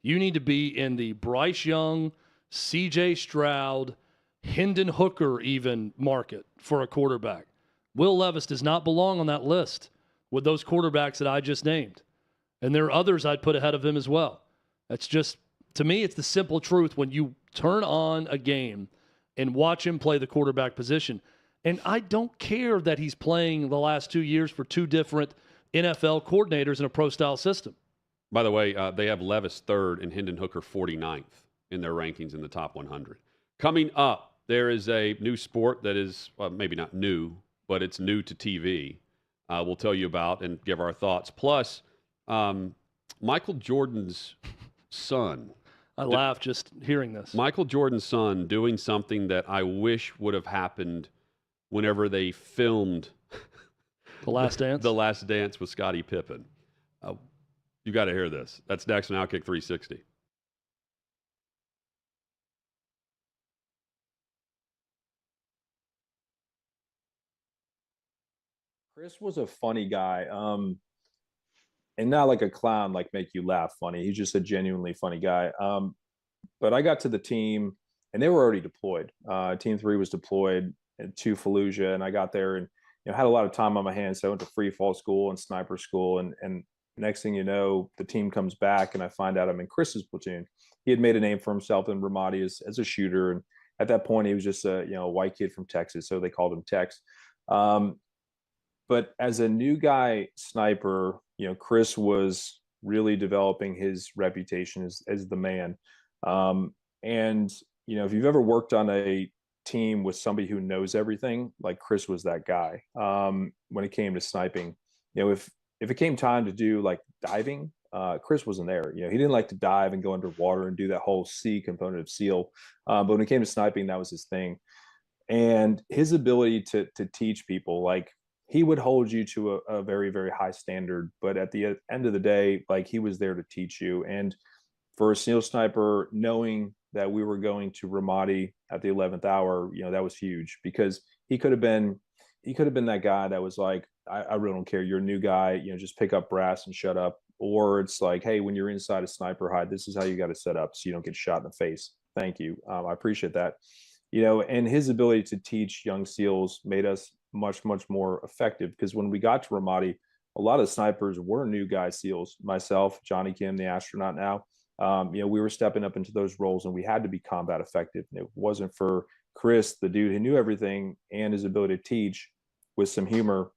You need to be in the Bryce Young, C.J. Stroud, Hendon Hooker even market for a quarterback. Will Levis does not belong on that list with those quarterbacks that I just named. And there are others I'd put ahead of him as well. That's just, to me, it's the simple truth when you turn on a game and watch him play the quarterback position. And I don't care that he's playing the last 2 years for two different NFL coordinators in a pro-style system. By the way, they have Levis 3rd and Hendon Hooker 49th in their rankings in the top 100. Coming up, there is a new sport that is maybe not new, but it's new to TV. We'll tell you about and give our thoughts. Plus, Michael Jordan's son. I laugh just hearing this. Michael Jordan's son doing something that I wish would have happened whenever they filmed The Last Dance? The Last Dance with Scottie Pippen. You got to hear this. That's next on OutKick 360. Chris was a funny guy, and not like a clown, like make you laugh funny. He's just a genuinely funny guy. But I got to the team, and they were already deployed. Team 3 was deployed to Fallujah, and I got there and had a lot of time on my hands. So I went to free fall school and sniper school, and next thing you know, the team comes back, and I find out I'm in Chris's platoon. He had made a name for himself in Ramadi as a shooter, and at that point, he was just a white kid from Texas, so they called him Tex. But as a new guy sniper, Chris was really developing his reputation as the man. And if you've ever worked on a team with somebody who knows everything, like Chris was that guy. When it came to sniping, if it came time to do like diving, Chris wasn't there. He didn't like to dive and go underwater and do that whole C component of SEAL. But when it came to sniping, that was his thing. And his ability to teach people, like, he would hold you to a very, very high standard. But at the end of the day, like, he was there to teach you. And for a SEAL sniper, knowing that we were going to Ramadi at the 11th hour, that was huge, because he could have been that guy that was like, I really don't care. You're a new guy, just pick up brass and shut up. Or it's like, hey, when you're inside a sniper hide, this is how you got to set up so you don't get shot in the face. Thank you. I appreciate that. And his ability to teach young SEALs made us much, much more effective, because when we got to Ramadi, a lot of snipers were new guy SEALs. Myself, Johnny Kim, the astronaut now, we were stepping up into those roles, and we had to be combat effective. And it wasn't for Chris, the dude who knew everything, and his ability to teach with some humor,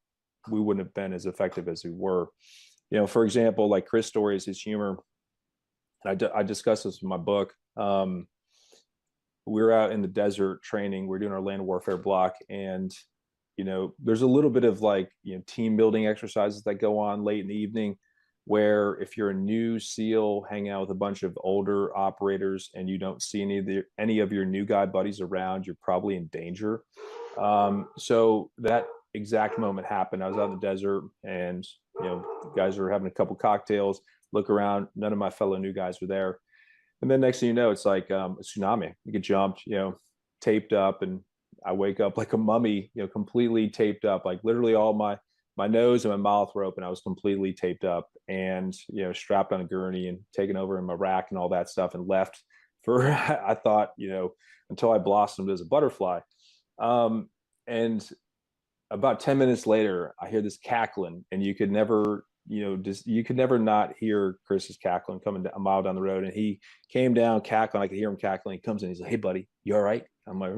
we wouldn't have been as effective as we were. For example, like Chris' story is his humor. And I discussed this in my book. We were out in the desert training. We're doing our land warfare block, and there's a little bit of like team building exercises that go on late in the evening, where if you're a new SEAL hanging out with a bunch of older operators and you don't see any of your new guy buddies around, you're probably in danger. So that exact moment happened. I was out in the desert, and the guys were having a couple cocktails. Look around, none of my fellow new guys were there. And then next thing you know, it's like a tsunami. You get jumped, taped up, and I wake up like a mummy, completely taped up. Like literally all my nose and my mouth were open. I was completely taped up and, strapped on a gurney and taken over in my rack and all that stuff, and left for, I thought, until I blossomed as a butterfly. And about 10 minutes later, I hear this cackling, and you could never not hear Chris's cackling coming a mile down the road. And he came down cackling. I could hear him cackling. He comes in. He's like, "Hey, buddy, you all right?" I'm like,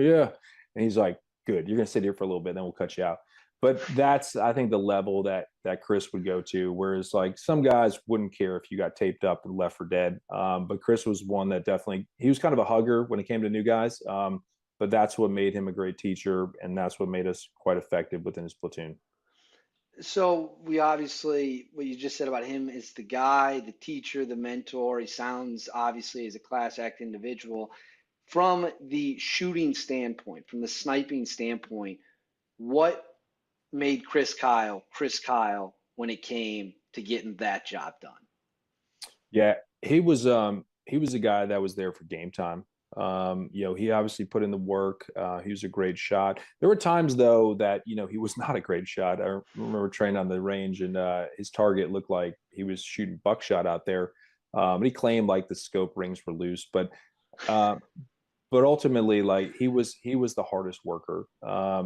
"Yeah." And he's like, "Good. You're going to sit here for a little bit, then we'll cut you out." But that's, I think, the level that Chris would go to. Whereas like some guys wouldn't care if you got taped up and left for dead. But Chris was one that definitely, he was kind of a hugger when it came to new guys. But that's what made him a great teacher. And that's what made us quite effective within his platoon. So we obviously, what you just said about him is the guy, the teacher, the mentor. He sounds obviously as a class act individual. From the shooting standpoint, from the sniping standpoint, what made Chris Kyle when it came to getting that job done? Yeah, he was a guy that was there for game time. He obviously put in the work. He was a great shot. There were times though that, he was not a great shot. I remember training on the range, and his target looked like he was shooting buckshot out there. He claimed like the scope rings were loose, but ultimately, like he was the hardest worker.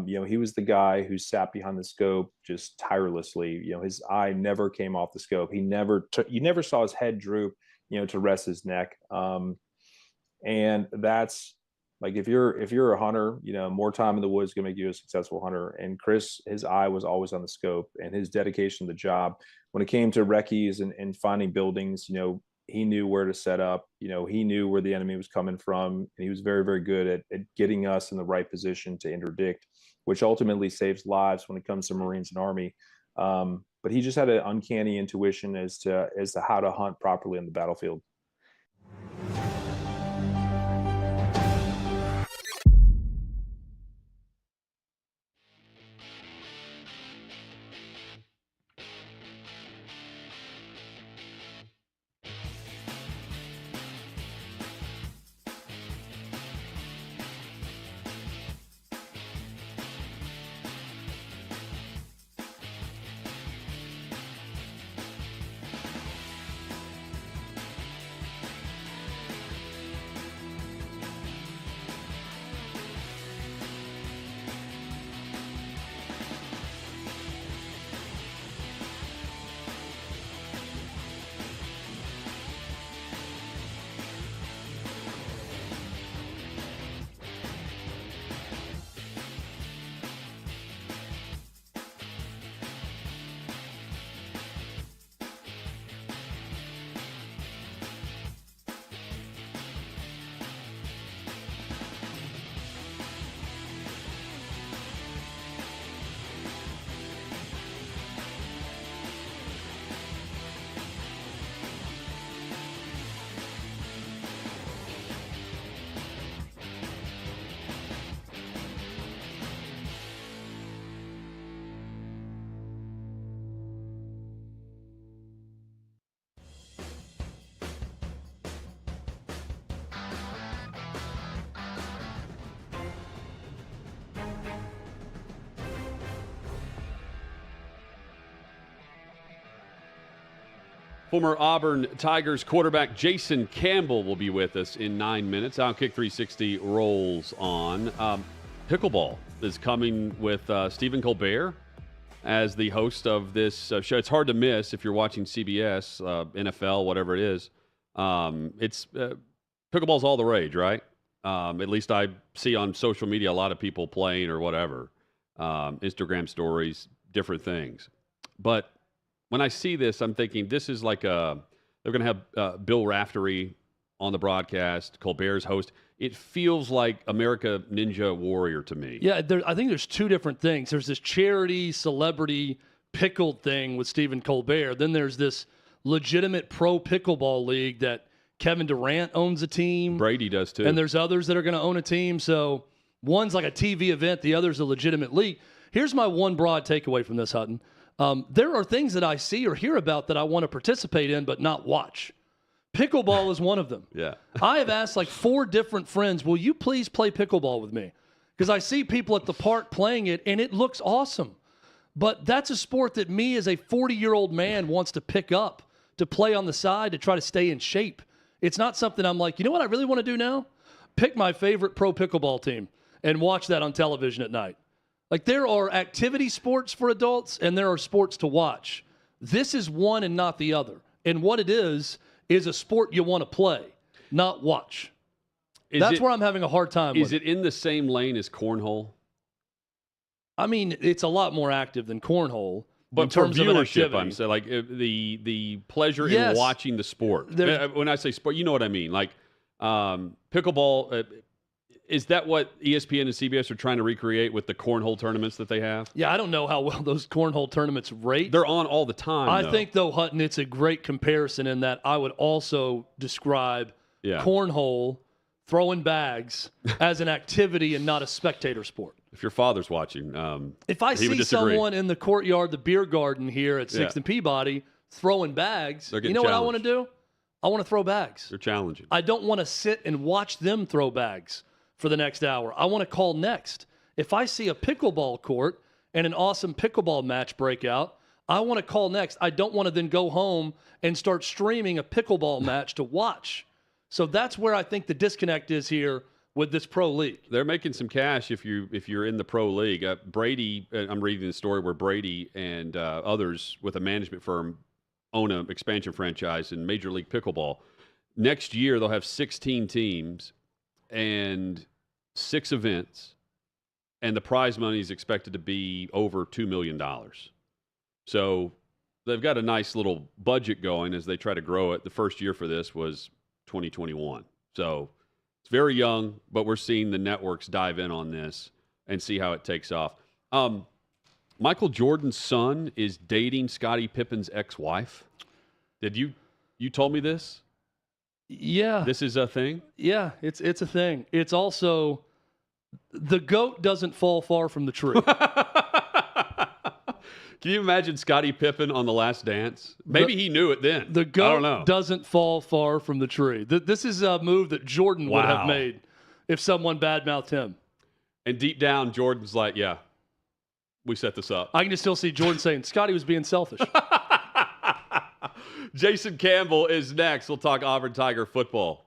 He was the guy who sat behind the scope just tirelessly. His eye never came off the scope. You never saw his head droop, to rest his neck. And that's like if you're a hunter, more time in the woods is going to make you a successful hunter. And Chris, his eye was always on the scope, and his dedication to the job. When it came to recce's and finding buildings, he knew where to set up. He knew where the enemy was coming from, and he was very, very good at getting us in the right position to interdict, which ultimately saves lives when it comes to Marines and Army. But he just had an uncanny intuition as to how to hunt properly on the battlefield. Former Auburn Tigers quarterback Jason Campbell will be with us in 9 minutes. OutKick 360 rolls on. Pickleball is coming with Stephen Colbert as the host of this show. It's hard to miss if you're watching CBS, NFL, whatever it is. It's pickleball's all the rage, right? At least I see on social media a lot of people playing or whatever. Instagram stories, different things. But when I see this, I'm thinking this is like they're going to have Bill Raftery on the broadcast, Colbert's host. It feels like America Ninja Warrior to me. Yeah, I think there's two different things. There's this charity, celebrity, pickled thing with Stephen Colbert. Then there's this legitimate pro pickleball league that Kevin Durant owns a team. Brady does too. And there's others that are going to own a team. So one's like a TV event. The other's a legitimate league. Here's my one broad takeaway from this, Hutton. There are things that I see or hear about that I want to participate in but not watch. Pickleball is one of them. Yeah. I have asked like 4 different friends, will you please play pickleball with me? Because I see people at the park playing it, and it looks awesome. But that's a sport that me as a 40-year-old man wants to pick up, to play on the side, to try to stay in shape. It's not something I'm like, you know what I really want to do now? Pick my favorite pro pickleball team and watch that on television at night. Like, there are activity sports for adults and there are sports to watch. This is one and not the other. And what it is a sport you want to play, not watch. That's where I'm having a hard time with. Is it in the same lane as cornhole? I mean, it's a lot more active than cornhole. But in terms for of viewership, I'm saying, like the pleasure in watching the sport. When I say sport, you know what I mean. Like pickleball, is that what ESPN and CBS are trying to recreate with the cornhole tournaments that they have? Yeah, I don't know how well those cornhole tournaments rate. They're on all the time. I think, though, Hutton, it's a great comparison in that I would also describe cornhole, throwing bags, as an activity and not a spectator sport. If your father's watching, if I see someone in the courtyard, the beer garden here at 6th and Peabody, throwing bags, you know what I want to do? I want to throw bags. They're challenging. I don't want to sit and watch them throw bags for the next hour. I want to call next. If I see a pickleball court and an awesome pickleball match break out, I want to call next. I don't want to then go home and start streaming a pickleball match to watch. So that's where I think the disconnect is here with this pro league. They're making some cash if you're in the pro league. Brady, I'm reading the story where Brady and others with a management firm own an expansion franchise in Major League Pickleball. Next year, they'll have 16 teams and 6 events, and the prize money is expected to be over $2 million. So they've got a nice little budget going as they try to grow it. The first year for this was 2021. So it's very young, but we're seeing the networks dive in on this and see how it takes off. Michael Jordan's son is dating Scottie Pippen's ex-wife. Did you told me this? Yeah. This is a thing? Yeah, it's a thing. It's also the goat doesn't fall far from the tree. Can you imagine Scottie Pippen on The Last Dance? Maybe he knew it then. The I don't know. goat doesn't fall far from the tree. This is a move that Jordan would have made if someone badmouthed him. And deep down, Jordan's like, yeah, we set this up. I can just still see Jordan saying, Scottie was being selfish. Jason Campbell is next. We'll talk Auburn Tiger football.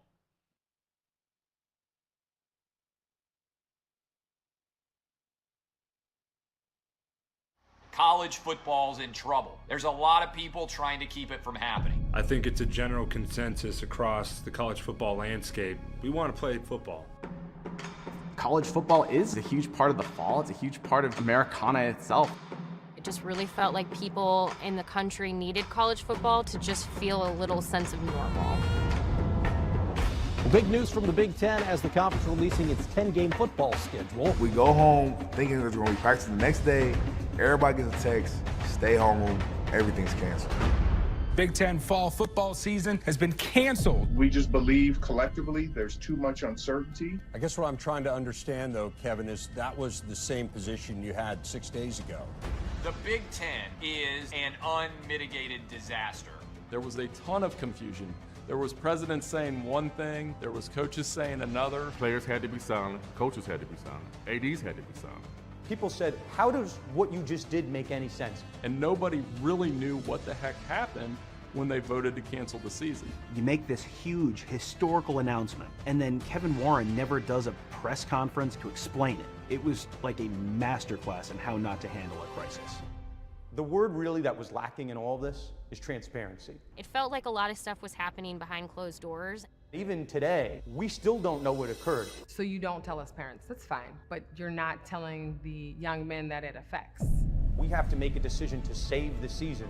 College football's in trouble. There's a lot of people trying to keep it from happening. I think it's a general consensus across the college football landscape. We want to play football. College football is a huge part of the fall. It's a huge part of Americana itself. It just really felt like people in the country needed college football to just feel a little sense of normal. Big news from the Big Ten as the conference releasing its 10-game football schedule. We go home thinking it's going to be practicing the next day. Everybody gets a text, stay home, everything's canceled. Big Ten fall football season has been canceled. We just believe collectively there's too much uncertainty. I guess what I'm trying to understand, though, Kevin, is that was the same position you had 6 days ago. The Big Ten is an unmitigated disaster. There was a ton of confusion. There was presidents saying one thing, there was coaches saying another. Players had to be silent, coaches had to be silent, ADs had to be silent. People said, how does what you just did make any sense? And nobody really knew what the heck happened when they voted to cancel the season. You make this huge historical announcement, and then Kevin Warren never does a press conference to explain it. It was like a masterclass in how not to handle a crisis. The word really that was lacking in all this is transparency. It felt like a lot of stuff was happening behind closed doors. Even today, we still don't know what occurred. So you don't tell us parents, that's fine, but you're not telling the young men that it affects. We have to make a decision to save the season.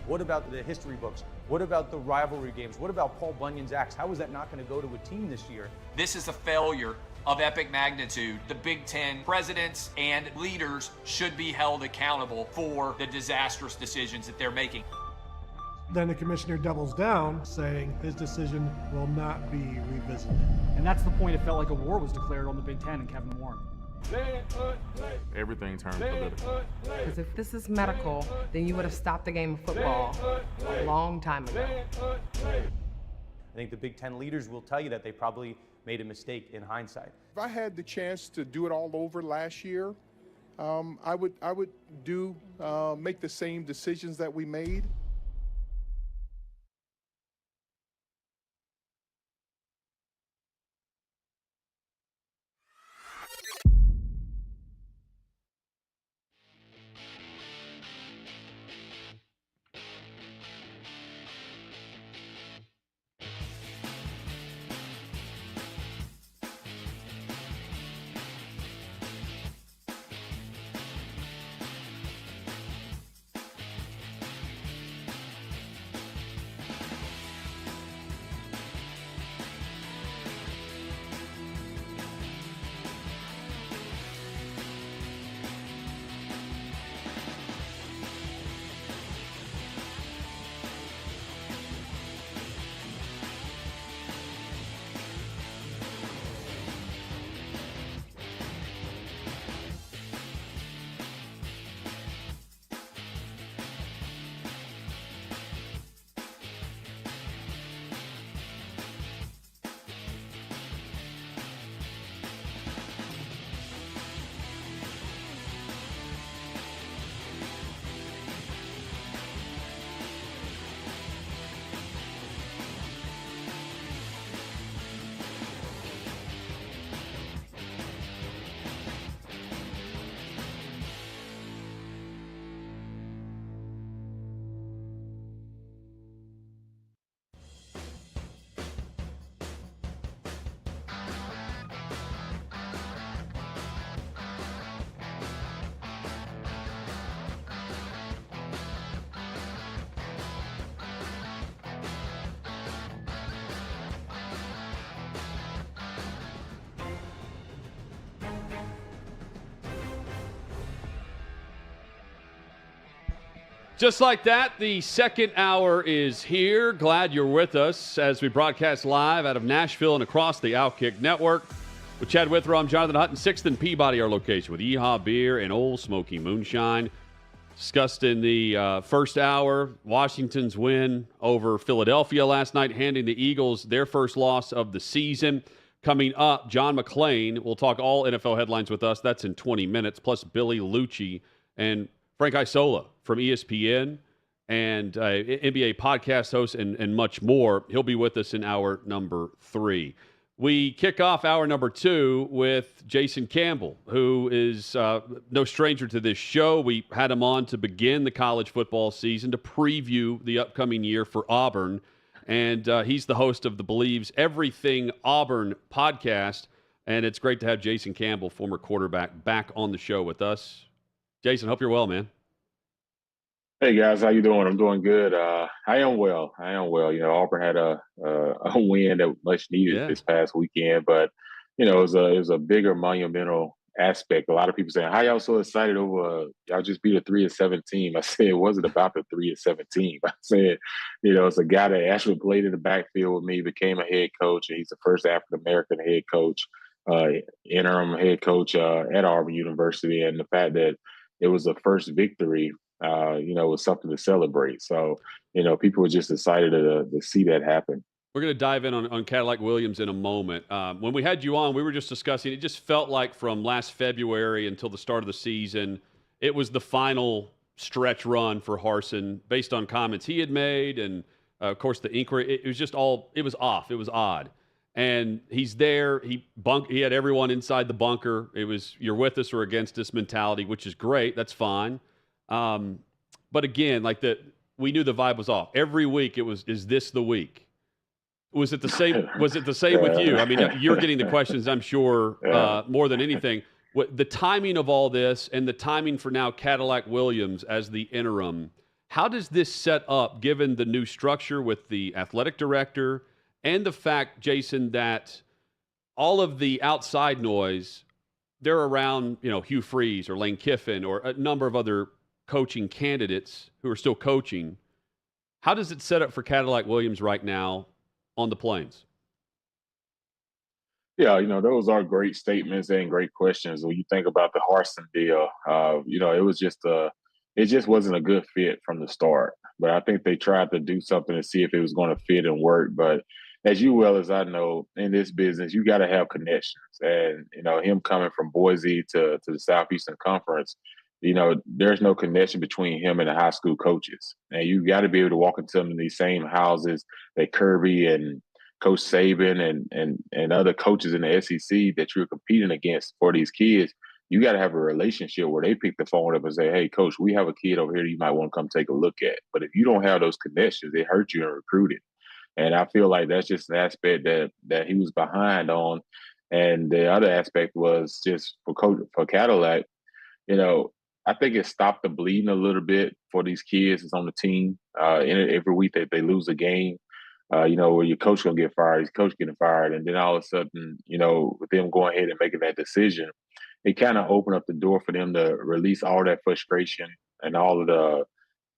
What about the history books? What about the rivalry games? What about Paul Bunyan's axe? How is that not going to go to a team this year? This is a failure of epic magnitude. The Big Ten presidents and leaders should be held accountable for the disastrous decisions that they're making. Then the commissioner doubles down, saying his decision will not be revisited. And that's the point. It felt like a war was declared on the Big Ten and Kevin Warren. Everything turned political. Because if this is medical, then you would have stopped the game of football a long time ago. I think the Big Ten leaders will tell you that they probably made a mistake in hindsight. If I had the chance to do it all over last year, I would make the same decisions that we made. Just like that, the second hour is here. Glad you're with us as we broadcast live out of Nashville and across the OutKick network. With Chad Withrow, I'm Jonathan Hutton, 6th and Peabody, our location with Yeehaw Beer and Old Smoky Moonshine. Discussed in the first hour, Washington's win over Philadelphia last night, handing the Eagles their first loss of the season. Coming up, John McClain will talk all NFL headlines with us. That's in 20 minutes, plus Billy Lucci and Frank Isola from ESPN and NBA podcast host and much more. He'll be with us in hour number 3. We kick off hour number 2 with Jason Campbell, who is no stranger to this show. We had him on to begin the college football season to preview the upcoming year for Auburn. And he's the host of the Believes Everything Auburn podcast. And it's great to have Jason Campbell, former quarterback, back on the show with us. Jason, hope you're well, man. Hey guys, how you doing? I'm doing good. I am well. You know, Auburn had a win that was much needed this past weekend, but you know, it was a bigger monumental aspect. A lot of people saying, "How y'all so excited over y'all just beat a 3-7 team?" I said it wasn't about the 3-7 team. I said, you know, it's a guy that actually played in the backfield with me, became a head coach, and he's the first African American head coach, interim head coach at Auburn University, and the fact that it was the first victory. You know, was something to celebrate. So, you know, people were just excited to see that happen. We're going to dive in on Cadillac Williams in a moment. When we had you on, we were just discussing, it just felt like from last February until the start of the season, it was the final stretch run for Harsin based on comments he had made. And, of course, the inquiry, it was just all, it was off. It was odd. And he's there. He had everyone inside the bunker. It was you're with us or against us mentality, which is great. That's fine. But again, like we knew the vibe was off. Every week it was, is this the week? Was it the same? Was it the same with you? I mean, you're getting the questions, I'm sure, more than anything. The timing of all this and the timing for now Cadillac Williams as the interim, how does this set up given the new structure with the athletic director and the fact, Jason, that all of the outside noise, they're around, you know, Hugh Freeze or Lane Kiffin or a number of other coaching candidates who are still coaching. How does it set up for Cadillac Williams right now on the Plains? Yeah, you know, those are great statements and great questions. When you think about the Harsin deal, you know, it just wasn't a good fit from the start. But I think they tried to do something to see if it was going to fit and work. But as you well as I know, in this business, you got to have connections. And, you know, him coming from Boise to the Southeastern Conference, you know, there's no connection between him and the high school coaches. And you got to be able to walk into some of these same houses that Kirby and Coach Saban and other coaches in the SEC that you're competing against for these kids. You got to have a relationship where they pick the phone up and say, "Hey, coach, we have a kid over here you might want to come take a look at." But if you don't have those connections, it hurts you in recruiting. And I feel like that's just an aspect that he was behind on. And the other aspect was just for Cadillac, you know, I think it stopped the bleeding a little bit for these kids that's on the team. Every week that they lose a game, you know, where your coach gonna get fired, his coach getting fired, and then all of a sudden, you know, with them going ahead and making that decision, it kind of opened up the door for them to release all that frustration and all of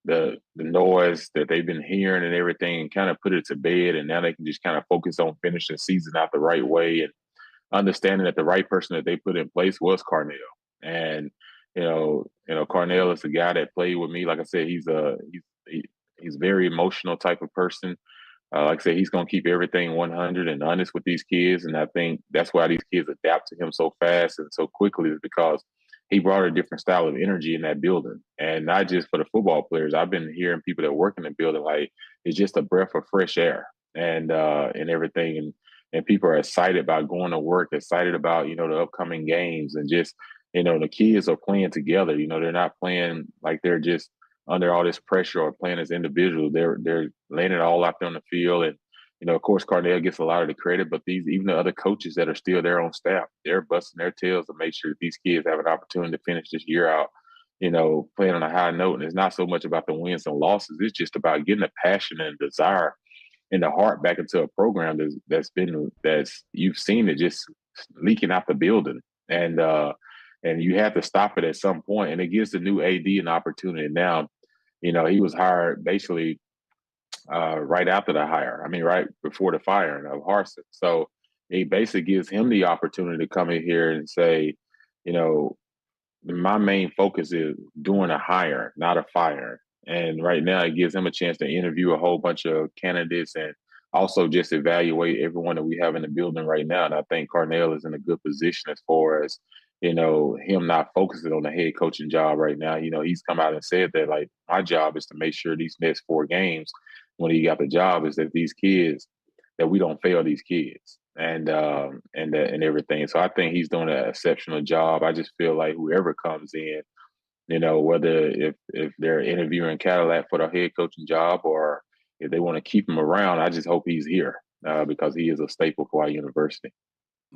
the noise that they've been hearing and everything, and kind of put it to bed. And now they can just kind of focus on finishing the season out the right way and understanding that the right person that they put in place was Carnell. And you know, Carnell is a guy that played with me. Like I said, he's a very emotional type of person. Like I said, he's going to keep everything 100 and honest with these kids. And I think that's why these kids adapt to him so fast and so quickly, is because he brought a different style of energy in that building. And not just for the football players. I've been hearing people that work in the building, like, it's just a breath of fresh air and everything. And people are excited about going to work, excited about, you know, the upcoming games, and just, you know, the kids are playing together. You know, they're not playing like they're just under all this pressure or playing as individuals. They're laying it all out there on the field. And, you know, of course, Carnell gets a lot of the credit, but even the other coaches that are still there on staff, they're busting their tails to make sure that these kids have an opportunity to finish this year out, you know, playing on a high note. And it's not so much about the wins and losses. It's just about getting the passion and desire and the heart back into a program that's you've seen it just leaking out the building. And you have to stop it at some point. And it gives the new AD an opportunity now. he was hired basically right after the hire. I mean, right before the firing of Harsin. So it basically gives him the opportunity to come in here and say, you know, my main focus is doing a hire, not a fire. And right now, it gives him a chance to interview a whole bunch of candidates and also just evaluate everyone that we have in the building right now. And I think Carnell is in a good position as far as, him not focusing on the head coaching job right now. He's come out and said that, like, my job is to make sure these next 4 games, when he got the job, is that these kids, that we don't fail these kids and everything. So I think he's doing an exceptional job. I just feel like whoever comes in, whether if they're interviewing Cadillac for the head coaching job or if they want to keep him around, I just hope he's here because he is a staple for our university.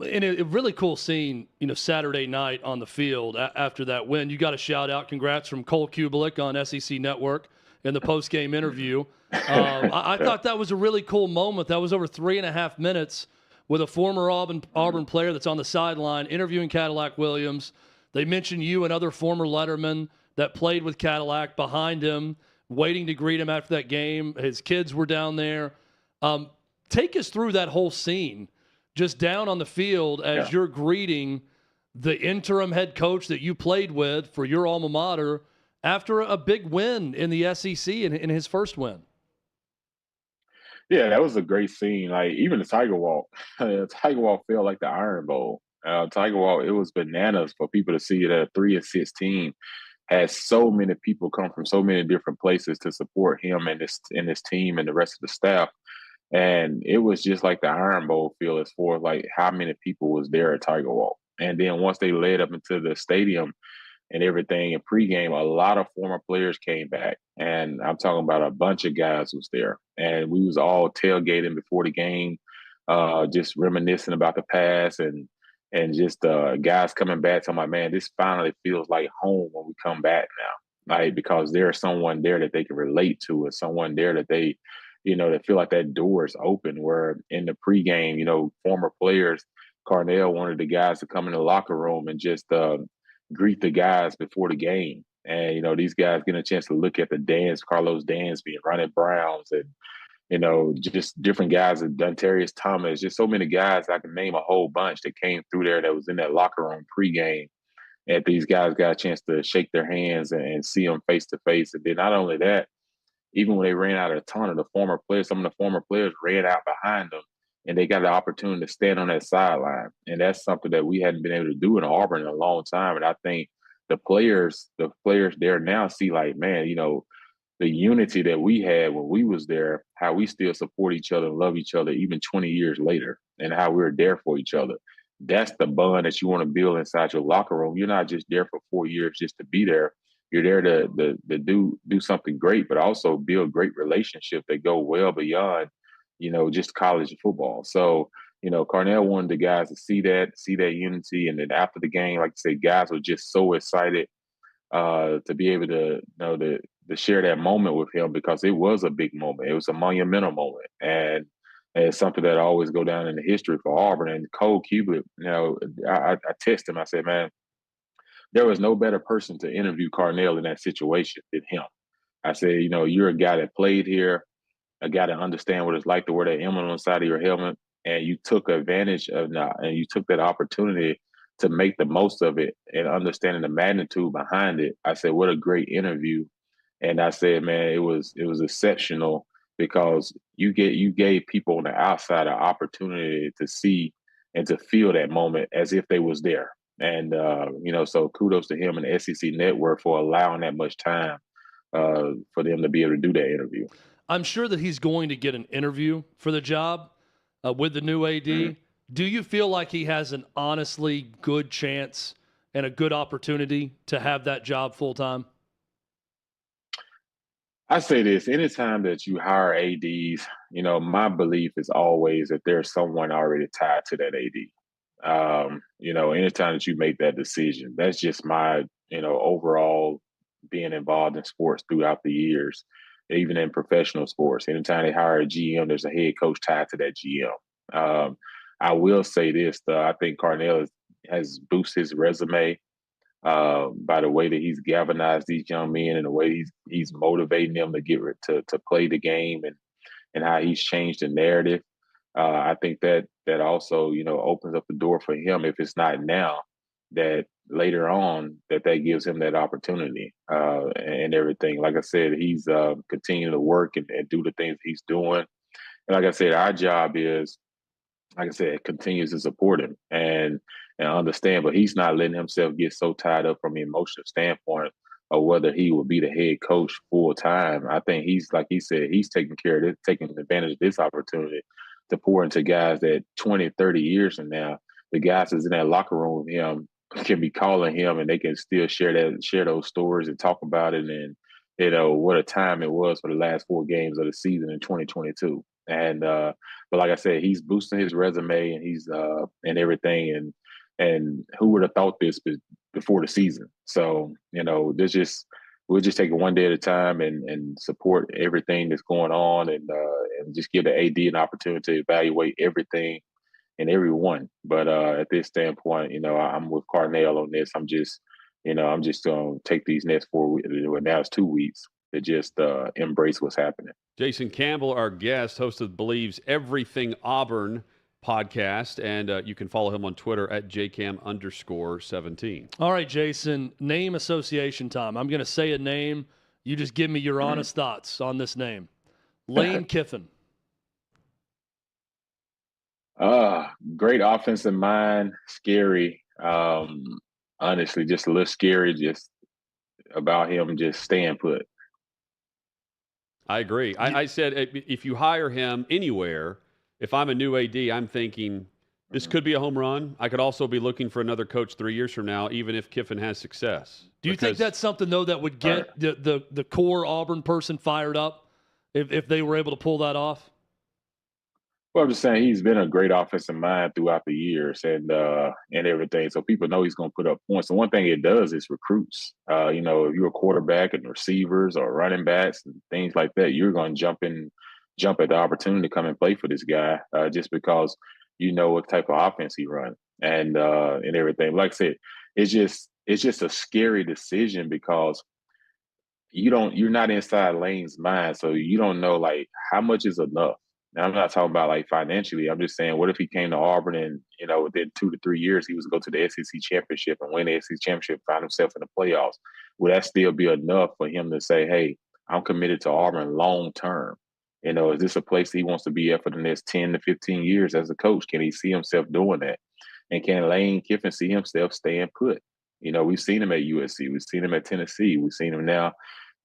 And a really cool scene, Saturday night on the field after that win. You got a shout out. Congrats from Cole Kubelik on SEC Network in the post-game interview. I thought that was a really cool moment. That was over 3.5 minutes with a former Auburn player that's on the sideline interviewing Cadillac Williams. They mentioned you and other former Lettermen that played with Cadillac behind him, waiting to greet him after that game. His kids were down there. Take us through that whole scene, just down on the field as you're greeting the interim head coach that you played with for your alma mater after a big win in the SEC in his first win. Yeah, that was a great scene. Like, even the Tiger Walk, Tiger Walk felt like the Iron Bowl. Tiger Walk, it was bananas for people to see that a 3-16 had so many people come from so many different places to support him and his team and the rest of the staff. And it was just like the Iron Bowl feel as far as like how many people was there at Tiger Walk. And then once they led up into the stadium and everything in pregame, a lot of former players came back. And I'm talking about a bunch of guys was there. And we was all tailgating before the game, just reminiscing about the past and just guys coming back talking about, man, this finally feels like home when we come back now. Like, because there's someone there that they can relate to, or someone there that they, that feel like that door is open. Where in the pregame, former players, Carnell wanted the guys to come in the locker room and just greet the guys before the game. And, these guys get a chance to look at the dance, Carlos Dansby and Ronnie Browns and, just different guys, Dontarius Thomas, just so many guys. I can name a whole bunch that came through there that was in that locker room pregame. And these guys got a chance to shake their hands and see them face to face. And then not only that, even when they ran out of a ton of the former players, some of the former players ran out behind them and they got the opportunity to stand on that sideline. And that's something that we hadn't been able to do in Auburn in a long time. And I think the players there now see, like, man, the unity that we had when we was there, how we still support each other and love each other even 20 years later, and how we're there for each other. That's the bond that you want to build inside your locker room. You're not just there for 4 years just to be there. You're there to do something great, but also build great relationships that go well beyond, just college football. So, Carnell wanted the guys to see that unity. And then after the game, like I said, guys were just so excited to be able to, to share that moment with him, because it was a big moment. It was a monumental moment. And it's something that always go down in the history for Auburn. And Cole Kubelik, I text him. I said, man, there was no better person to interview Carnell in that situation than him. I said, you're a guy that played here, a guy that understand what it's like to wear that emblem on the side of your helmet, and you took advantage of that, and you took that opportunity to make the most of it and understanding the magnitude behind it. I said, what a great interview. And I said, man, it was exceptional, because you gave people on the outside an opportunity to see and to feel that moment as if they was there. And, so kudos to him and the SEC Network for allowing that much time for them to be able to do that interview. I'm sure that he's going to get an interview for the job with the new AD. Mm-hmm. Do you feel like he has an honestly good chance and a good opportunity to have that job full time? I say this, anytime that you hire ADs, my belief is always that there's someone already tied to that AD. Anytime that you make that decision, that's just my, overall being involved in sports throughout the years, even in professional sports. Anytime they hire a GM, there's a head coach tied to that GM. I will say this, though, I think Carnell has boosted his resume by the way that he's galvanized these young men and the way he's motivating them to to play the game and how he's changed the narrative. I think that also, opens up the door for him, if it's not now, that later on that gives him that opportunity and everything. Like I said, he's continuing to work and do the things he's doing. And like I said, our job is, like I said, continues to support him and understand, but he's not letting himself get so tied up from an emotional standpoint of whether he will be the head coach full time. I think he's, like he said, he's taking care of this, taking advantage of this opportunity to pour into guys that 20, 30 years from now, the guys that's in that locker room with him can be calling him and they can still share those stories and talk about it. And, what a time it was for the last 4 games of the season in 2022. And, but like I said, he's boosting his resume and he's, and everything. And who would have thought this before the season? So, we'll just take it one day at a time and support everything that's going on and just give the AD an opportunity to evaluate everything and everyone. But at this standpoint, I'm with Carnell on this. I'm just going to take these next 4 weeks. Now it's 2 weeks to just embrace what's happening. Jason Campbell, our guest, host of Believe's Everything Auburn podcast, and you can follow him on Twitter at jcam_17. All right, Jason, name association time. I'm going to say a name. You just give me your honest thoughts on this name. Lane Kiffin. Great offensive mind, scary. Honestly, just a little scary just about him just staying put. I agree. I said if you hire him anywhere, if I'm a new AD, I'm thinking this could be a home run. I could also be looking for another coach 3 years from now, even if Kiffin has success. Do you think that's something, though, that would get the core Auburn person fired up if they were able to pull that off? Well, I'm just saying he's been a great offensive mind throughout the years and everything. So people know he's going to put up points. And one thing it does is recruits. If you're a quarterback and receivers or running backs and things like that, you're going to jump at the opportunity to come and play for this guy just because you know what type of offense he runs and everything. Like I said, it's just a scary decision because you're not inside Lane's mind, so you don't know like how much is enough. Now, I'm not talking about like financially. I'm just saying, what if he came to Auburn and, within 2 to 3 years, he was to go to the SEC championship and win the SEC championship, find himself in the playoffs? Would that still be enough for him to say, hey, I'm committed to Auburn long term? Is this a place he wants to be at for the next 10 to 15 years as a coach? Can he see himself doing that? And can Lane Kiffin see himself staying put? We've seen him at USC. We've seen him at Tennessee. We've seen him now.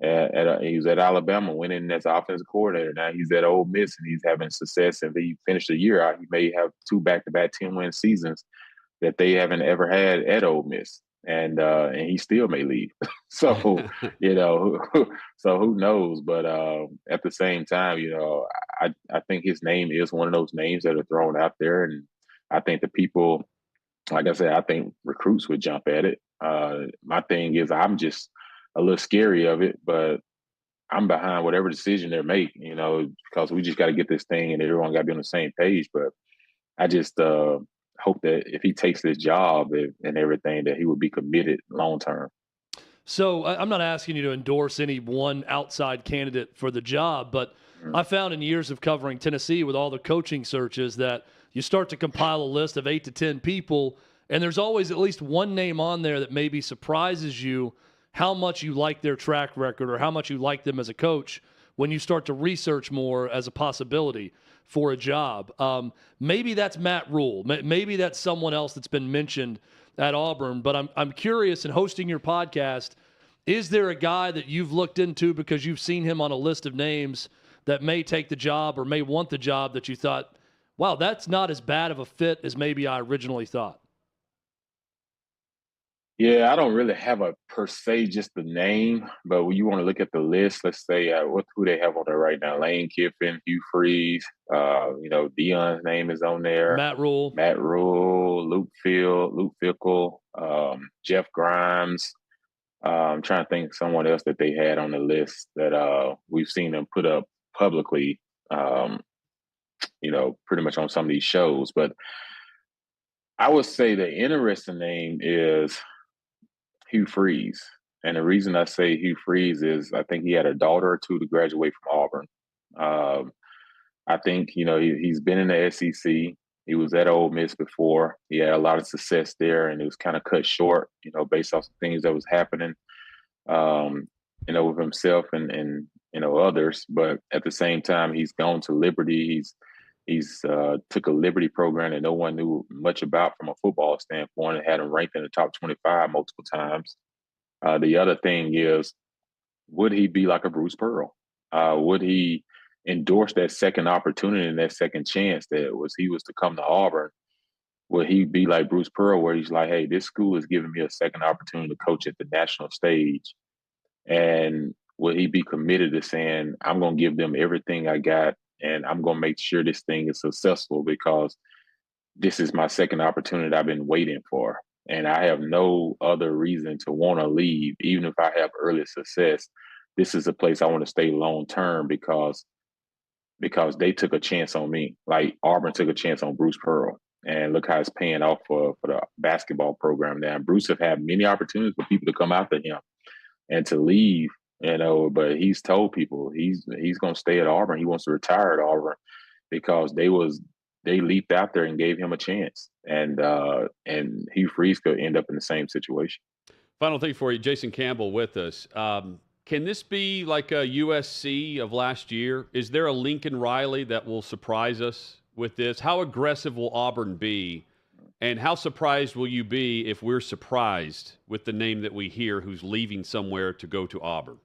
He was at Alabama winning as offensive coordinator. Now he's at Ole Miss and he's having success. And he finished the year out. He may have 2 back-to-back 10-win seasons that they haven't ever had at Ole Miss. And he still may leave. So, so who knows? But at the same time, I think his name is one of those names that are thrown out there. And I think the people, like I said, I think recruits would jump at it. My thing is I'm just a little scary of it, but I'm behind whatever decision they're making, because we just got to get this thing and everyone got to be on the same page. But I just hope that if he takes this job and everything, that he would be committed long term. So I'm not asking you to endorse any one outside candidate for the job, but I found in years of covering Tennessee with all the coaching searches that you start to compile a list of 8 to 10 people, and there's always at least one name on there that maybe surprises you how much you like their track record or how much you like them as a coach when you start to research more as a possibility for a job. Maybe that's Matt Rule. Maybe that's someone else that's been mentioned at Auburn. But I'm curious, in hosting your podcast, is there a guy that you've looked into because you've seen him on a list of names that may take the job or may want the job that you thought, wow, that's not as bad of a fit as maybe I originally thought? Yeah, I don't really have a per se just the name, but when you want to look at the list, let's say who they have on there right now: Lane Kiffin, Hugh Freeze, Dion's name is on there. Matt Rule, Luke Fickell, Jeff Grimes. I'm trying to think of someone else that they had on the list that we've seen them put up publicly, pretty much on some of these shows. But I would say the interesting name is Hugh Freeze. And the reason I say Hugh Freeze is I think he had a daughter or two to graduate from Auburn. Um, I think, he's been in the SEC. He was at Ole Miss before. He had a lot of success there, and it was kind of cut short, based off some things that was happening, with himself and others. But at the same time, he's gone to Liberty. He's took a Liberty program that no one knew much about from a football standpoint and had him ranked in the top 25 multiple times. The other thing is, would he be like a Bruce Pearl? Would he endorse that second opportunity and that second chance that he was to come to Auburn? Would he be like Bruce Pearl, where he's like, hey, this school is giving me a second opportunity to coach at the national stage? And would he be committed to saying, I'm going to give them everything I got and I'm going to make sure this thing is successful because this is my second opportunity I've been waiting for. And I have no other reason to want to leave, even if I have early success. This is a place I want to stay long term because they took a chance on me. Like Auburn took a chance on Bruce Pearl. And look how it's paying off for the basketball program now. Bruce have had many opportunities for people to come after him and to leave, but he's told people he's going to stay at Auburn. He wants to retire at Auburn because they leaped out there and gave him a chance. And Hugh Freeze could end up in the same situation. Final thing for you, Jason Campbell with us. Can this be like a USC of last year? Is there a Lincoln Riley that will surprise us with this? How aggressive will Auburn be? And how surprised will you be if we're surprised with the name that we hear who's leaving somewhere to go to Auburn?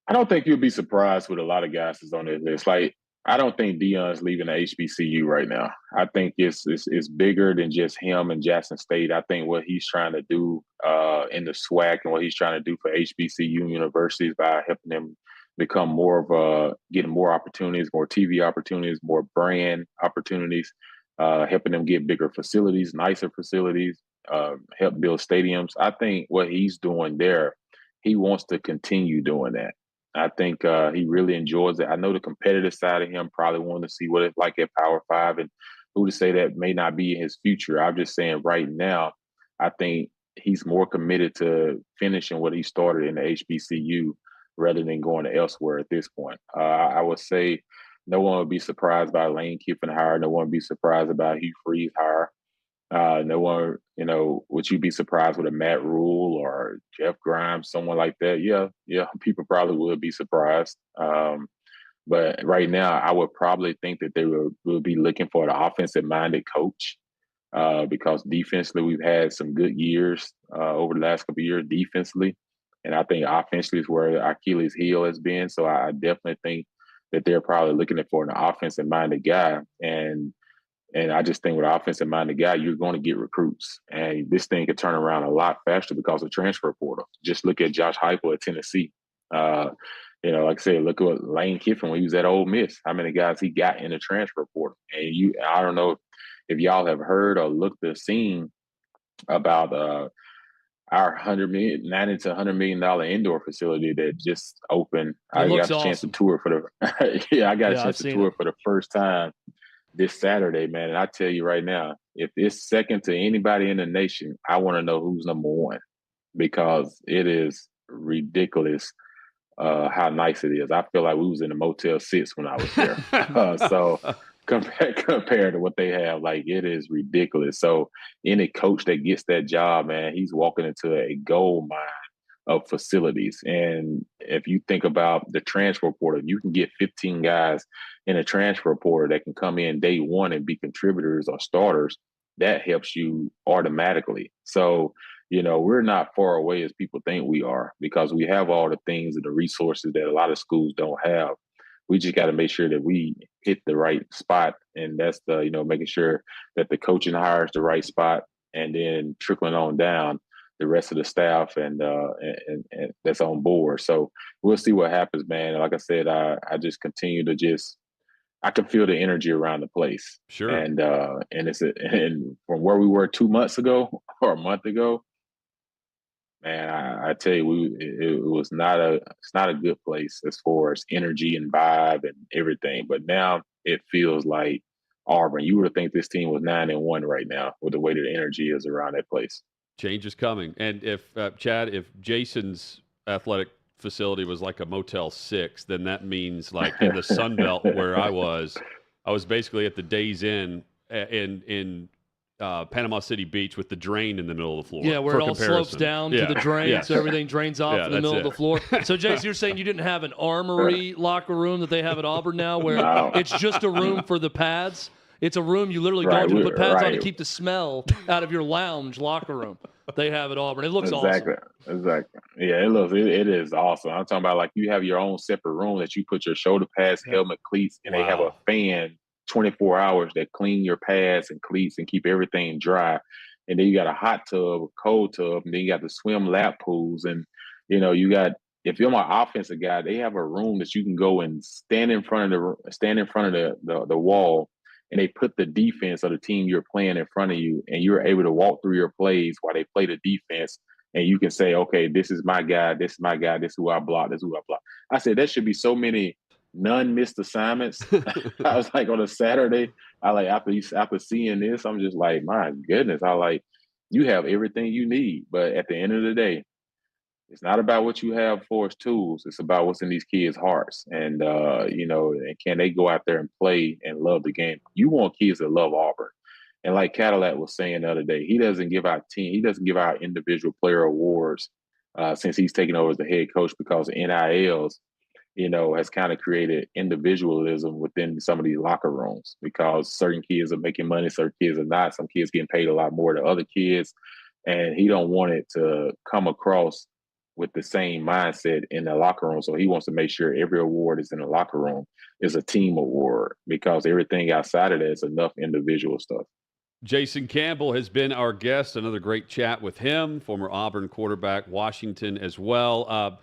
I don't think you'll be surprised with a lot of guys that's on this list. Like, I don't think Deion's leaving the HBCU right now. I think it's bigger than just him and Jackson State. I think what he's trying to do in the SWAC and what he's trying to do for HBCU universities by helping them become more of getting more opportunities, more TV opportunities, more brand opportunities, helping them get bigger facilities, nicer facilities, help build stadiums. I think what he's doing there, he wants to continue doing that. I think he really enjoys it. I know the competitive side of him probably wanted to see what it's like at Power 5, and who to say that may not be in his future. I'm just saying right now, I think he's more committed to finishing what he started in the HBCU rather than going to elsewhere at this point. I would say no one would be surprised by Lane Kiffin hire. No one would be surprised about Hugh Freeze hire. No one, would you be surprised with a Matt Rule or Jeff Grimes, someone like that? Yeah, people probably would be surprised. But right now, I would probably think that they will be looking for an offensive-minded coach because defensively, we've had some good years over the last couple of years defensively. And I think offensively is where Achilles' heel has been. So I definitely think that they're probably looking for an offensive-minded guy. And I just think with an offensive-minded guy, you're going to get recruits. And this thing could turn around a lot faster because of transfer portal. Just look at Josh Heupel at Tennessee. Like I said, look at Lane Kiffin when he was at Ole Miss. How many guys he got in the transfer portal? And I don't know if y'all have heard or looked at seen about our $90 to $100 million indoor facility that just opened. I got a chance to tour for the first time this Saturday, man. And I tell you right now, if it's second to anybody in the nation, I want to know who's number one because it is ridiculous how nice it is. I feel like we was in a Motel 6 when I was there. So compared to what they have, like it is ridiculous. So any coach that gets that job, man, he's walking into a gold mine of facilities. And if you think about the transfer portal, you can get 15 guys in a transfer portal that can come in day one and be contributors or starters. That helps you automatically. So, we're not far away as people think we are because we have all the things and the resources that a lot of schools don't have. We just got to make sure that we hit the right spot. And that's making sure that the coaching hire is the right spot and then trickling on down the rest of the staff and that's on board. So we'll see what happens, man. Like I said, I just continue to I can feel the energy around the place. Sure. And from where we were 2 months ago or a month ago, man, I tell you, it's not a good place as far as energy and vibe and everything. But now it feels like Auburn. You would think this team was 9-1 right now with the way the energy is around that place. Change is coming. And if, Chad, if Jason's athletic facility was like a Motel 6, then that means like in the Sun Belt where I was basically at the Days Inn in Panama City Beach with the drain in the middle of the floor. Yeah, where it all slopes down to the drain, so everything drains off in the middle of the floor. So, Jason, you're saying you didn't have an armory locker room that they have at Auburn now where it's just a room for the pads? It's a room you literally go into to put pads on to keep the smell out of your lounge locker room. They have at Auburn. It looks awesome. Exactly. Yeah, it is awesome. I'm talking about like you have your own separate room that you put your shoulder pads, helmet, cleats, and they have a fan 24 hours that clean your pads and cleats and keep everything dry. And then you got a hot tub, a cold tub, and then you got the swim lap pools. And, you got, if you're my offensive guy, they have a room that you can go and stand in front of the wall, and they put the defense of the team you're playing in front of you, and you're able to walk through your plays while they play the defense. And you can say, okay, this is my guy, this is my guy, this is who I block, this is who I block. I said, there should be so many non-missed assignments. I was like, on a Saturday, after seeing this, I'm just like, my goodness, you have everything you need. But at the end of the day, it's not about what you have for as tools. It's about what's in these kids' hearts. And, and can they go out there and play and love the game? You want kids that love Auburn. And like Cadillac was saying the other day, he doesn't give out individual player awards since he's taken over as the head coach, because NILs, has kind of created individualism within some of these locker rooms, because certain kids are making money, certain kids are not. Some kids getting paid a lot more than other kids. And he don't want it to come across with the same mindset in the locker room. So he wants to make sure every award is in the locker room is a team award, because everything outside of that is enough individual stuff. Jason Campbell has been our guest. Another great chat with him, former Auburn quarterback, Washington as well.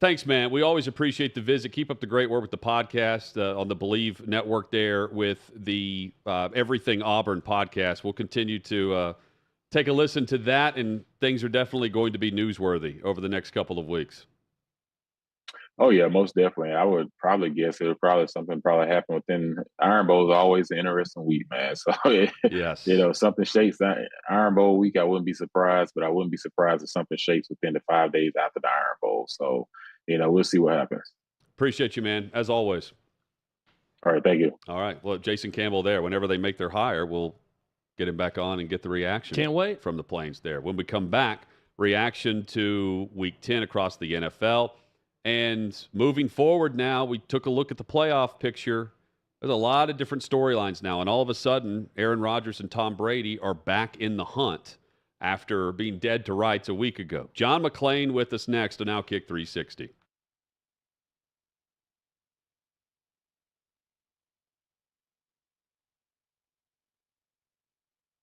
Thanks, man. We always appreciate the visit. Keep up the great work with the podcast on the Believe Network there with the Everything Auburn podcast. We'll continue to take a listen to that, and things are definitely going to be newsworthy over the next couple of weeks. Oh, yeah, most definitely. I would probably guess something happen within Iron Bowl is always an interesting week, man. So, yes, something shakes Iron Bowl week, I wouldn't be surprised, but I wouldn't be surprised if something shakes within the 5 days after the Iron Bowl. So, we'll see what happens. Appreciate you, man, as always. All right, thank you. All right, well, Jason Campbell there. Whenever they make their hire, we'll get him back on and get the reaction. Can't wait. From the Plains there. When we come back, reaction to Week 10 across the NFL. And moving forward now, we took a look at the playoff picture. There's a lot of different storylines now. And all of a sudden, Aaron Rodgers and Tom Brady are back in the hunt after being dead to rights a week ago. John McClain with us next on OutKick 360.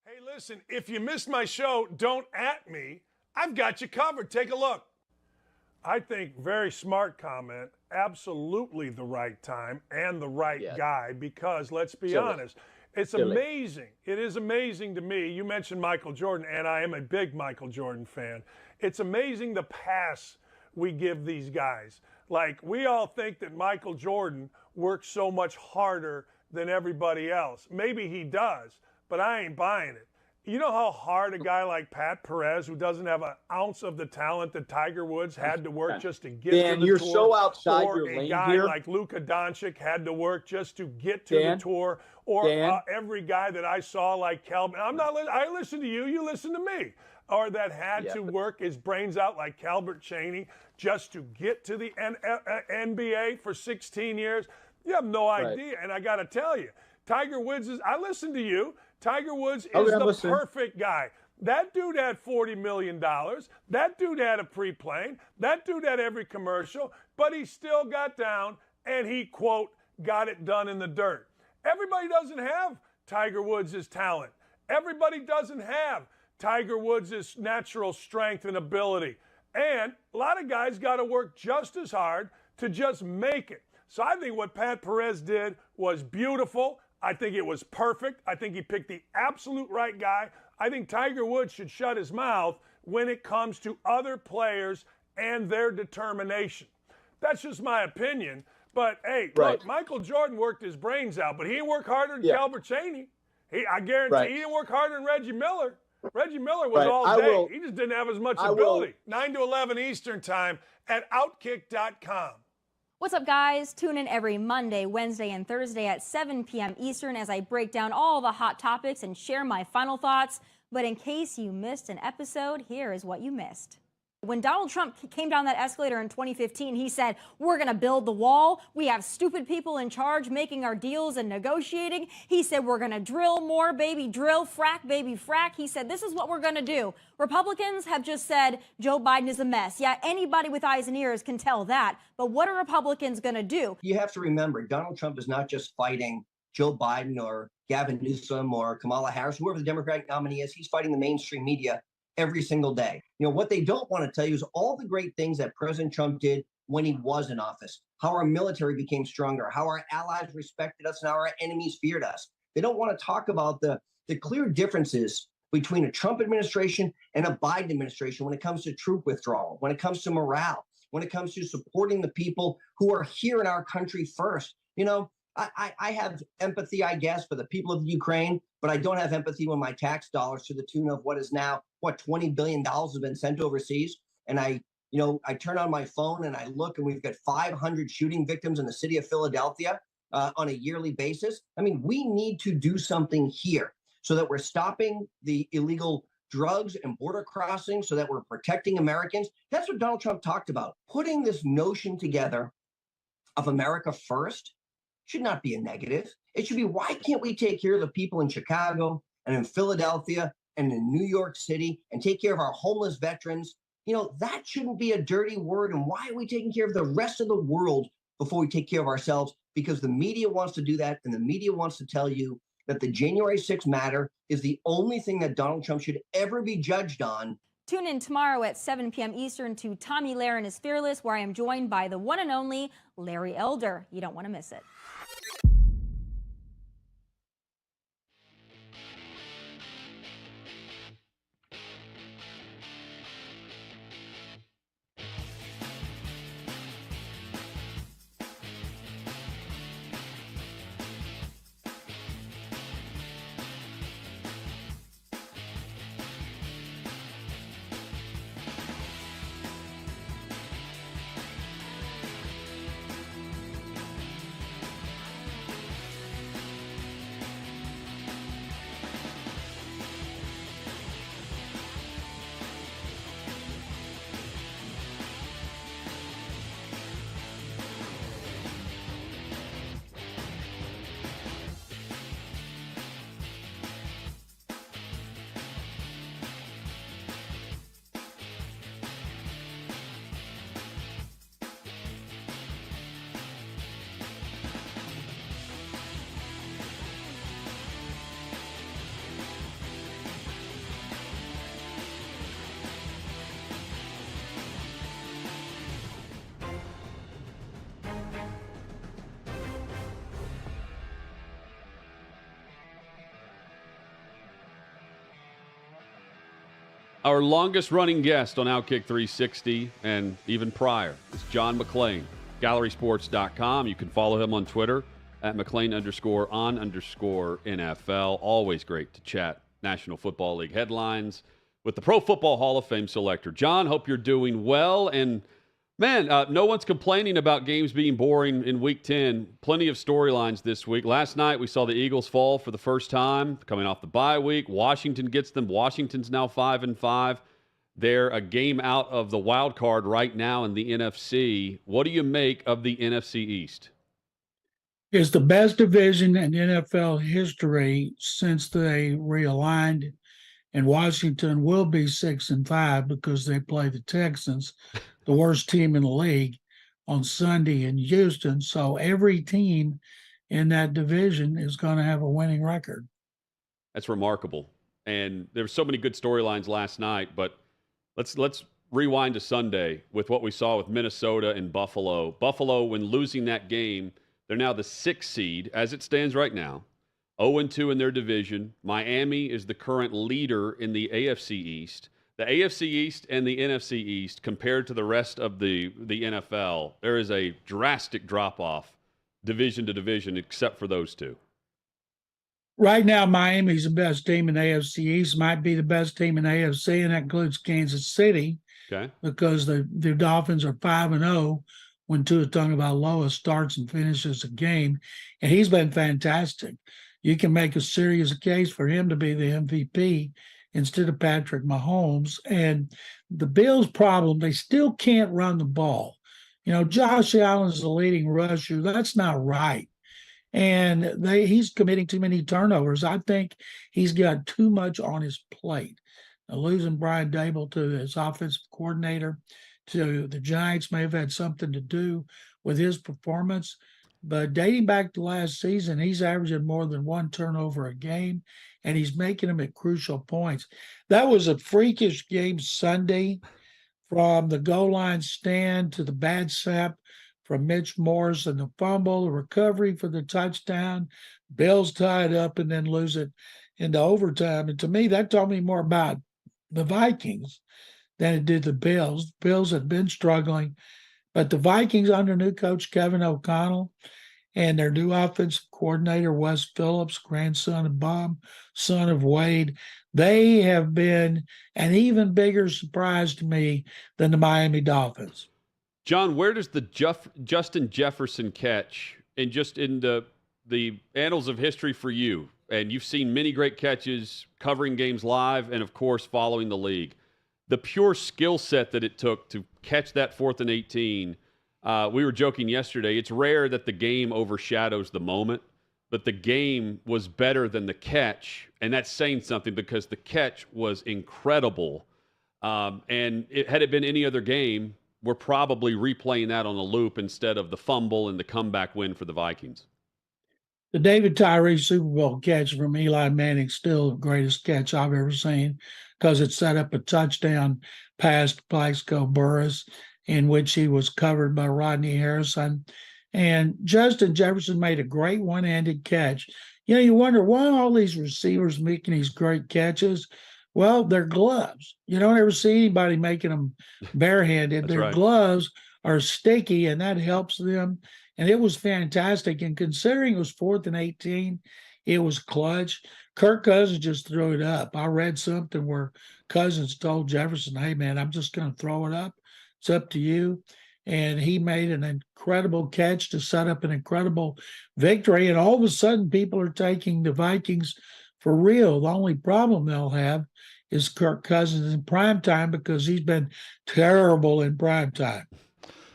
Hey, listen, if you missed my show, don't @ me. I've got you covered. Take a look. I think very smart comment, absolutely the right time and the right guy, because let's be honest, it's amazing. It is amazing to me. You mentioned Michael Jordan, and I am a big Michael Jordan fan. It's amazing the pass we give these guys. Like, we all think that Michael Jordan works so much harder than everybody else. Maybe he does, but I ain't buying it. You know how hard a guy like Pat Perez, who doesn't have an ounce of the talent that Tiger Woods had to work just to get to the tour, you're so outside or your a lane guy here. like Luka Doncic had to work just to get to the tour, or every guy that I saw like Calvin. I listen to you, you listen to me, or that had to work his brains out like Calbert Cheaney just to get to the NBA for 16 years. You have no idea. And I got to tell you, Tiger Woods I listen to you. Tiger Woods is the perfect guy. That dude had $40 million. That dude had a pre-plane. That dude had every commercial, but he still got down and he, quote, got it done in the dirt. Everybody doesn't have Tiger Woods' talent. Everybody doesn't have Tiger Woods' natural strength and ability. And a lot of guys got to work just as hard to just make it. So I think what Pat Perez did was beautiful. I think it was perfect. I think he picked the absolute right guy. I think Tiger Woods should shut his mouth when it comes to other players and their determination. That's just my opinion. But, hey, look, Michael Jordan worked his brains out, but he didn't work harder than Calbert Cheaney. I guarantee he didn't work harder than Reggie Miller. Reggie Miller was all day. He just didn't have as much ability. 9 to 11 Eastern time at OutKick.com. What's up, guys? Tune in every Monday, Wednesday, and Thursday at 7 p.m. Eastern as I break down all the hot topics and share my final thoughts. But in case you missed an episode, here is what you missed. When Donald Trump came down that escalator in 2015, he said, we're going to build the wall. We have stupid people in charge making our deals and negotiating. He said, we're going to drill more, baby, drill, frack, baby, frack. He said, this is what we're going to do. Republicans have just said Joe Biden is a mess. Yeah, anybody with eyes and ears can tell that. But what are Republicans going to do? You have to remember, Donald Trump is not just fighting Joe Biden or Gavin Newsom or Kamala Harris, whoever the Democratic nominee is. He's fighting the mainstream media every single day. You know, what they don't want to tell you is all the great things that President Trump did when he was in office, how our military became stronger, how our allies respected us and how our enemies feared us. They don't want to talk about the clear differences between a Trump administration and a Biden administration when it comes to troop withdrawal, when it comes to morale, when it comes to supporting the people who are here in our country first. You know, I have empathy, I guess, for the people of Ukraine, but I don't have empathy when my tax dollars to the tune of what is now, $20 billion has been sent overseas. And I turn on my phone and I look and we've got 500 shooting victims in the city of Philadelphia on a yearly basis. I mean, we need to do something here so that we're stopping the illegal drugs and border crossings, so that we're protecting Americans. That's what Donald Trump talked about. Putting this notion together of America first should not be a negative. It should be, why can't we take care of the people in Chicago and in Philadelphia and in New York City and take care of our homeless veterans? You know, that shouldn't be a dirty word. And why are we taking care of the rest of the world before we take care of ourselves? Because the media wants to do that. And the media wants to tell you that the January 6th matter is the only thing that Donald Trump should ever be judged on. Tune in tomorrow at 7 p.m. Eastern to Tommy Lahren is Fearless, where I am joined by the one and only Larry Elder. You don't want to miss it. Our longest running guest on Outkick 360 and even prior is John McClain, GallerySports.com. You can follow him on Twitter at McClain_on_NFL. Always great to chat National Football League headlines with the Pro Football Hall of Fame selector. John, hope you're doing well. And man, no one's complaining about games being boring in Week 10. Plenty of storylines this week. Last night, we saw the Eagles fall for the first time, coming off the bye week. Washington gets them. Washington's now 5-5. They're a game out of the wild card right now in the NFC. What do you make of the NFC East? It's the best division in NFL history since they realigned, and Washington will be 6-5 because they play the Texans, the worst team in the league, on Sunday in Houston. So every team in that division is going to have a winning record. That's remarkable. And there were so many good storylines last night, but let's rewind to Sunday with what we saw with Minnesota and Buffalo. Buffalo, when losing that game, they're now the 6th seed as it stands right now, 0-2 in their division. Miami is the current leader in the AFC East. The AFC East and the NFC East, compared to the rest of the NFL, there is a drastic drop-off division to division except for those two. Right now, Miami's the best team in the AFC East, might be the best team in the AFC, and that includes Kansas City. Okay. Because the Dolphins are 5-0 when Tua Tagovailoa starts and finishes a game, and he's been fantastic. You can make a serious case for him to be the MVP instead of Patrick Mahomes. And the Bills' problem, they still can't run the ball. You know, Josh Allen's the leading rusher. That's not right. And he's committing too many turnovers. I think he's got too much on his plate. Losing Brian Dable to his offensive coordinator to the Giants may have had something to do with his performance. But dating back to last season, he's averaging more than one turnover a game, and he's making them at crucial points. That was a freakish game Sunday, from the goal line stand to the bad sap from Mitch Morse and the fumble, the recovery for the touchdown. Bills tie it up and then lose it into overtime. And to me, that told me more about the Vikings than it did the Bills. The Bills had been struggling, but the Vikings under new coach Kevin O'Connell and their new offensive coordinator, Wes Phillips, grandson of Bob, son of Wade, they have been an even bigger surprise to me than the Miami Dolphins. John, where does the Justin Jefferson catch, and just in the annals of history for you, and you've seen many great catches covering games live and, of course, following the league, the pure skill set that it took to catch that 4th and 18, we were joking yesterday, it's rare that the game overshadows the moment, but the game was better than the catch, and that's saying something because the catch was incredible. And had it been any other game, we're probably replaying that on a loop instead of the fumble and the comeback win for the Vikings. The David Tyree Super Bowl catch from Eli Manning, still the greatest catch I've ever seen, because it set up a touchdown pass to Plaxico Burress, in which he was covered by Rodney Harrison. And Justin Jefferson made a great one-handed catch. You know, you wonder why all these receivers making these great catches. Well, they're gloves. You don't ever see anybody making them barehanded. Their gloves are sticky, and that helps them. And it was fantastic. And considering it was 4th and 18, it was clutch. Kirk Cousins just threw it up. I read something where Cousins told Jefferson, hey, man, I'm just going to throw it up. It's up to you. And he made an incredible catch to set up an incredible victory. And all of a sudden, people are taking the Vikings for real. The only problem they'll have is Kirk Cousins in primetime, because he's been terrible in primetime.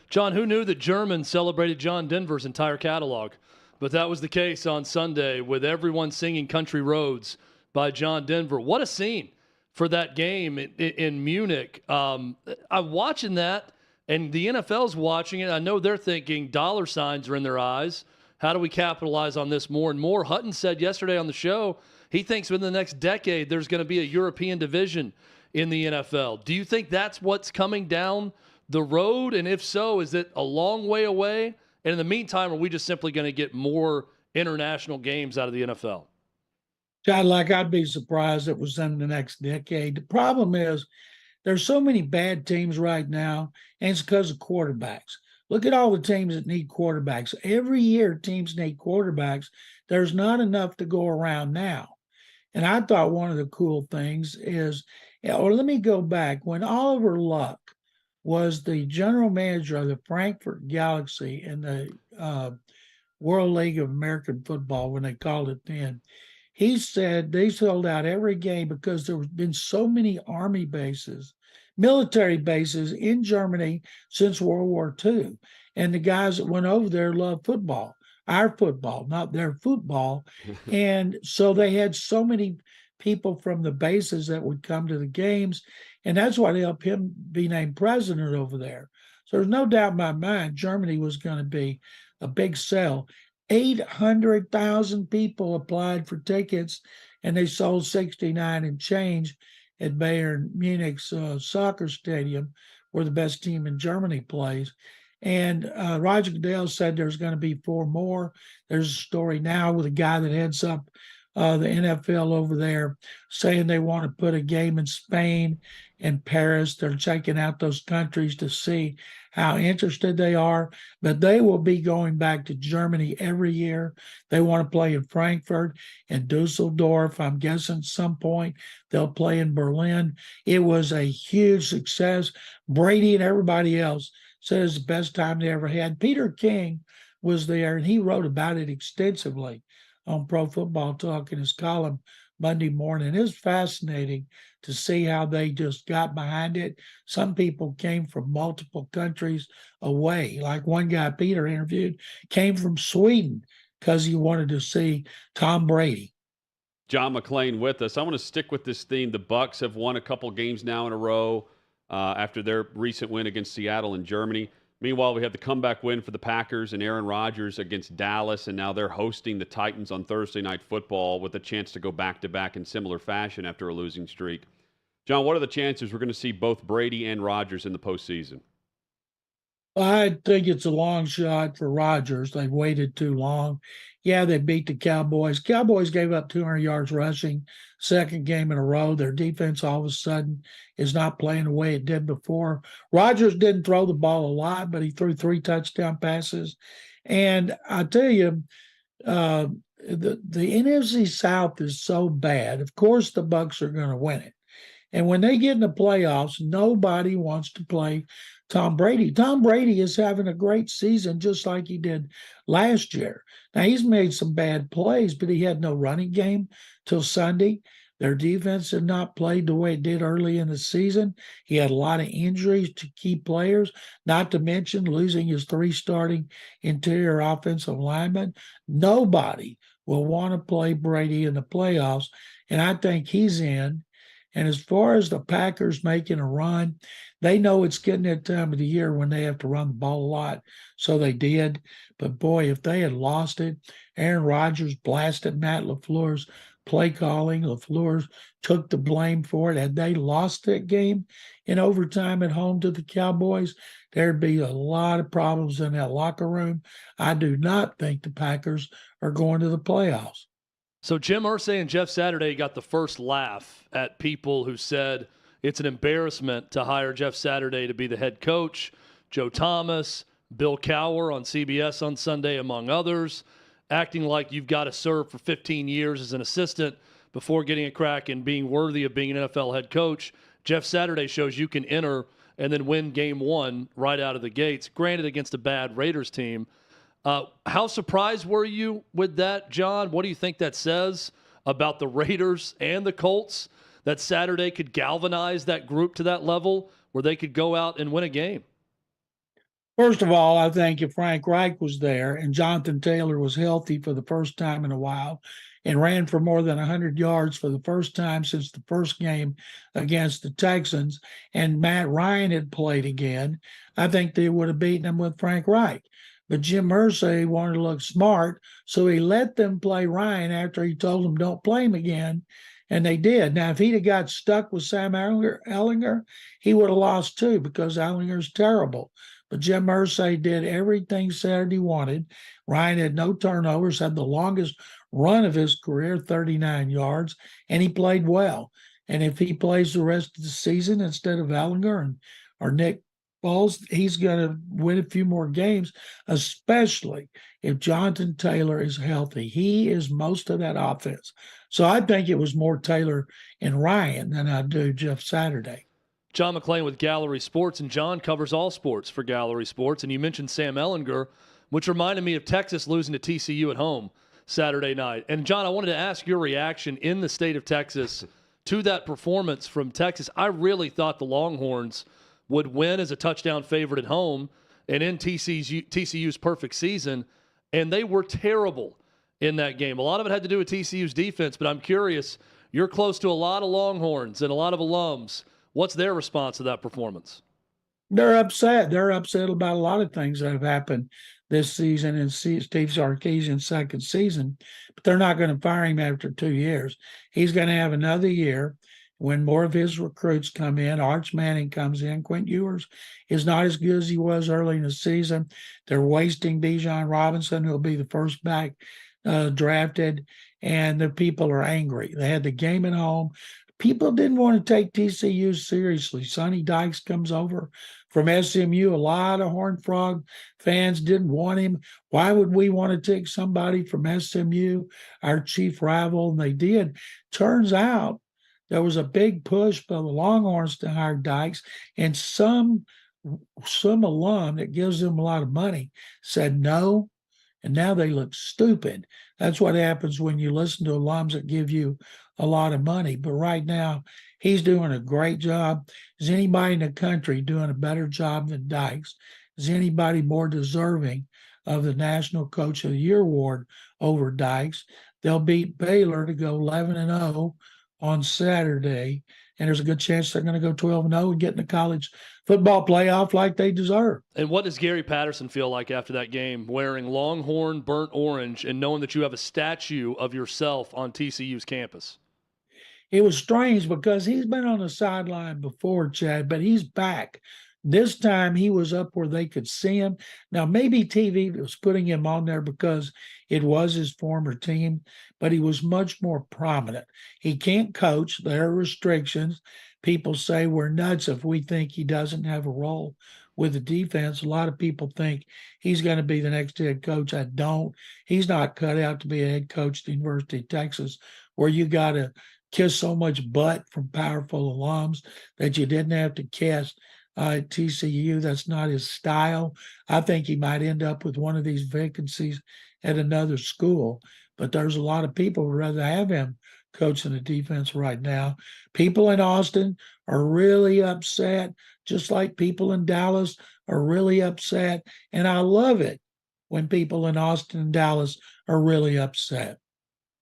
John, who knew that German celebrated John Denver's entire catalog? But that was the case on Sunday, with everyone singing Country Roads by John Denver. What a scene for that game in Munich. I'm watching that, and the NFL's watching it. I know they're thinking dollar signs are in their eyes. How do we capitalize on this more and more? Hutton said yesterday on the show he thinks within the next decade there's going to be a European division in the NFL. Do you think that's what's coming down the road? And if so, is it a long way away? And in the meantime, are we just simply going to get more international games out of the NFL? John, I'd be surprised if it was in the next decade. The problem is there's so many bad teams right now, and it's because of quarterbacks. Look at all the teams that need quarterbacks. Every year, teams need quarterbacks. There's not enough to go around now. And I thought one of the cool things is, or let me go back, when Oliver Luck was the general manager of the Frankfurt Galaxy in the World League of American Football, when they called it then, he said they sold out every game because there have been so many army bases, military bases in Germany since World War II. And the guys that went over there loved football, our football, not their football. And so they had so many people from the bases that would come to the games. And that's what helped him be named president over there. So there's no doubt in my mind Germany was going to be a big sell. 800,000 people applied for tickets, and they sold 69 and change at Bayern Munich's soccer stadium, where the best team in Germany plays. And Roger Goodell said there's going to be 4 more. There's a story now with a guy that heads up the NFL over there, saying they want to put a game in Spain and Paris. They're checking out those countries to see how interested they are, but they will be going back to Germany every year. They want to play in Frankfurt and Dusseldorf. I'm guessing some point they'll play in Berlin. It was a huge success. Brady and everybody else said it's the best time they ever had. Peter King was there, and he wrote about it extensively on Pro Football Talk in his column Monday morning. It was fascinating to see how they just got behind it. Some people came from multiple countries away. Like one guy Peter interviewed came from Sweden because he wanted to see Tom Brady. John McClain with us. I want to stick with this theme. The Bucs have won a couple games now in a row after their recent win against Seattle and Germany. Meanwhile, we have the comeback win for the Packers and Aaron Rodgers against Dallas, and now they're hosting the Titans on Thursday Night Football with a chance to go back-to-back in similar fashion after a losing streak. John, what are the chances we're going to see both Brady and Rodgers in the postseason? I think it's a long shot for Rodgers. They've waited too long. Yeah, they beat the Cowboys. Cowboys gave up 200 yards rushing, second game in a row. Their defense all of a sudden is not playing the way it did before. Rodgers didn't throw the ball a lot, but he threw 3 touchdown passes. And I tell you, the NFC South is so bad. Of course, the Bucs are going to win it. And when they get in the playoffs, nobody wants to play Tom Brady. Tom Brady is having a great season just like he did last year. Now, he's made some bad plays, but he had no running game till Sunday. Their defense had not played the way it did early in the season. He had a lot of injuries to key players, not to mention losing his 3 starting interior offensive linemen. Nobody will want to play Brady in the playoffs, and I think he's in. And as far as the Packers making a run, they know it's getting that time of the year when they have to run the ball a lot. So they did. But boy, if they had lost it, Aaron Rodgers blasted Matt LaFleur's play calling. LaFleur took the blame for it. Had they lost that game in overtime at home to the Cowboys, there'd be a lot of problems in that locker room. I do not think the Packers are going to the playoffs. So Jim Irsay and Jeff Saturday got the first laugh at people who said it's an embarrassment to hire Jeff Saturday to be the head coach. Joe Thomas, Bill Cowher on CBS on Sunday, among others, acting like you've got to serve for 15 years as an assistant before getting a crack and being worthy of being an NFL head coach. Jeff Saturday shows you can enter and then win game 1 right out of the gates, granted against a bad Raiders team. How surprised were you with that, John? What do you think that says about the Raiders and the Colts, that Saturday could galvanize that group to that level where they could go out and win a game? First of all, I think if Frank Reich was there and Jonathan Taylor was healthy for the first time in a while and ran for more than 100 yards for the first time since the first game against the Texans, and Matt Ryan had played again, I think they would have beaten him with Frank Reich. But Jim Irsay wanted to look smart, so he let them play Ryan after he told them don't play him again, and they did. Now, if he'd have got stuck with Sam Ehlinger, he would have lost too because Ehlinger's terrible. But Jim Irsay did everything Saturday wanted. Ryan had no turnovers, had the longest run of his career, 39 yards, and he played well. And if he plays the rest of the season instead of Ehlinger or Nick Foles, he's going to win a few more games, especially if Jonathan Taylor is healthy. He is most of that offense. So I think it was more Taylor and Ryan than I do Jeff Saturday. John McClain with Gallery Sports, and John covers all sports for Gallery Sports. And you mentioned Sam Ehlinger, which reminded me of Texas losing to TCU at home Saturday night. And John, I wanted to ask your reaction in the state of Texas to that performance from Texas. I really thought the Longhorns would win as a touchdown favorite at home and in TCU's perfect season, and they were terrible in that game. A lot of it had to do with TCU's defense, but I'm curious, you're close to a lot of Longhorns and a lot of alums. What's their response to that performance? They're upset. They're upset about a lot of things that have happened this season in Steve Sarkisian's second season, but they're not going to fire him after 2 years. He's going to have another year when more of his recruits come in. Arch Manning comes in. Quint Ewers is not as good as he was early in the season. They're wasting Bijan Robinson, who'll be the first back drafted, and the people are angry. They had the game at home. People didn't want to take TCU seriously. Sonny Dykes comes over from SMU. A lot of Horned Frog fans didn't want him. Why would we want to take somebody from SMU, our chief rival? And they did. Turns out there was a big push by the Longhorns to hire Dykes, and some alum that gives them a lot of money said no, and now they look stupid. That's what happens when you listen to alums that give you a lot of money. But right now, he's doing a great job. Is anybody in the country doing a better job than Dykes? Is anybody more deserving of the National Coach of the Year award over Dykes? They'll beat Baylor to go 11-0 on Saturday, and there's a good chance they're going to go 12-0 and get in the college football playoff like they deserve. And what does Gary Patterson feel like after that game, wearing Longhorn burnt orange and knowing that you have a statue of yourself on TCU's campus? It was strange because he's been on the sideline before, Chad, but he's back. This time he was up where they could see him. Now, maybe TV was putting him on there because it was his former team, but he was much more prominent. He can't coach. There are restrictions. People say we're nuts if we think he doesn't have a role with the defense. A lot of people think he's going to be the next head coach. I don't. He's not cut out to be a head coach at the University of Texas, where you got to kiss so much butt from powerful alums that you didn't have to kiss at TCU. That's not his style. I think he might end up with one of these vacancies at another school, but there's a lot of people who would rather have him coaching the defense right now. People in Austin are really upset, just like people in Dallas are really upset. And I love it when people in Austin and Dallas are really upset.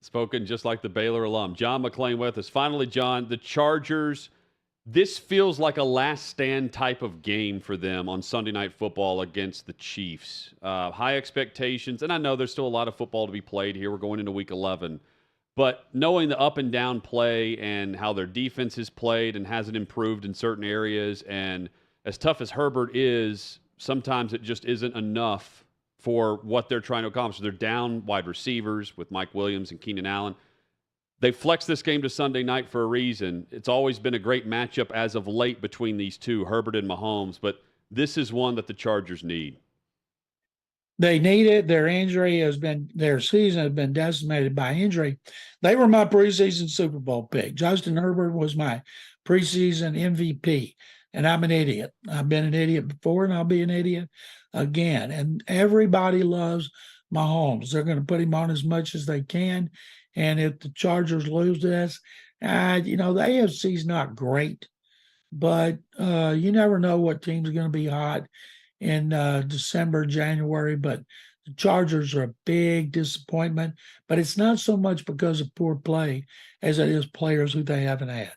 Spoken just like the Baylor alum. John McClain with us. Finally, John, the Chargers, this feels like a last stand type of game for them on Sunday Night Football against the Chiefs. High expectations, and I know there's still a lot of football to be played here. We're going into Week 11. But knowing the up and down play and how their defense has played and hasn't improved in certain areas, and as tough as Herbert is, sometimes it just isn't enough for what they're trying to accomplish. They're down wide receivers with Mike Williams and Keenan Allen. They flexed this game to Sunday night for a reason. It's always been a great matchup as of late between these two, Herbert and Mahomes, but this is one that the Chargers need. They need it. Their season has been decimated by injury. They were my preseason Super Bowl pick. Justin Herbert was my preseason MVP, and I'm an idiot. I've been an idiot before, and I'll be an idiot again. And everybody loves Mahomes. They're going to put him on as much as they can. And if the Chargers lose this, the AFC is not great, but you never know what team's going to be hot in December, January. But the Chargers are a big disappointment, but it's not so much because of poor play as it is players who they haven't had.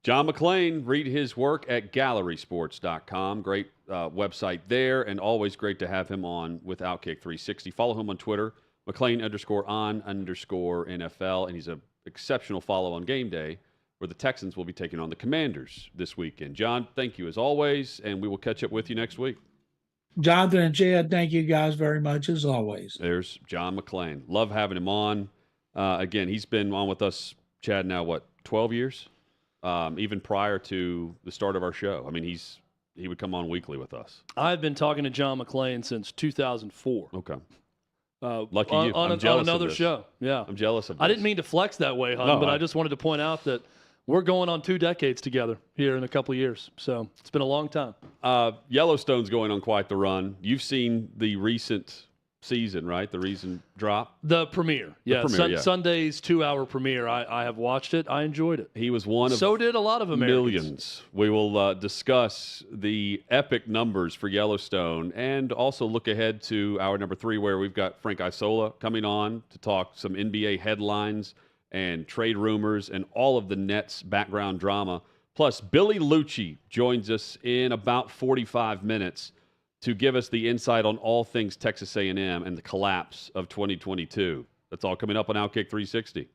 John McClain, read his work at gallerysports.com. Great website there, and always great to have him on with OutKick 360. Follow him on Twitter, McClain_on_NFL, and he's an exceptional follow on game day, where the Texans will be taking on the Commanders this weekend. John, thank you as always, and we will catch up with you next week. Jonathan and Chad, thank you guys very much as always. There's John McClain. Love having him on. Again, he's been on with us, Chad, now, 12 years? Even prior to the start of our show. I mean, he would come on weekly with us. I've been talking to John McClain since 2004. Okay. Lucky you. On another show. Yeah. I'm jealous of this. I didn't mean to flex that way, hon, but I just wanted to point out that we're going on 2 decades together here in a couple of years. So it's been a long time. Yellowstone's going on quite the run. You've seen the recent season, right? The recent drop? The premiere. Yeah. Sunday's 2-hour premiere. I have watched it. I enjoyed it. He was one of So did a lot of Americans. Millions. We will discuss the epic numbers for Yellowstone and also look ahead to hour number 3, where we've got Frank Isola coming on to talk some NBA headlines and trade rumors and all of the Nets background drama. Plus, Billy Lucci joins us in about 45 minutes to give us the insight on all things Texas A&M and the collapse of 2022. That's all coming up on OutKick 360.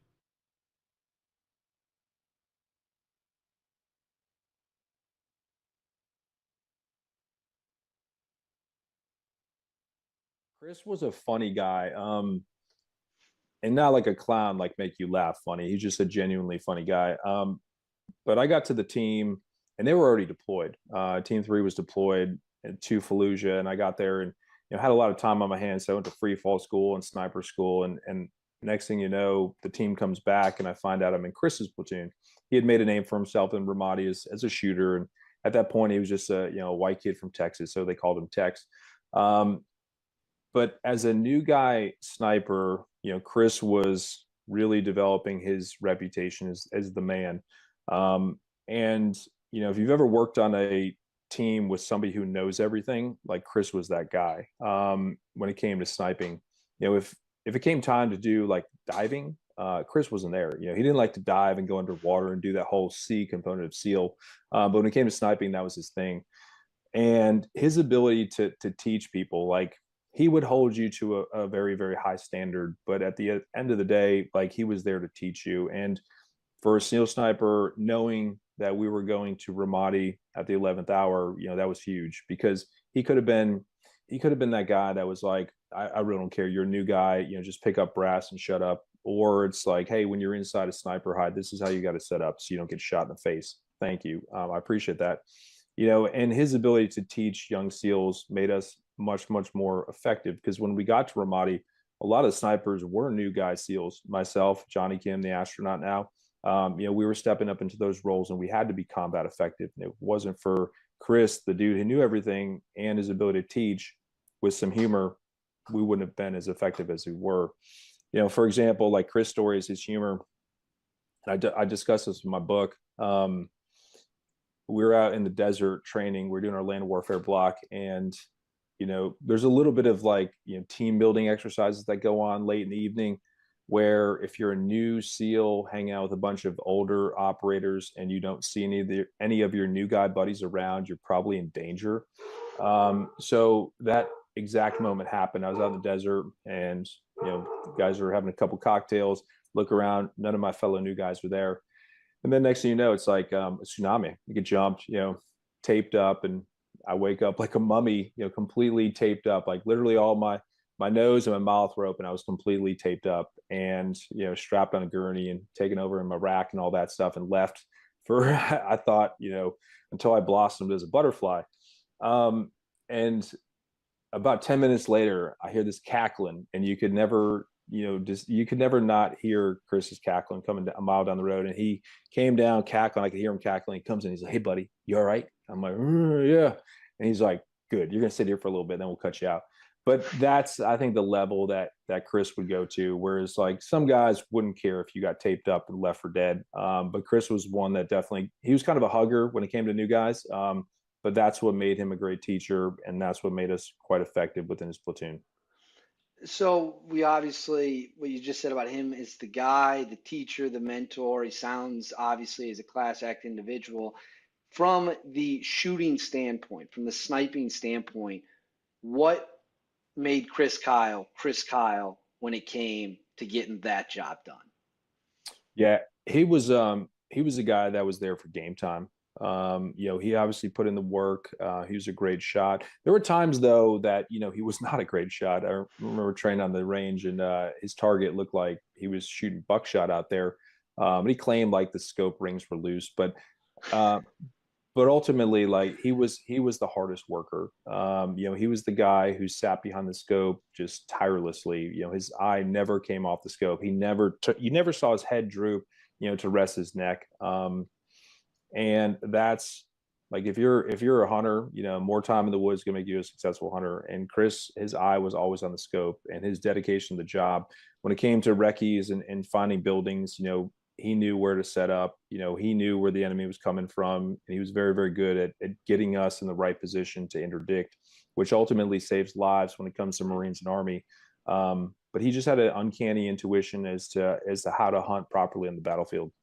Chris was a funny guy. and not like a clown, like make you laugh funny. He's just a genuinely funny guy. But I got to the team and they were already deployed. Team 3 was deployed to Fallujah, and I got there and had a lot of time on my hands. So I went to free fall school and sniper school, and next thing you know, the team comes back and I find out I'm in Chris's platoon. He had made a name for himself in Ramadi as a shooter, and at that point he was just a white kid from Texas, so they called him Tex. But as a new guy sniper, Chris was really developing his reputation as the man. And if you've ever worked on a team with somebody who knows everything, like Chris was that guy. When it came to sniping, if it came time to do like diving, Chris wasn't there. He didn't like to dive and go underwater and do that whole sea component of SEAL. But when it came to sniping, that was his thing. And his ability to teach people, like he would hold you to a very, very high standard. But at the end of the day, like he was there to teach you. And for a SEAL sniper, knowing that we were going to Ramadi at the 11th hour, that was huge, because he could have been that guy that was like, I really don't care. You're a new guy, just pick up brass and shut up. Or it's like, hey, when you're inside a sniper hide, this is how you got to set up so you don't get shot in the face. Thank you. I appreciate that. And his ability to teach young SEALs made us much, much more effective, because when we got to Ramadi, a lot of snipers were new guy SEALs. Myself, Johnny Kim, the astronaut now, we were stepping up into those roles, and we had to be combat effective. And it wasn't for Chris, the dude who knew everything, and his ability to teach with some humor, we wouldn't have been as effective as we were. For example, like Chris' story is his humor. And I discuss this in my book. We were out in the desert training. We're doing our land warfare block, and there's a little bit of like team building exercises that go on late in the evening, where if you're a new SEAL hanging out with a bunch of older operators and you don't see any of your new guy buddies around, you're probably in danger. So that exact moment happened. I was out in the desert, and the guys are having a couple cocktails, look around, none of my fellow new guys were there. And then next thing you know, it's like a tsunami. You get jumped, taped up, and I wake up like a mummy, completely taped up, like literally all my nose and my mouth were open. I was completely taped up and, strapped on a gurney and taken over in my rack and all that stuff, and left for, I thought, until I blossomed as a butterfly. And about 10 minutes later, I hear this cackling, and you could never not hear Chris's cackling coming a mile down the road. And he came down cackling. I could hear him cackling. He comes in, he's like, "Hey buddy, you all right?" I'm like, "Yeah." And he's like, "Good. You're going to sit here for a little bit, then we'll cut you out." But that's, I think, the level that Chris would go to, whereas like some guys wouldn't care if you got taped up and left for dead. But Chris was one that definitely, he was kind of a hugger when it came to new guys. But that's what made him a great teacher, and that's what made us quite effective within his platoon. So we obviously, what you just said about him is the guy, the teacher, the mentor. He sounds obviously as a class act individual. From the shooting standpoint, from the sniping standpoint, what made Chris Kyle when it came to getting that job done? Yeah, he was a guy that was there for game time. He obviously put in the work. He was a great shot. There were times though that, he was not a great shot. I remember training on the range, and his target looked like he was shooting buckshot out there. He claimed like the scope rings were loose, but ultimately, like he was the hardest worker. He was the guy who sat behind the scope just tirelessly. His eye never came off the scope. You never saw his head droop, to rest his neck. And that's like, if you're a hunter, more time in the woods is gonna make you a successful hunter. And Chris, his eye was always on the scope, and his dedication to the job. When it came to recce's and finding buildings, he knew where to set up. He knew where the enemy was coming from, and he was very, very good at getting us in the right position to interdict, which ultimately saves lives when it comes to Marines and Army. But he just had an uncanny intuition as to how to hunt properly on the battlefield.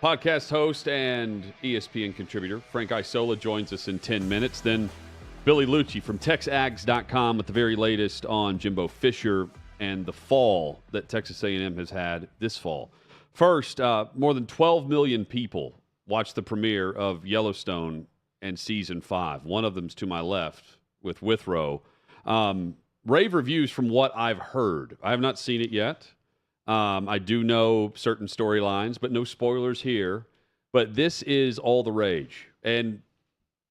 Podcast host and ESPN contributor Frank Isola joins us in 10 minutes. Then Billy Lucci from TexAgs.com with the very latest on Jimbo Fisher and the fall that Texas A&M has had this fall. First, more than 12 million people watched the premiere of Yellowstone and Season 5. One of them's to my left with Withrow. Rave reviews from what I've heard. I have not seen it yet. I do know certain storylines, but no spoilers here. But this is all the rage. And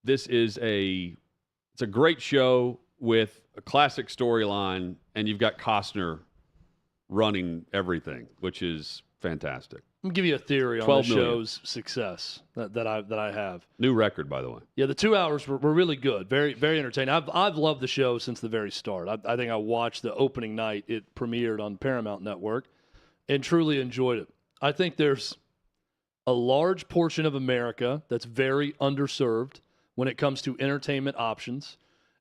this is it's a great show with a classic storyline, and you've got Costner running everything, which is fantastic. Let me give you a theory on the show's success that I have. New record, by the way. Yeah, the 2 hours were really good, very very entertaining. I've loved the show since the very start. I think I watched the opening night it premiered on Paramount Network, and truly enjoyed it. I think there's a large portion of America that's very underserved when it comes to entertainment options,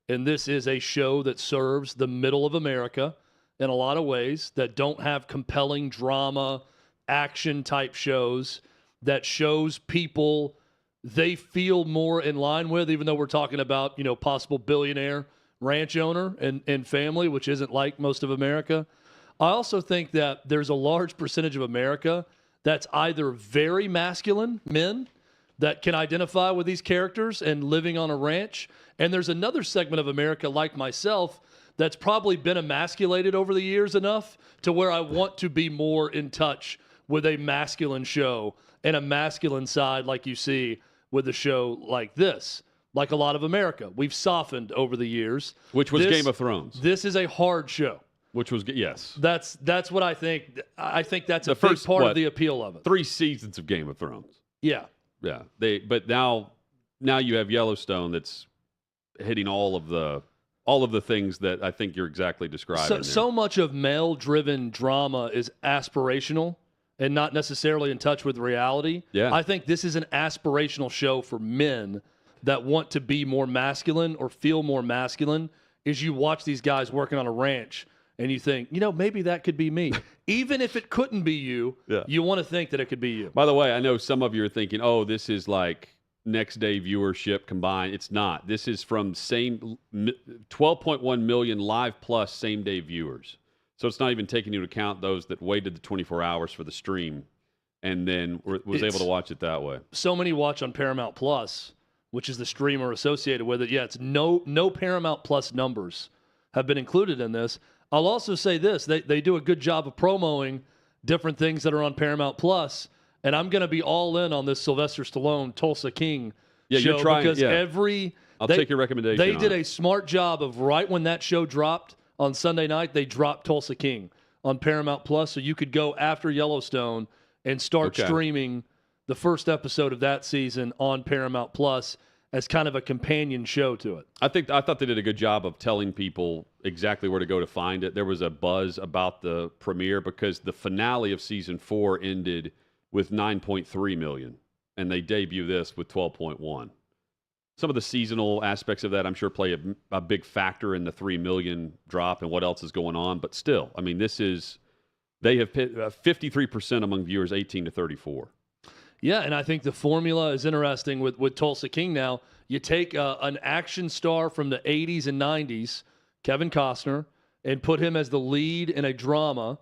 and this is a show that serves the middle of America in a lot of ways that don't have compelling drama, action-type shows that shows people they feel more in line with, even though we're talking about, possible billionaire ranch owner and family, which isn't like most of America. I also think that there's a large percentage of America that's either very masculine men that can identify with these characters and living on a ranch, and there's another segment of America like myself that's probably been emasculated over the years enough to where I want to be more in touch with a masculine show and a masculine side like you see with a show like this. Like a lot of America, we've softened over the years. Which was Game of Thrones. This is a hard show. Which was, yes. That's what I think. I think that's a big part of the appeal of it. 3 seasons of Game of Thrones. Yeah. Yeah. But now you have Yellowstone that's hitting all of the things that I think you're exactly describing. So much of male-driven drama is aspirational and not necessarily in touch with reality. Yeah. I think this is an aspirational show for men that want to be more masculine or feel more masculine. Is you watch these guys working on a ranch and you think, maybe that could be me. Even if it couldn't be you, you want to think that it could be you. By the way, I know some of you are thinking, oh, this is like next day viewership combined. It's not. This is from 12.1 million live plus same day viewers. So it's not even taking into account those that waited the 24 hours for the stream and then was able to watch it that way. So many watch on Paramount Plus, which is the streamer associated with it. Yeah, it's no Paramount Plus numbers have been included in this. I'll also say this. They do a good job of promoting different things that are on Paramount Plus, and I'm going to be all in on this Sylvester Stallone Tulsa King show. You're trying, because I'll take your recommendation. They did a smart job of right when that show dropped on Sunday night, they dropped Tulsa King on Paramount Plus, so you could go after Yellowstone and start streaming the first episode of that season on Paramount Plus as kind of a companion show to it. I thought they did a good job of telling people exactly where to go to find it. There was a buzz about the premiere because the finale of season 4 ended with 9.3 million, and they debut this with 12.1. Some of the seasonal aspects of that, I'm sure, play a big factor in the 3 million drop and what else is going on. But still, I mean, they have 53% among viewers 18 to 34. Yeah, and I think the formula is interesting with Tulsa King now. You take an action star from the 80s and 90s, Kevin Costner, and put him as the lead in a drama,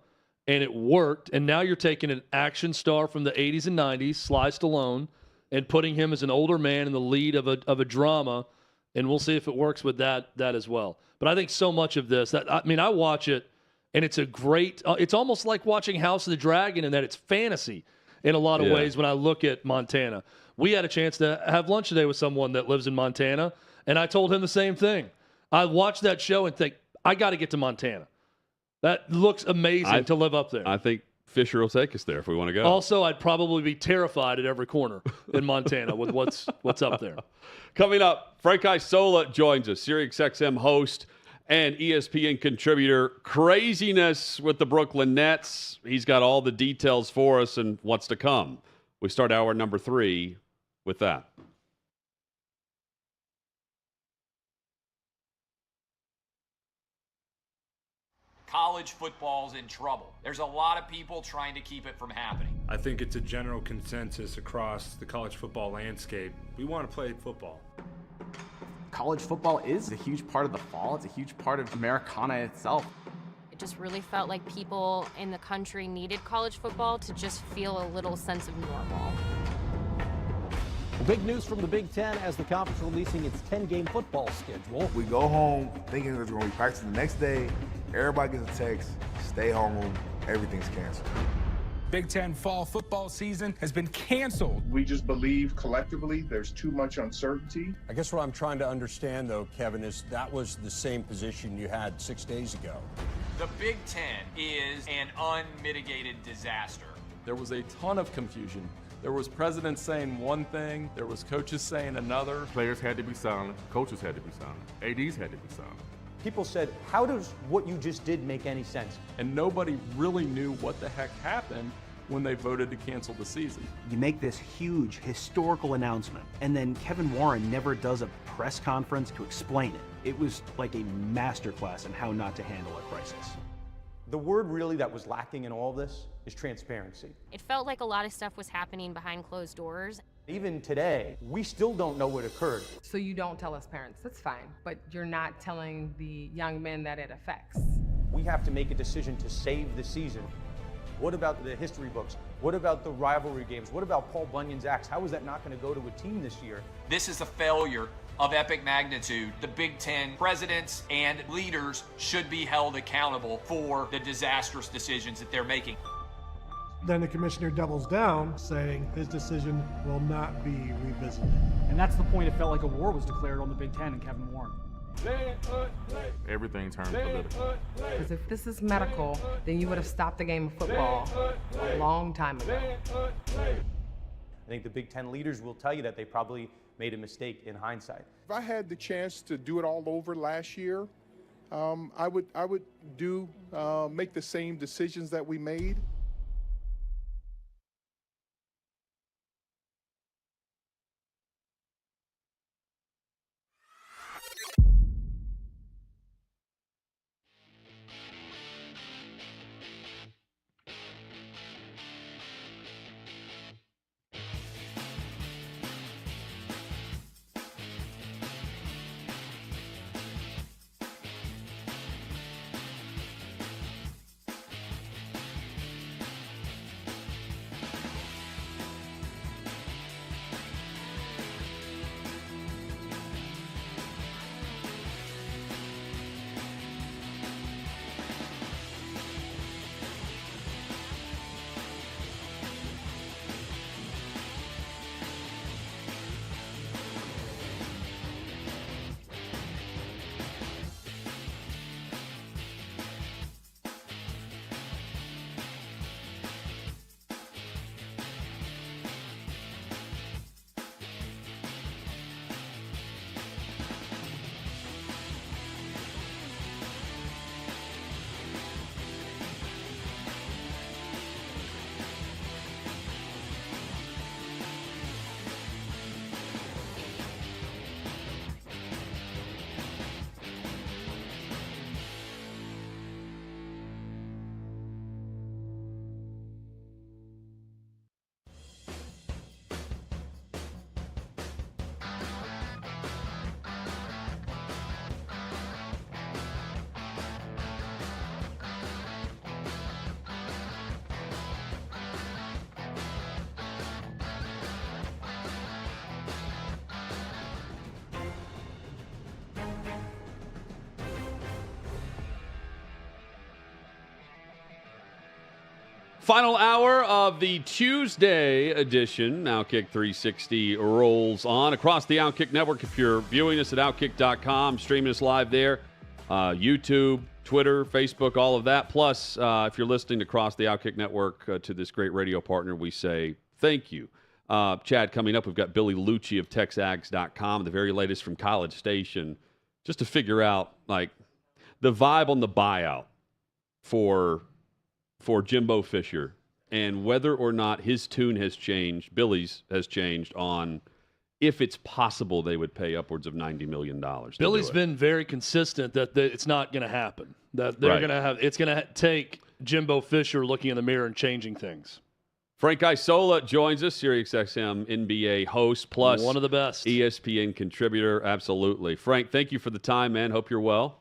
and it worked. And now you're taking an action star from the 80s and 90s, Sly Stallone, and putting him as an older man in the lead of a drama, and we'll see if it works with that as well. But I think so much of this, I watch it, and it's a great, it's almost like watching House of the Dragon in that it's fantasy in a lot of ways when I look at Montana. We had a chance to have lunch today with someone that lives in Montana, and I told him the same thing. I watched that show and think, I got to get to Montana. That looks amazing to live up there. I think Fisher will take us there if we want to go. Also, I'd probably be terrified at every corner in Montana with what's up there. Coming up, Frank Isola joins us, SiriusXM host and ESPN contributor. Craziness with the Brooklyn Nets. He's got all the details for us and what's to come. We start hour number 3 with that. college football's in trouble. There's a lot of people trying to keep it from happening. I think it's a general consensus across the college football landscape. We want to play football. College football is a huge part of the fall. It's a huge part of Americana itself. It just really felt like people in the country needed college football to just feel a little sense of normal. Big news from the Big Ten as the conference releasing its 10-game football schedule. We go home thinking there's going to be practice the next day. Everybody gets a text, stay home, everything's canceled. Big Ten fall football season has been canceled. We just believe collectively there's too much uncertainty. I guess what I'm trying to understand, though, Kevin, is that was the same position you had 6 days ago. The Big Ten is an unmitigated disaster. There was a ton of confusion. There was presidents saying one thing, there was coaches saying another. Players had to be silent, coaches had to be silent, ADs had to be silent. People said, how does what you just did make any sense? And nobody really knew what the heck happened when they voted to cancel the season. You make this huge historical announcement, and then Kevin Warren never does a press conference to explain it. It was like a masterclass in how not to handle a crisis. The word really that was lacking in all this is transparency. It felt like a lot of stuff was happening behind closed doors. Even today, we still don't know what occurred. So you don't tell us parents, that's fine, but you're not telling the young men that it affects. We have to make a decision to save the season. What about the history books? What about the rivalry games? What about Paul Bunyan's axe? How is that not going to go to a team this year? This is a failure of epic magnitude. The Big Ten presidents and leaders should be held accountable for the disastrous decisions that they're making. Then the commissioner doubles down, saying his decision will not be revisited. And that's the point. It felt like a war was declared on the Big Ten and Kevin Warren. Everything turned political. Because if this is medical, then you would have stopped the game of football a long time ago. I think the Big Ten leaders will tell you that they probably made a mistake in hindsight. If I had the chance to do it all over last year, I would make the same decisions that we made. Final hour of the Tuesday edition. OutKick 360 rolls on across the OutKick network. If you're viewing us at OutKick.com, streaming us live there, YouTube, Twitter, Facebook, all of that. Plus, if you're listening across the OutKick network to this great radio partner, we say thank you. Chad, coming up, we've got Billy Lucci of TexAgs.com, the very latest from College Station, just to figure out like the vibe on the buyout for Jimbo Fisher and whether or not his tune has changed, Billy's has changed on if it's possible they would pay upwards of $90 million. Billy's been very consistent that it's not going to happen. That they're going to have. It's going to take Jimbo Fisher looking in the mirror and changing things. Frank Isola joins us, SiriusXM NBA host, plus one of the best ESPN contributor. Absolutely. Frank, thank you for the time, man. Hope you're well.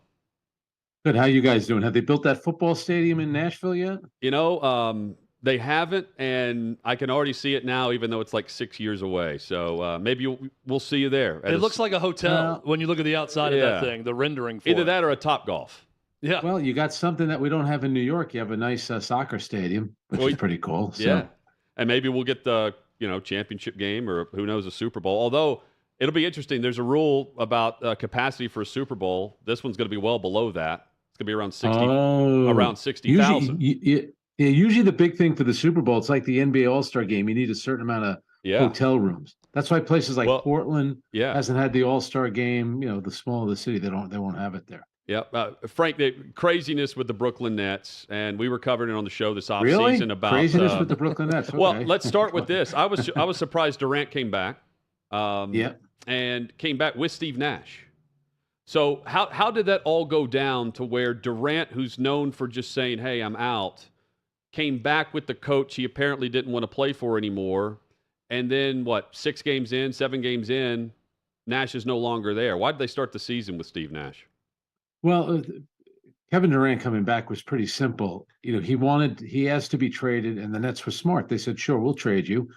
Good. How you guys doing? Have they built that football stadium in Nashville yet? You know, they haven't, and I can already see it now, even though it's like 6 years away. So maybe we'll see you there. It looks like a hotel when you look at the outside of that thing, the rendering for Either it. that or a Topgolf. Yeah. Well, you got something that we don't have in New York. You have a nice soccer stadium, which is pretty cool. So. Yeah. And maybe we'll get the, championship game or who knows, a Super Bowl. Although it'll be interesting. There's a rule about capacity for a Super Bowl. This one's going to be well below that. It's going to be around 60,000. Usually the big thing for the Super Bowl, it's like the NBA All-Star game. You need a certain amount of hotel rooms. That's why places like Portland hasn't had the All-Star game. The smaller the city, they won't have it there. Yeah, Frank, the craziness with the Brooklyn Nets, and we were covering it on the show this offseason Really? about Craziness with the Brooklyn Nets. Okay. Well, let's start with this. I was surprised Durant came back. And came back with Steve Nash. So how did that all go down to where Durant, who's known for just saying, "Hey, I'm out," came back with the coach he apparently didn't want to play for anymore, and then 7 games in, Nash is no longer there. Why did they start the season with Steve Nash? Well, Kevin Durant coming back was pretty simple. He asked to be traded, and the Nets were smart. They said, "Sure, we'll trade you,"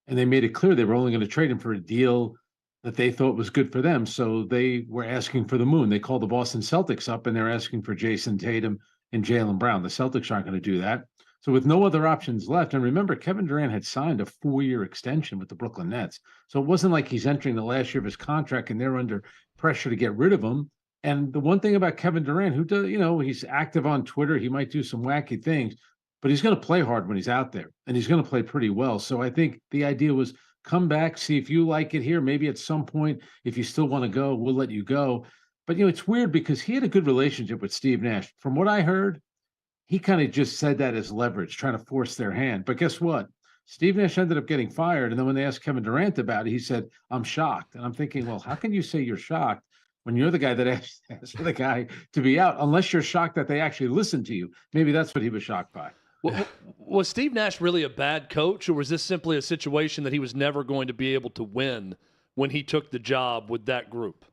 and they made it clear they were only going to trade him for a deal that they thought was good for them. So they were asking for the moon. They called the Boston Celtics up, and they're asking for Jason Tatum and Jaylen Brown. The Celtics aren't going to do that. So with no other options left, and remember, Kevin Durant had signed a 4-year extension with the Brooklyn Nets. So it wasn't like he's entering the last year of his contract and they're under pressure to get rid of him. And the one thing about Kevin Durant, who does, he's active on Twitter, he might do some wacky things, but he's going to play hard when he's out there, and he's going to play pretty well. So I think the idea was come back, see if you like it here. Maybe at some point, if you still want to go, we'll let you go. But, it's weird because he had a good relationship with Steve Nash. From what I heard, he kind of just said that as leverage, trying to force their hand. But guess what? Steve Nash ended up getting fired. And then when they asked Kevin Durant about it, he said, "I'm shocked." And I'm thinking, well, how can you say you're shocked when you're the guy that asked for the guy to be out, unless you're shocked that they actually listened to you? Maybe that's what he was shocked by. Well, was Steve Nash really a bad coach, or was this simply a situation that he was never going to be able to win when he took the job with that group?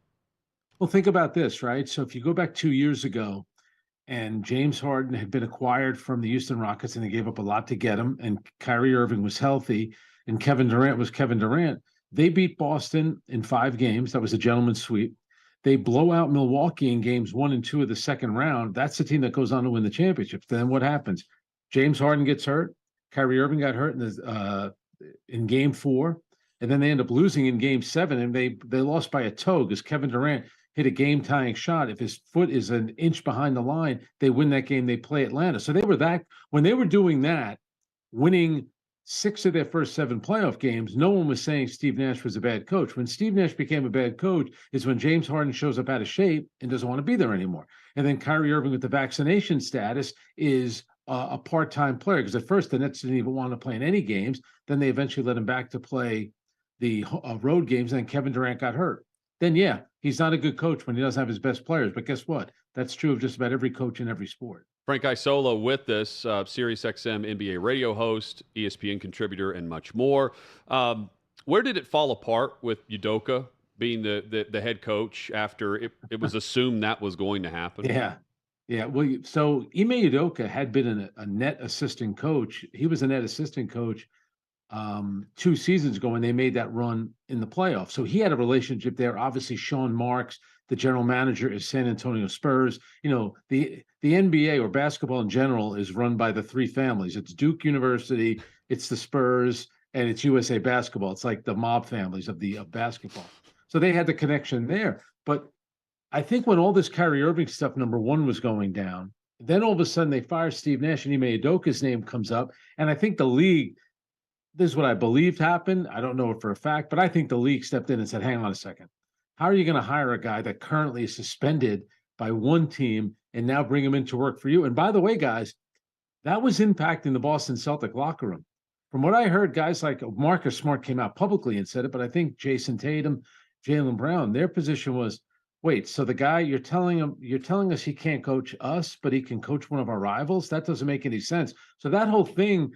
Well, think about this, right? So if you go back 2 years ago, and James Harden had been acquired from the Houston Rockets, and they gave up a lot to get him, and Kyrie Irving was healthy, and Kevin Durant was Kevin Durant, they beat Boston in 5 games. That was a gentleman's sweep. They blow out Milwaukee in games 1 and 2 of the second round. That's the team that goes on to win the championship. Then what happens? James Harden gets hurt. Kyrie Irving got hurt in game 4. And then they end up losing in game 7. And they lost by a toe because Kevin Durant hit a game-tying shot. If his foot is an inch behind the line, they win that game. They play Atlanta. So when they were doing that, winning 6 of their first 7 playoff games, no one was saying Steve Nash was a bad coach. When Steve Nash became a bad coach is when James Harden shows up out of shape and doesn't want to be there anymore. And then Kyrie Irving with the vaccination status is a part-time player, because at first the Nets didn't even want to play in any games. Then they eventually let him back to play the road games, and then Kevin Durant got hurt. Then, yeah, he's not a good coach when he doesn't have his best players. But guess what? That's true of just about every coach in every sport. Frank Isola with us, SiriusXM NBA radio host, ESPN contributor, and much more. Where did it fall apart with Udoka being the head coach after it was assumed that was going to happen? Yeah. Well, so Ime Udoka had been a net assistant coach. He was a net assistant coach 2 seasons ago when they made that run in the playoffs. So he had a relationship there. Obviously, Sean Marks, the general manager, is San Antonio Spurs. The NBA or basketball in general is run by the 3 families. It's Duke University, it's the Spurs, and it's USA Basketball. It's like the mob families of basketball. So they had the connection there. But I think when all this Kyrie Irving stuff, number 1, was going down, then all of a sudden they fire Steve Nash and Ime Udoka's name comes up. And I think the league, this is what I believed happened. I don't know it for a fact, but I think the league stepped in and said, hang on a second. How are you going to hire a guy that currently is suspended by one team and now bring him into work for you? And by the way, guys, that was impacting the Boston Celtic locker room. from what I heard, guys like Marcus Smart came out publicly and said it, but I think Jason Tatum, Jaylen Brown, their position was, wait, so the guy you're telling us he can't coach us, but he can coach one of our rivals? That doesn't make any sense. So that whole thing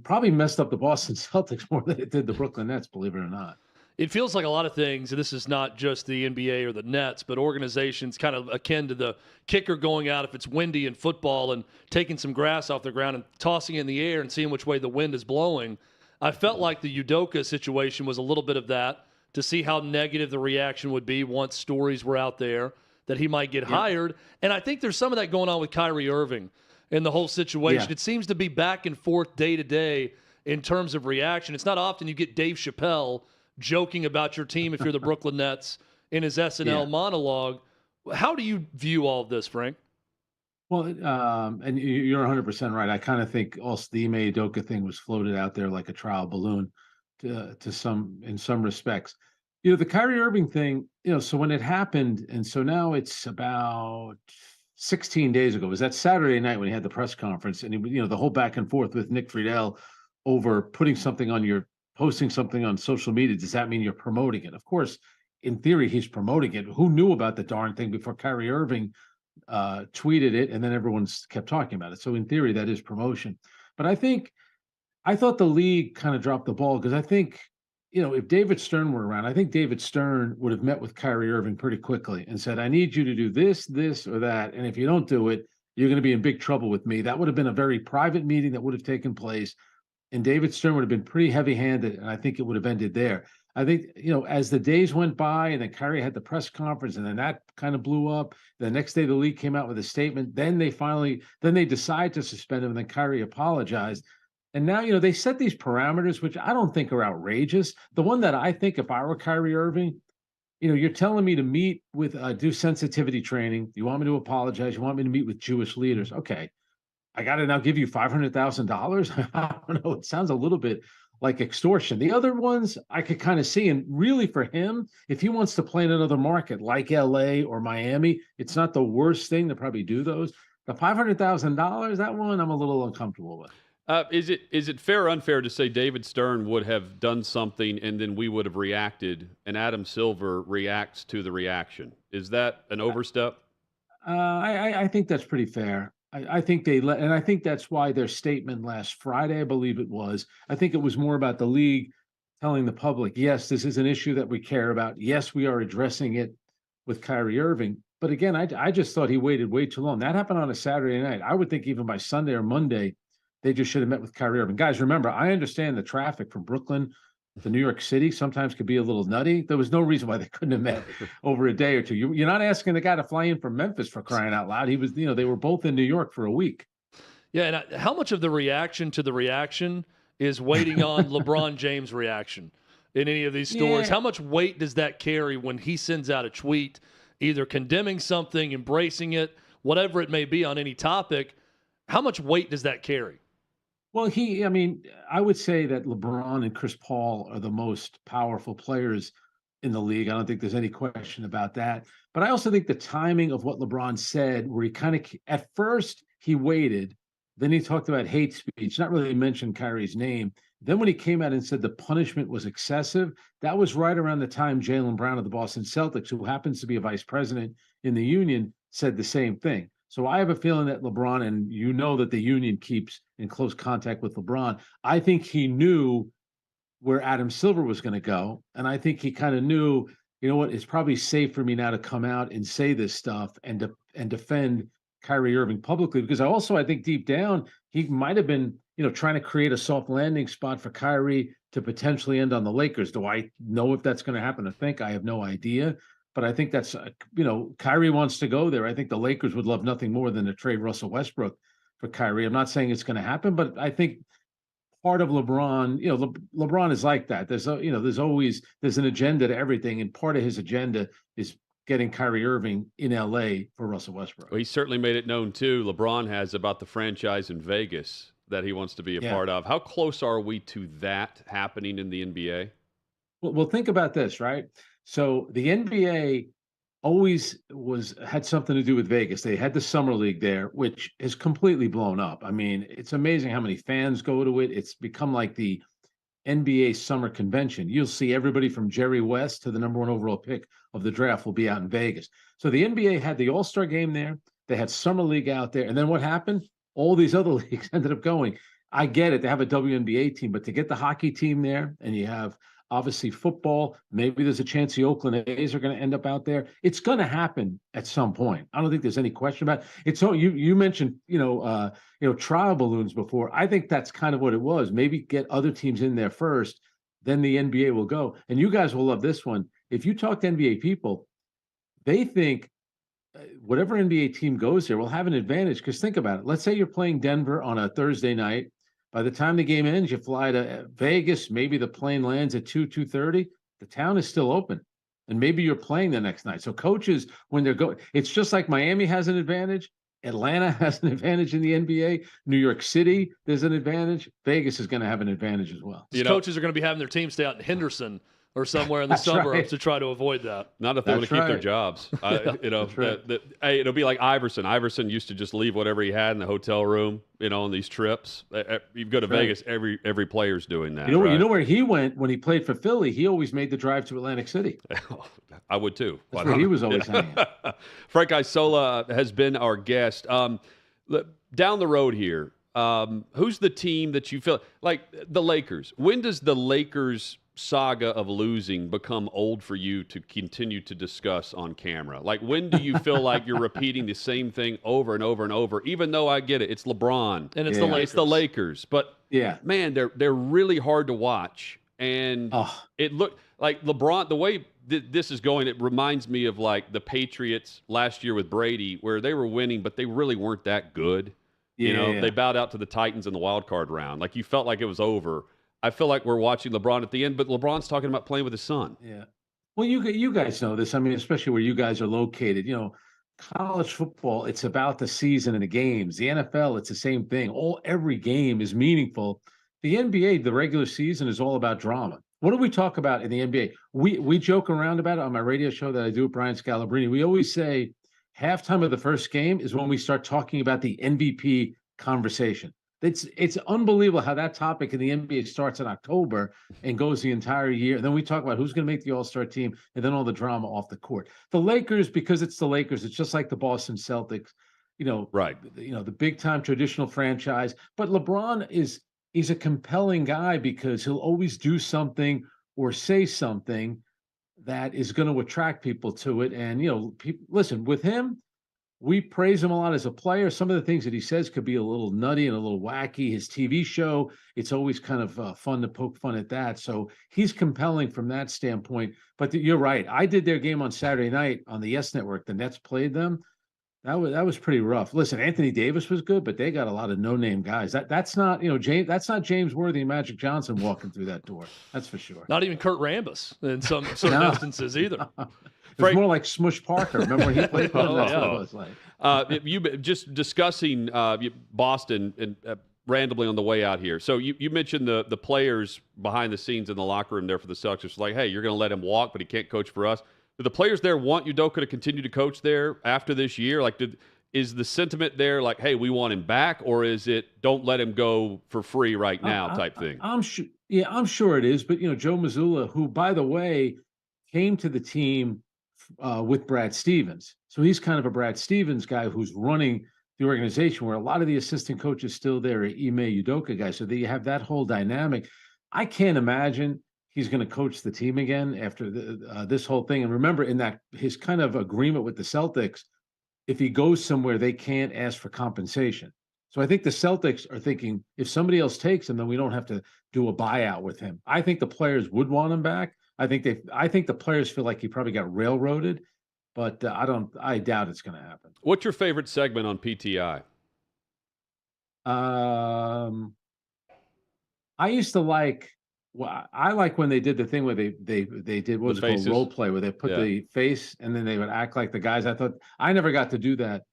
probably messed up the Boston Celtics more than it did the Brooklyn Nets, believe it or not. It feels like a lot of things, and this is not just the NBA or the Nets, but organizations kind of akin to the kicker going out if it's windy in football and taking some grass off the ground and tossing it in the air and seeing which way the wind is blowing. I felt like the Udoka situation was a little bit of that, to see how negative the reaction would be once stories were out there that he might get hired. And I think there's some of that going on with Kyrie Irving in the whole situation. Yeah. It seems to be back and forth day to day in terms of reaction. It's not often you get Dave Chappelle joking about your team if you're the Brooklyn Nets in his SNL monologue. How do you view all of this, Frank? Well, and you're 100% right. I kind of think also the Ime Udoka thing was floated out there like a trial balloon in some respects. The Kyrie Irving thing, so when it happened, and so now it's about 16 days ago. It was that Saturday night when he had the press conference, and the whole back and forth with Nick Friedel over posting something on social media. Does that mean you're promoting it? Of course, in theory, he's promoting it. Who knew about the darn thing before Kyrie Irving tweeted it, and then everyone's kept talking about it? So in theory, that is promotion. But I thought the league kind of dropped the ball, because I think, if David Stern were around, I think David Stern would have met with Kyrie Irving pretty quickly and said, I need you to do this, this, or that. And if you don't do it, you're going to be in big trouble with me. That would have been a very private meeting that would have taken place. And David Stern would have been pretty heavy-handed, and I think it would have ended there. I think, as the days went by, and then Kyrie had the press conference, and then that kind of blew up. The next day, the league came out with a statement. Then they decide to suspend him, and then Kyrie apologized. And now, they set these parameters, which I don't think are outrageous. The one that I think, if I were Kyrie Irving, you're telling me to meet with, do sensitivity training. You want me to apologize. You want me to meet with Jewish leaders. Okay. I got to now give you $500,000. I don't know. It sounds a little bit like extortion. The other ones I could kind of see, and really for him, if he wants to play in another market like LA or Miami, it's not the worst thing to probably do those. The $500,000, that one I'm a little uncomfortable with. Is it fair or unfair to say David Stern would have done something and then we would have reacted, and Adam Silver reacts to the reaction? Is that an overstep? I think that's pretty fair. I think and I think that's why their statement last Friday, I believe it was, I think it was more about the league telling the public, yes, this is an issue that we care about. Yes, we are addressing it with Kyrie Irving. But again, I just thought he waited way too long. That happened on a Saturday night. I would think even by Sunday or Monday, they just should have met with Kyrie Irving. Guys, remember, I understand the traffic from Brooklyn to New York City sometimes could be a little nutty. There was no reason why they couldn't have met over a day or two. You're not asking the guy to fly in from Memphis, for crying out loud. He was, they were both in New York for a week. Yeah, and how much of the reaction to the reaction is waiting on LeBron James' reaction in any of these stories? Yeah. How much weight does that carry when he sends out a tweet, either condemning something, embracing it, whatever it may be on any topic? How much weight does that carry? Well, I would say that LeBron and Chris Paul are the most powerful players in the league. I don't think there's any question about that. But I also think the timing of what LeBron said, where he kind of, at first he waited, then he talked about hate speech, not really mentioned Kyrie's name. Then when he came out and said the punishment was excessive, that was right around the time Jaylen Brown of the Boston Celtics, who happens to be a vice president in the union, said the same thing. So I have a feeling that LeBron, and that the union keeps in close contact with LeBron, I think he knew where Adam Silver was going to go. And I think he kind of knew, it's probably safe for me now to come out and say this stuff and defend Kyrie Irving publicly. Because I think deep down, he might have been, trying to create a soft landing spot for Kyrie to potentially end on the Lakers. Do I know if that's going to happen? I have no idea. But I think that's, Kyrie wants to go there. I think the Lakers would love nothing more than to trade Russell Westbrook for Kyrie. I'm not saying it's going to happen, but I think part of LeBron, LeBron is like that. There's an agenda to everything. And part of his agenda is getting Kyrie Irving in LA for Russell Westbrook. Well, he certainly made it known too, LeBron has, about the franchise in Vegas that he wants to be a part of. How close are we to that happening in the NBA? Well, think about this, right? So the NBA always had something to do with Vegas. They had the summer league there, which is completely blown up. I mean, it's amazing how many fans go to it. It's become like the NBA summer convention. You'll see everybody from Jerry West to the number 1 overall pick of the draft will be out in Vegas. So the NBA had the All-Star game there. They had summer league out there. And then what happened? All these other leagues ended up going. I get it. They have a WNBA team, but to get the hockey team there, and you have obviously football, maybe there's a chance the Oakland A's are going to end up out there. It's going to happen at some point. I don't think there's any question about it. It's so you mentioned, trial balloons before. I think that's kind of what it was. Maybe get other teams in there first, then the NBA will go. And you guys will love this one. If you talk to NBA people, they think whatever NBA team goes there will have an advantage. Because think about it. Let's say you're playing Denver on a Thursday night. By the time the game ends, you fly to Vegas. Maybe the plane lands at 2:30. The town is still open, and maybe you're playing the next night. So coaches, when they're going, it's just like Miami has an advantage. Atlanta has an advantage in the NBA. New York City, there's an advantage. Vegas is going to have an advantage as well. Coaches are going to be having their team stay out in Henderson or somewhere in the suburbs to try to avoid that. Not if they want to keep their jobs. Hey, it'll be like Iverson. Iverson used to just leave whatever he had in the hotel room, on these trips. You go to Vegas, every player's doing that. You know where he went when he played for Philly? He always made the drive to Atlantic City. I would too. That's where he was always hanging. Frank Isola has been our guest. Down the road here, who's the team that you feel like the Lakers? When does the Lakers saga of losing become old for you to continue to discuss on camera? Like, when do you feel like you're repeating the same thing over and over and over, even though I get it, it's LeBron and it's the Lakers, but man, they're really hard to watch. And it looked like LeBron, the way this is going, it reminds me of like the Patriots last year with Brady, where they were winning, but they really weren't that good. They bowed out to the Titans in the wild card round. Like, you felt like it was over. I feel like we're watching LeBron at the end, but LeBron's talking about playing with his son. Yeah. Well, you guys know this. I mean, especially where you guys are located. College football, it's about the season and the games. The NFL, it's the same thing. Every game is meaningful. The NBA, the regular season, is all about drama. What do we talk about in the NBA? We joke around about it on my radio show that I do with Brian Scalabrine. We always say halftime of the first game is when we start talking about the MVP conversation. It's unbelievable how that topic in the NBA starts in October and goes the entire year. And then we talk about who's going to make the All-Star team and then all the drama off the court. The Lakers, because it's the Lakers, it's just like the Boston Celtics, right. The big time traditional franchise. But LeBron he's a compelling guy because he'll always do something or say something that is going to attract people to it. And, people, listen, with him, we praise him a lot as a player. Some of the things that he says could be a little nutty and a little wacky. His TV show, it's always kind of fun to poke fun at that. So he's compelling from that standpoint. But you're right. I did their game on Saturday night on the Yes Network. The Nets played them. That was pretty rough. Listen, Anthony Davis was good, but they got a lot of no-name guys. That's not James. That's not James Worthy and Magic Johnson walking through that door. That's for sure. Not even Kurt Rambis in some instances either. It's more like Smush Parker. Remember when he played? That's what it was like. You just discussing Boston and randomly on the way out here. So you mentioned the players behind the scenes in the locker room there for the Celtics. Like, hey, you're going to let him walk, but he can't coach for us. Do the players there want Udoka to continue to coach there after this year? Like, is the sentiment there like, hey, we want him back, or is it don't let him go for free right now type thing? I'm sure. Yeah, I'm sure it is. But Joe Mazzulla, who by the way came to the team with Brad Stevens, so he's kind of a Brad Stevens guy who's running the organization, where a lot of the assistant coaches still there are Ime Udoka guys. So you have that whole dynamic. I can't imagine he's going to coach the team again after this whole thing. And remember, in that his kind of agreement with the Celtics, if he goes somewhere, they can't ask for compensation. So I think the Celtics are thinking, if somebody else takes him, then we don't have to do a buyout with him. I think the players would want him back. I think the players feel like he probably got railroaded, but I doubt it's going to happen. What's your favorite segment on PTI? I used to like. Well, I like when they did the thing where they did what was it called, role play, where they put the face and then they would act like the guys. I thought I never got to do that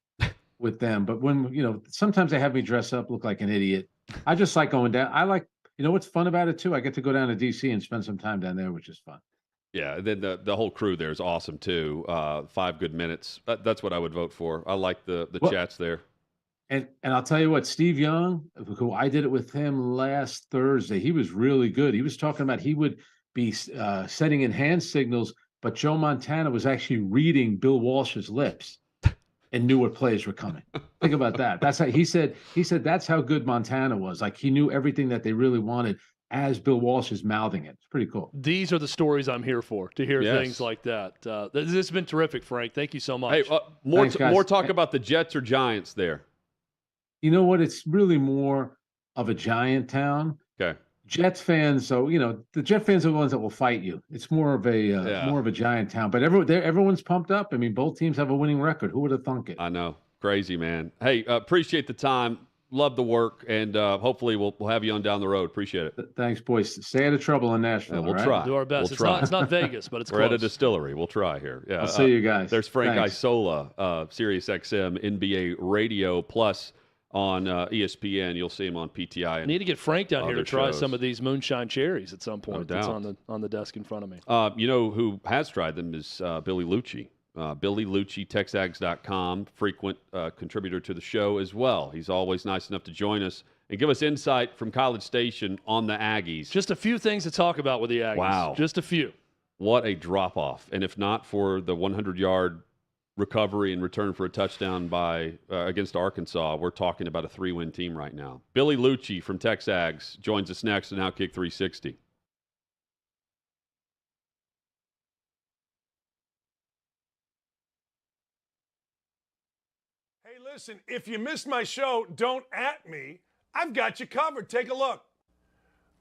with them, but when sometimes they have me dress up, look like an idiot. I just like going down. I like what's fun about it too. I get to go down to DC and spend some time down there, which is fun. Yeah, then the whole crew there is awesome too. 5 good minutes. That's what I would vote for. I like the chats there. And I'll tell you what, Steve Young, who I did it with him last Thursday, he was really good. He was talking about he would be setting in hand signals, but Joe Montana was actually reading Bill Walsh's lips and knew what plays were coming. Think about that. That's how he said that's how good Montana was. Like he knew everything that they really wanted as Bill Walsh is mouthing it. It's pretty cool. These are the stories I'm here for, to hear things like that. This has been terrific, Frank. Thank you so much. Hey, more talk about the Jets or Giants there. You know what? It's really more of a giant town. Okay. Jets fans, so the Jet fans are the ones that will fight you. It's more of a giant town, but everyone's pumped up. I mean, both teams have a winning record. Who would have thunk it? I know, crazy man. Hey, appreciate the time. Love the work, and hopefully we'll have you on down the road. Appreciate it. Thanks, boys. Stay out of trouble in Nashville. We'll right? try. Do our best. It's not Vegas, but it's We're close. at a distillery. We'll try here. Yeah. I'll see you guys. There's Frank Thanks. Isola, Sirius XM, NBA Radio Plus on ESPN. You'll see him on PTI. I need to get Frank down here to try shows. some of these moonshine cherries at some point. No That's doubt. on the desk in front of me. You know who has tried them is Billy Lucci. Billy Lucci, TexAgs.com, frequent contributor to the show as well. He's always nice enough to join us and give us insight from College Station on the Aggies. Just a few things to talk about with the Aggies. Wow. Just a few. What a drop-off. And if not for the 100-yard recovery and return for a touchdown by against Arkansas, we're talking about a 3-win team right now. Billy Lucci from TexAgs joins us next on OutKick 360. Hey, listen, if you missed my show, don't at me. I've got you covered. Take a look.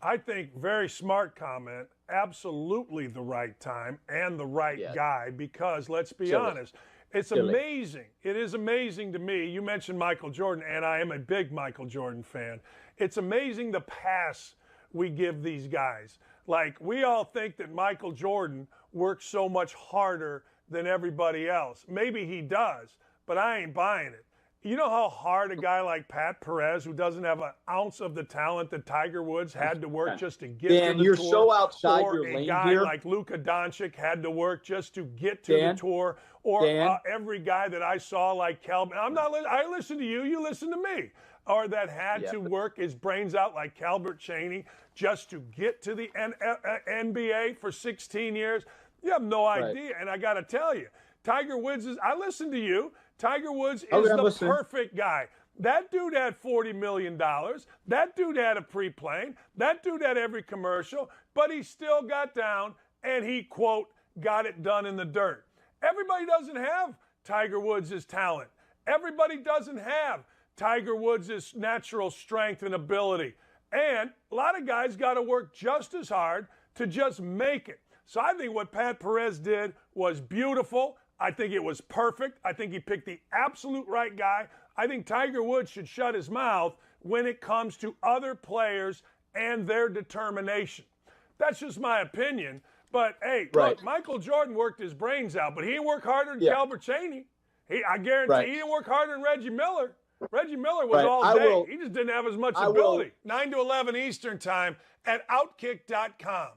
I think very smart comment. Absolutely the right time and the right guy because, let's be honest, it's amazing. It is amazing to me. You mentioned Michael Jordan, and I am a big Michael Jordan fan. It's amazing the pass we give these guys. Like, we all think that Michael Jordan works so much harder than everybody else. Maybe he does, but I ain't buying it. You know how hard a guy like Pat Perez, who doesn't have an ounce of the talent that Tiger Woods had to work just to get to the you're tour, so outside or your a lane guy here. like Luka Doncic had to work just to get to the tour, or every guy that I saw like Calvin. I listen to you. You listen to me. Or that had to work his brains out like Calbert Chaney just to get to the NBA for 16 years. You have no idea. And I got to tell you, Tiger Woods is. I listen to you. Tiger Woods is the perfect guy. That dude had $40 million. That dude had a pre-plane. That dude had every commercial, but he still got down and he, quote, got it done in the dirt. Everybody doesn't have Tiger Woods' talent. Everybody doesn't have Tiger Woods' natural strength and ability. And a lot of guys got to work just as hard to just make it. So I think what Pat Perez did was beautiful. I think it was perfect. I think he picked the absolute right guy. I think Tiger Woods should shut his mouth when it comes to other players and their determination. That's just my opinion. But, hey, look, Michael Jordan worked his brains out, but he didn't work harder than Calbert Chaney. I guarantee he didn't work harder than Reggie Miller. Reggie Miller was all day. He just didn't have as much ability. 9 to 11 Eastern time at OutKick.com.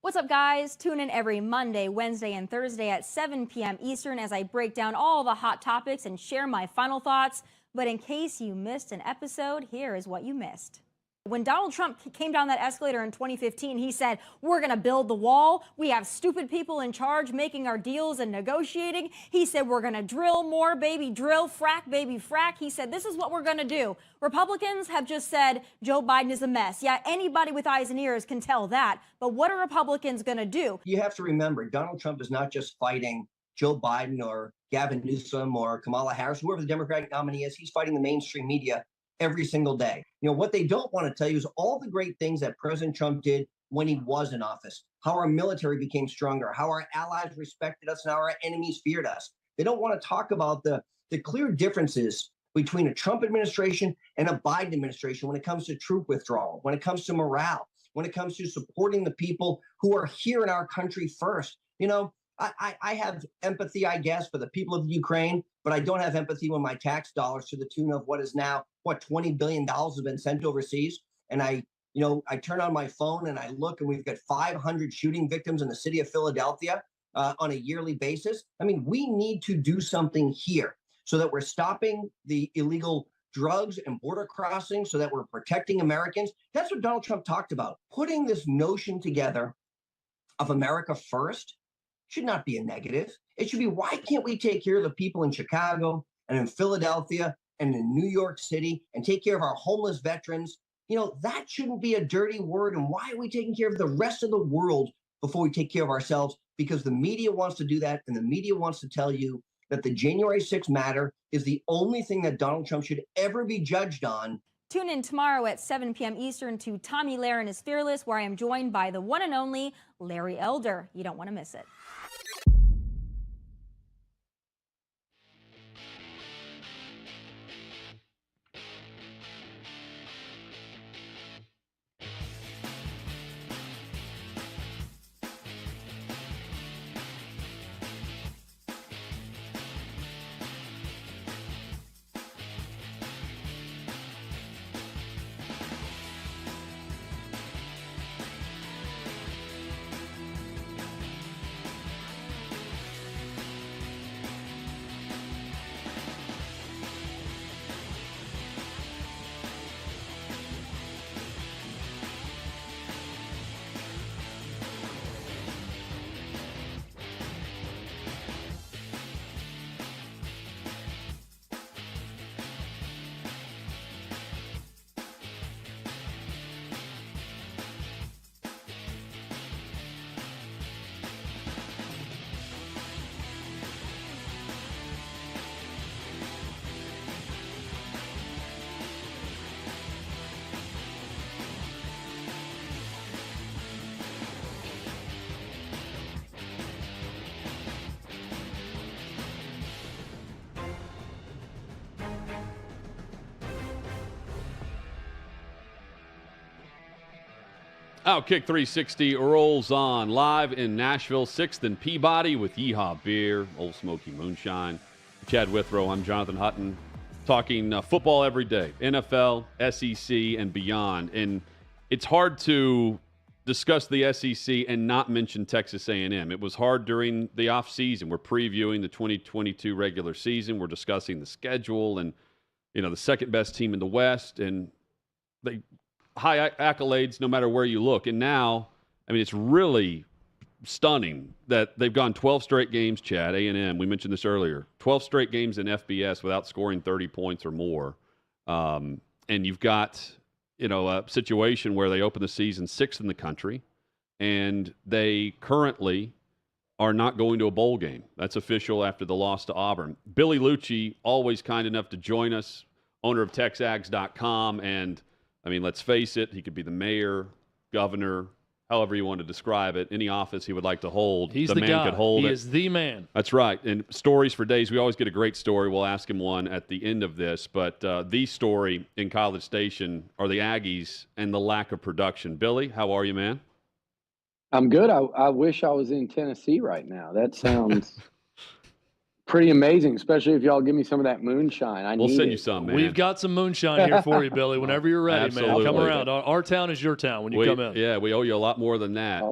What's up, guys? Tune in every Monday, Wednesday, and Thursday at 7 p.m. Eastern as I break down all the hot topics and share my final thoughts. But in case you missed an episode, here is what you missed. When Donald Trump came down that escalator in 2015, he said, we're going to build the wall. We have stupid people in charge making our deals and negotiating. He said, we're going to drill more, baby, drill, frack, baby, frack. He said, this is what we're going to do. Republicans have just said Joe Biden is a mess. Yeah, anybody with eyes and ears can tell that. But what are Republicans going to do? You have to remember, Donald Trump is not just fighting Joe Biden or Gavin Newsom or Kamala Harris, whoever the Democratic nominee is. He's fighting the mainstream media every single day. You know, what they don't want to tell you is all the great things that President Trump did when he was in office, how our military became stronger, how our allies respected us, and how our enemies feared us. They don't want to talk about the clear differences between a Trump administration and a Biden administration when it comes to troop withdrawal, when it comes to morale, when it comes to supporting the people who are here in our country first. You know, I have empathy, I guess, for the people of Ukraine, but I don't have empathy when my tax dollars to the tune of what is now, $20 billion have been sent overseas. And I I turn on my phone and I look, and we've got 500 shooting victims in the city of Philadelphia on a yearly basis. I mean, we need to do something here so that we're stopping the illegal drugs and border crossing, so that we're protecting Americans. That's what Donald Trump talked about. Putting this notion together of America first should not be a negative. It should be, why can't we take care of the people in Chicago and in Philadelphia and in New York City and take care of our homeless veterans? That shouldn't be a dirty word. And why are we taking care of the rest of the world before we take care of ourselves? Because the media wants to do that, and the media wants to tell you that the January 6th matter is the only thing that Donald Trump should ever be judged on. Tune in tomorrow at 7 p.m. Eastern to Tommy Lahren is Fearless, where I am joined by the one and only Larry Elder. You don't want to miss it. OutKick 360 rolls on live in Nashville, 6th and Peabody with Yeehaw Beer, Old Smoky Moonshine. Chad Withrow, I'm Jonathan Hutton, talking football every day, NFL, SEC, and beyond. And it's hard to discuss the SEC and not mention Texas A&M. It was hard during the offseason. We're previewing the 2022 regular season. We're discussing the schedule and, the second best team in the West. And they high accolades no matter where you look. And now, it's really stunning that they've gone 12 straight games, Chad, A&M. We mentioned this earlier. 12 straight games in FBS without scoring 30 points or more. And you've got, a situation where they open the season 6th in the country, and they currently are not going to a bowl game. That's official after the loss to Auburn. Billy Lucci, always kind enough to join us, owner of TexAgs.com, and let's face it, he could be the mayor, governor, however you want to describe it, any office he would like to hold. He's the man guy. Could hold he it. Is the man. That's right. And stories for days. We always get a great story. We'll ask him one at the end of this. But the story in College Station are the Aggies and the lack of production. Billy, how are you, man? I'm good. I wish I was in Tennessee right now. That sounds pretty amazing, especially if y'all give me some of that moonshine. We'll send you some, man. We've got some moonshine here for you, Billy. Whenever you're ready, Absolutely. man. Come around. Our town is your town when you come in. Yeah, we owe you a lot more than that.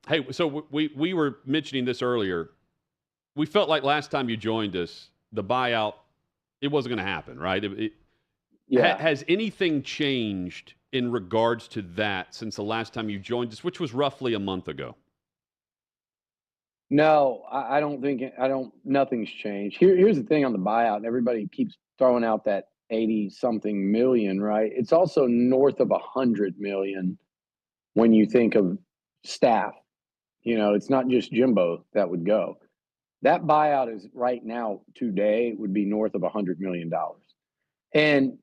Hey, so we were mentioning this earlier. We felt like last time you joined us, the buyout, it wasn't going to happen, right? Has anything changed in regards to that since the last time you joined us, which was roughly a month ago? No, I don't think nothing's changed. Here's the thing on the buyout, and everybody keeps throwing out that 80-something million, right? It's also north of 100 million when you think of staff. It's not just Jimbo that would go. That buyout is right now, today, would be north of $100 million. And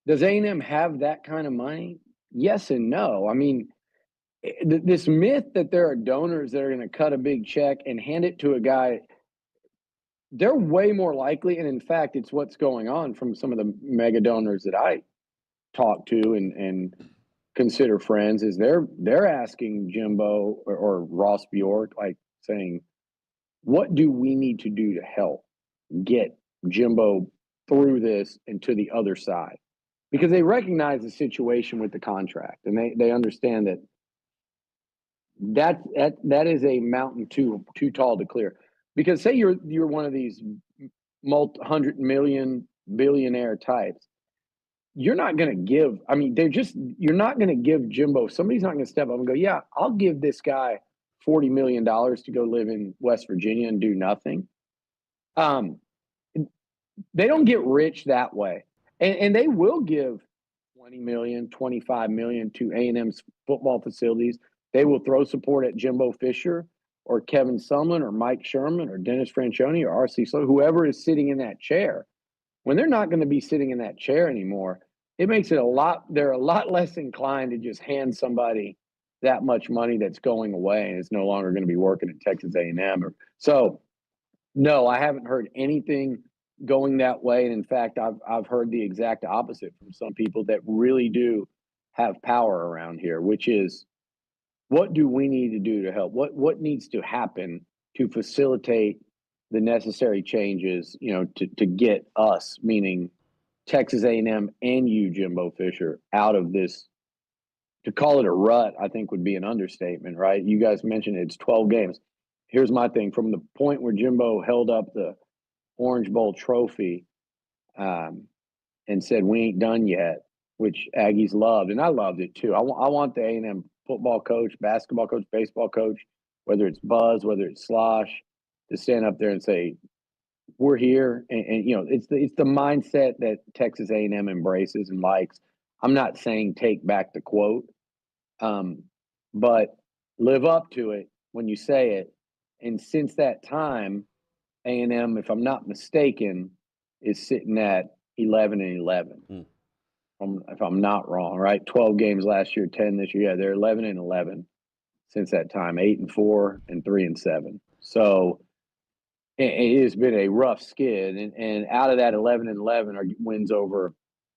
does A&M have that kind of money? Yes and no. This myth that there are donors that are going to cut a big check and hand it to a guy, they're way more likely, and in fact, it's what's going on from some of the mega donors that I talk to and consider friends, is they're asking Jimbo or Ross Bjork, like saying, what do we need to do to help get Jimbo through this and to the other side? because they recognize the situation with the contract, and they understand that is a mountain too tall to clear. Because say you're one of these multi-hundred million billionaire types, you're not going to give. I mean, you're not going to give Jimbo. Somebody's not going to step up and go, yeah, I'll give this guy $40 million to go live in West Virginia and do nothing. They don't get rich that way. And they will give $20 million, $25 million to A&M's football facilities. They will throw support at Jimbo Fisher or Kevin Sumlin or Mike Sherman or Dennis Franchione or R.C. Sloan, whoever is sitting in that chair. When they're not going to be sitting in that chair anymore, it makes it they're a lot less inclined to just hand somebody that much money that's going away and is no longer going to be working at Texas A&M. So, no, I haven't heard anything going that way. And in fact, I've heard the exact opposite from some people that really do have power around here, which is, what do we need to do to help? What needs to happen to facilitate the necessary changes, to get us, meaning Texas A&M and you, Jimbo Fisher, out of this? To call it a rut, I think would be an understatement, right? You guys mentioned it's 12 games. Here's my thing. From the point where Jimbo held up the Orange Bowl trophy and said, we ain't done yet, which Aggies loved, and I loved it too. I want the A&M football coach, basketball coach, baseball coach, whether it's Buzz, whether it's Slosh, to stand up there and say, we're here. And it's the mindset that Texas A&M embraces and likes. I'm not saying take back the quote, but live up to it when you say it. And since that time, A&M, if I'm not mistaken, is sitting at 11-11. If I'm not wrong, right? 12 games last year, 10 this year. Yeah, they're 11-11 since that time. 8-4 and 3-7. So it has been a rough skid. And out of that 11-11 are wins over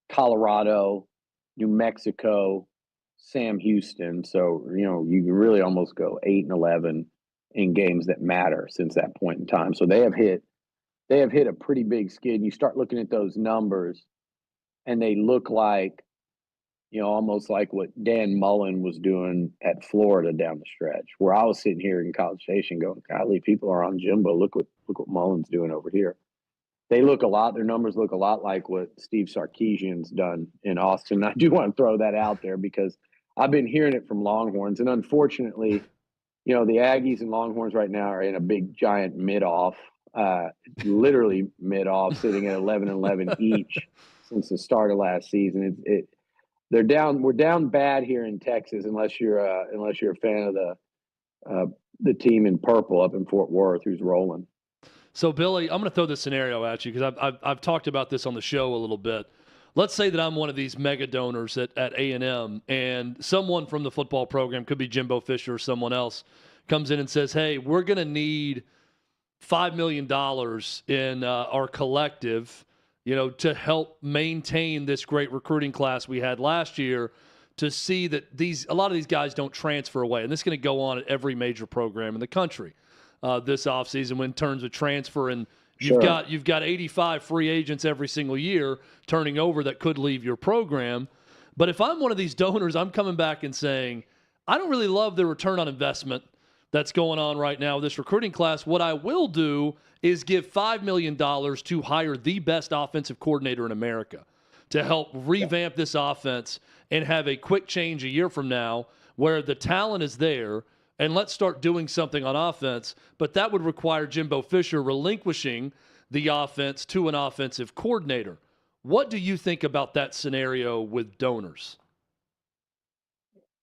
Colorado, New Mexico, Sam Houston. So you can really almost go 8-11 in games that matter since that point in time. So they have hit a pretty big skid. You start looking at those numbers, and they look like, almost like what Dan Mullen was doing at Florida down the stretch, where I was sitting here in College Station going, golly, people are on Jimbo. Look what Mullen's doing over here. Their numbers look a lot like what Steve Sarkisian's done in Austin. I do want to throw that out there because I've been hearing it from Longhorns. And unfortunately, the Aggies and Longhorns right now are in a big, giant mid-off, literally mid-off, sitting at 11-11 each since the start of last season. They're down. We're down bad here in Texas, unless you're a fan of the team in purple up in Fort Worth, who's rolling. So, Billy, I'm going to throw this scenario at you because I've talked about this on the show a little bit. Let's say that I'm one of these mega donors at A&M, and someone from the football program, could be Jimbo Fisher or someone else, comes in and says, hey, we're going to need $5 million in our collective, to help maintain this great recruiting class we had last year, to see that a lot of these guys don't transfer away. And this is going to go on at every major program in the country this offseason in terms of transfer. And you've got 85 free agents every single year turning over that could leave your program. But if I'm one of these donors, I'm coming back and saying, I don't really love the return on investment that's going on right now with this recruiting class. What I will do is give $5 million to hire the best offensive coordinator in America to help revamp this offense and have a quick change a year from now where the talent is there, and let's start doing something on offense. But that would require Jimbo Fisher relinquishing the offense to an offensive coordinator. What do you think about that scenario with donors?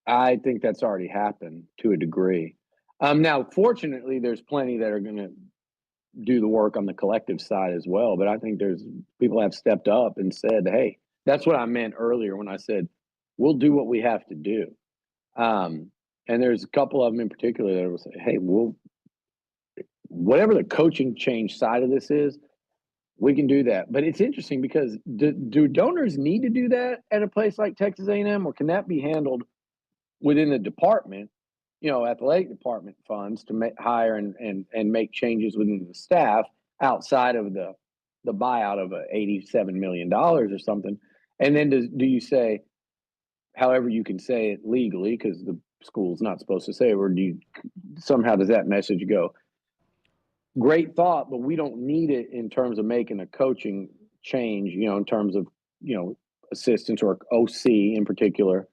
I think that's already happened to a degree. Now, fortunately, there's plenty that are going to do the work on the collective side as well. But I think there's people have stepped up and said, hey, that's what I meant earlier when I said, we'll do what we have to do. And there's a couple of them in particular that will say, hey, whatever the coaching change side of this is, we can do that. But it's interesting because do donors need to do that at a place like Texas A&M, or can that be handled within the department, athletic department funds to hire and make changes within the staff outside of the buyout of $87 million or something? And then do you say, however you can say it legally, because the school's not supposed to say it, or somehow does that message go, great thought, but we don't need it in terms of making a coaching change, in terms of, assistants or OC in particular.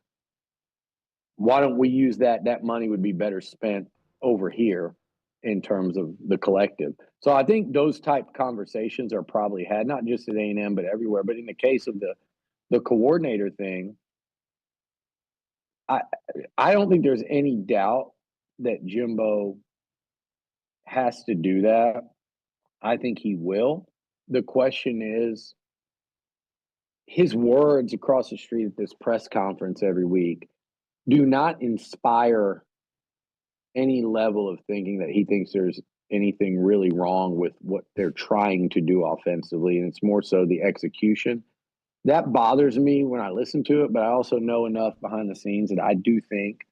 Why don't we use that? That money would be better spent over here in terms of the collective. So I think those type conversations are probably had, not just at A&M, but everywhere. But in the case of the coordinator thing, I don't think there's any doubt that Jimbo has to do that. I think he will. The question is, his words across the street at this press conference every week do not inspire any level of thinking that he thinks there's anything really wrong with what they're trying to do offensively. And it's more so the execution. That bothers me when I listen to it, but I also know enough behind the scenes that I do think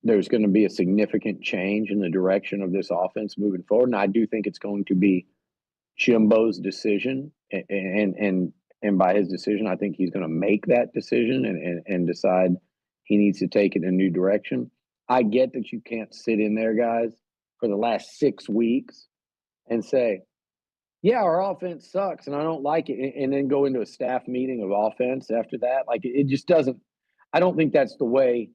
there's going to be a significant change in the direction of this offense moving forward. And I do think it's going to be Jimbo's decision. And by his decision, I think he's going to make that decision and decide he needs to take it in a new direction. I get that you can't sit in there, guys, for the last 6 weeks and say, yeah, our offense sucks and I don't like it, and then go into a staff meeting of offense after that. Like, it just doesn't – I don't think that's the way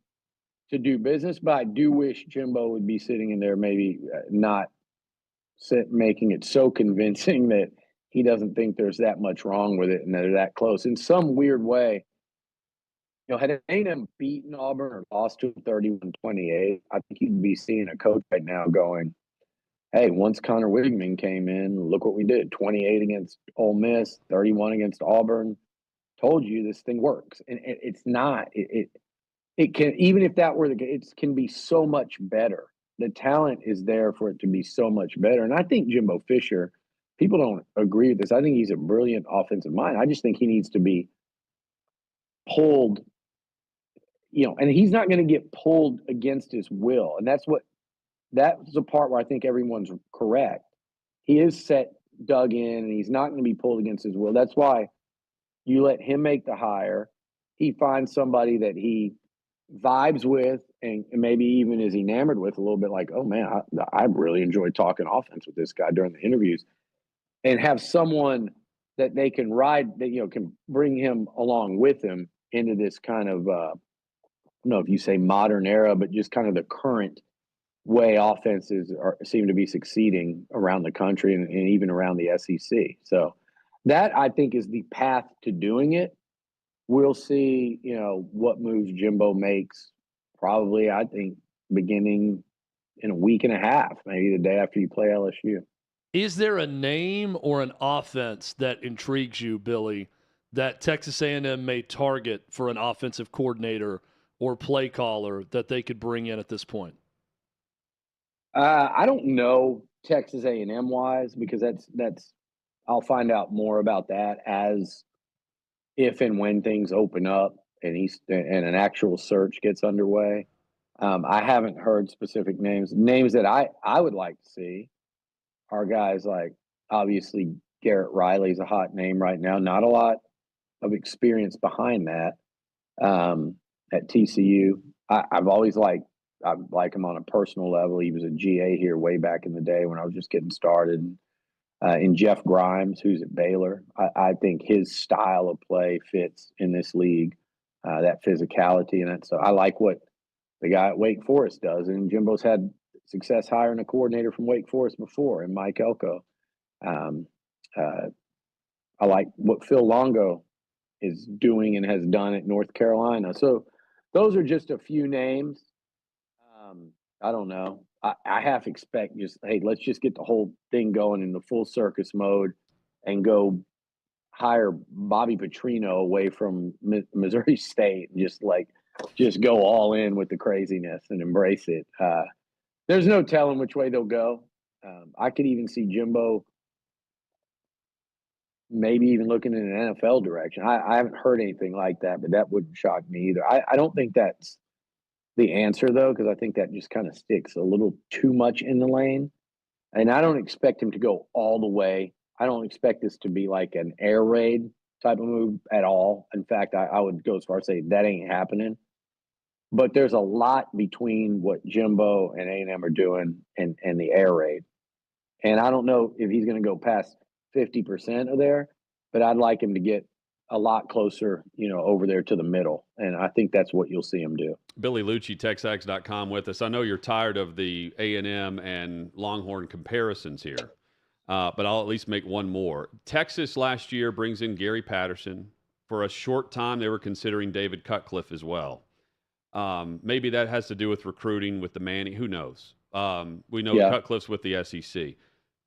to do business, but I do wish Jimbo would be sitting in there maybe not making it so convincing that he doesn't think there's that much wrong with it and they're that close. In some weird way, had A&M beaten Auburn or lost to 31-28, I think you'd be seeing a coach right now going, hey, once Connor Wigman came in, look what we did. 28 against Ole Miss, 31 against Auburn. Told you this thing works. And it's not. It can, even if that were the case, it can be so much better. The talent is there for it to be so much better. And I think Jimbo Fisher, people don't agree with this. I think he's a brilliant offensive mind. I just think he needs to be pulled, and he's not going to get pulled against his will. And that's the part where I think everyone's correct. He is dug in, and he's not going to be pulled against his will. That's why you let him make the hire. He finds somebody that he vibes with and maybe even is enamored with a little bit, like, oh, man, I really enjoyed talking offense with this guy during the interviews, and have someone that they can ride, that, can bring him along with him into this kind of, I don't know if you say modern era, but just kind of the current way offenses seem to be succeeding around the country and even around the SEC. So that, I think, is the path to doing it. We'll see, what moves Jimbo makes, probably, I think, beginning in a week and a half, maybe the day after you play LSU. Is there a name or an offense that intrigues you, Billy, that Texas A&M may target for an offensive coordinator or play caller that they could bring in at this point? I don't know Texas A&M wise, because that's I'll find out more about that as if and when things open up and an actual search gets underway. I haven't heard specific names. Names that I would like to see are guys like, obviously, Garrett Riley's a hot name right now. Not a lot of experience behind that at TCU. I like him on a personal level. He was a GA here way back in the day when I was just getting started. And Jeff Grimes, who's at Baylor, I think his style of play fits in this league, that physicality. And so I like what the guy at Wake Forest does. And Jimbo's had success hiring a coordinator from Wake Forest before, and Mike Elko. I like what Phil Longo is doing and has done at North Carolina. So those are just a few names. I don't know. I half expect just, hey, let's just get the whole thing going in the full circus mode and go hire Bobby Petrino away from Missouri State and just go all in with the craziness and embrace it. There's no telling which way they'll go. I could even see Jimbo maybe even looking in an NFL direction. I haven't heard anything like that, but that wouldn't shock me either. I don't think that's the answer, though, because I think that just kind of sticks a little too much in the lane. And I don't expect him to go all the way. I don't expect this to be like an air raid type of move at all. In fact, I would go as far as say that ain't happening. But there's a lot between what Jimbo and A&M are doing and the air raid. And I don't know if he's going to go past 50% of there, but I'd like him to get a lot closer, over there to the middle. And I think that's what you'll see him do. Billy Lucci, TexAgs.com with us. I know you're tired of the A&M and Longhorn comparisons here, but I'll at least make one more. Texas last year brings in Gary Patterson. For a short time, they were considering David Cutcliffe as well. Maybe that has to do with recruiting with the Manning. Who knows? We know Cutcliffe's with the SEC.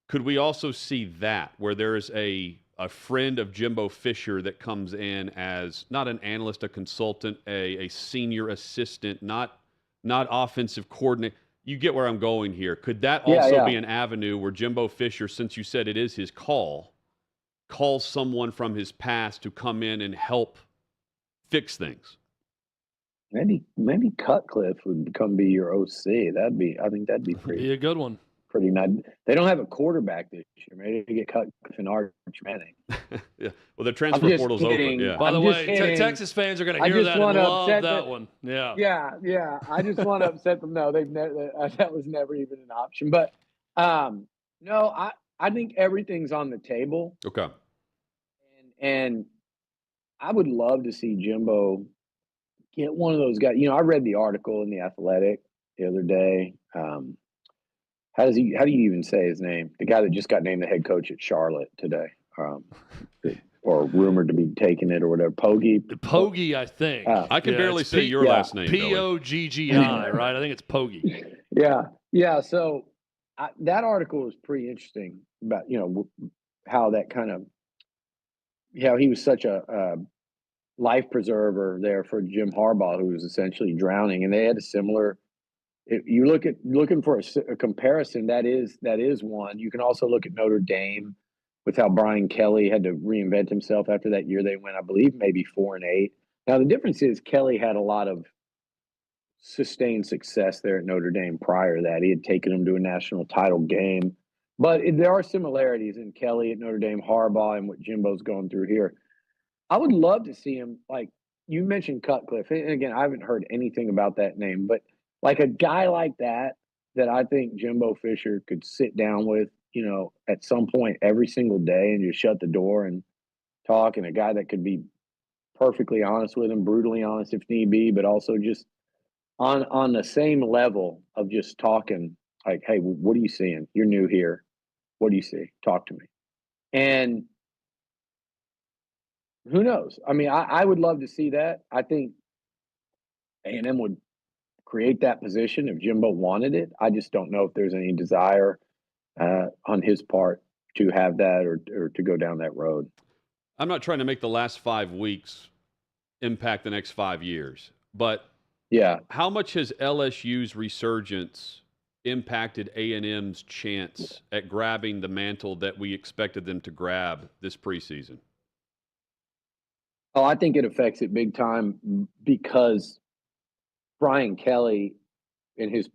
Could we also see that where there is a friend of Jimbo Fisher that comes in as not an analyst, a consultant, a senior assistant, not offensive coordinator? You get where I'm going here. Could that also be an avenue where Jimbo Fisher, since you said it is his calls someone from his past to come in and help fix things? Maybe Cutcliffe would be your OC. I think that'd be Be a good one. Pretty nice. They don't have a quarterback this year. Maybe they get Cutcliffe and Arch Manning. Yeah. Well, the transfer portal's open. Yeah. By the way, Texas fans are going to hear that and love that one. Yeah. Yeah. I just want to upset them. No, that was never even an option. But no, I think everything's on the table. Okay. And I would love to see Jimbo get one of those guys. I read the article in The Athletic the other day. How do you even say his name? The guy that just got named the head coach at Charlotte today, or rumored to be taking it or whatever. Poggi, I think. I can barely say your last name. Poggi, right? I think it's Poggi. Yeah. So that article was pretty interesting about how that kind of he was such a life preserver there for Jim Harbaugh, who was essentially drowning, and they had a similar. If you looking for a comparison, that is one. You can also look at Notre Dame with how Brian Kelly had to reinvent himself after that year. They went, I believe, maybe 4-8. Now the difference is Kelly had a lot of sustained success there at Notre Dame prior to that. He had taken them to a national title game, but there are similarities in Kelly at Notre Dame, Harbaugh, and what Jimbo's going through here. I would love to see him, like you mentioned Cutcliffe, and again, I haven't heard anything about that name, but like a guy like that I think Jimbo Fisher could sit down with, at some point every single day and just shut the door and talk, and a guy that could be perfectly honest with him, brutally honest if need be, but also just on the same level of just talking like, hey, what are you seeing? You're new here. What do you see? Talk to me. And who knows? I mean, I would love to see that. I think A&M would create that position if Jimbo wanted it. I just don't know if there's any desire on his part to have that or to go down that road. I'm not trying to make the last 5 weeks impact the next 5 years, but how much has LSU's resurgence impacted A&M's chance at grabbing the mantle that we expected them to grab this preseason? Oh, I think it affects it big time because Brian Kelly and his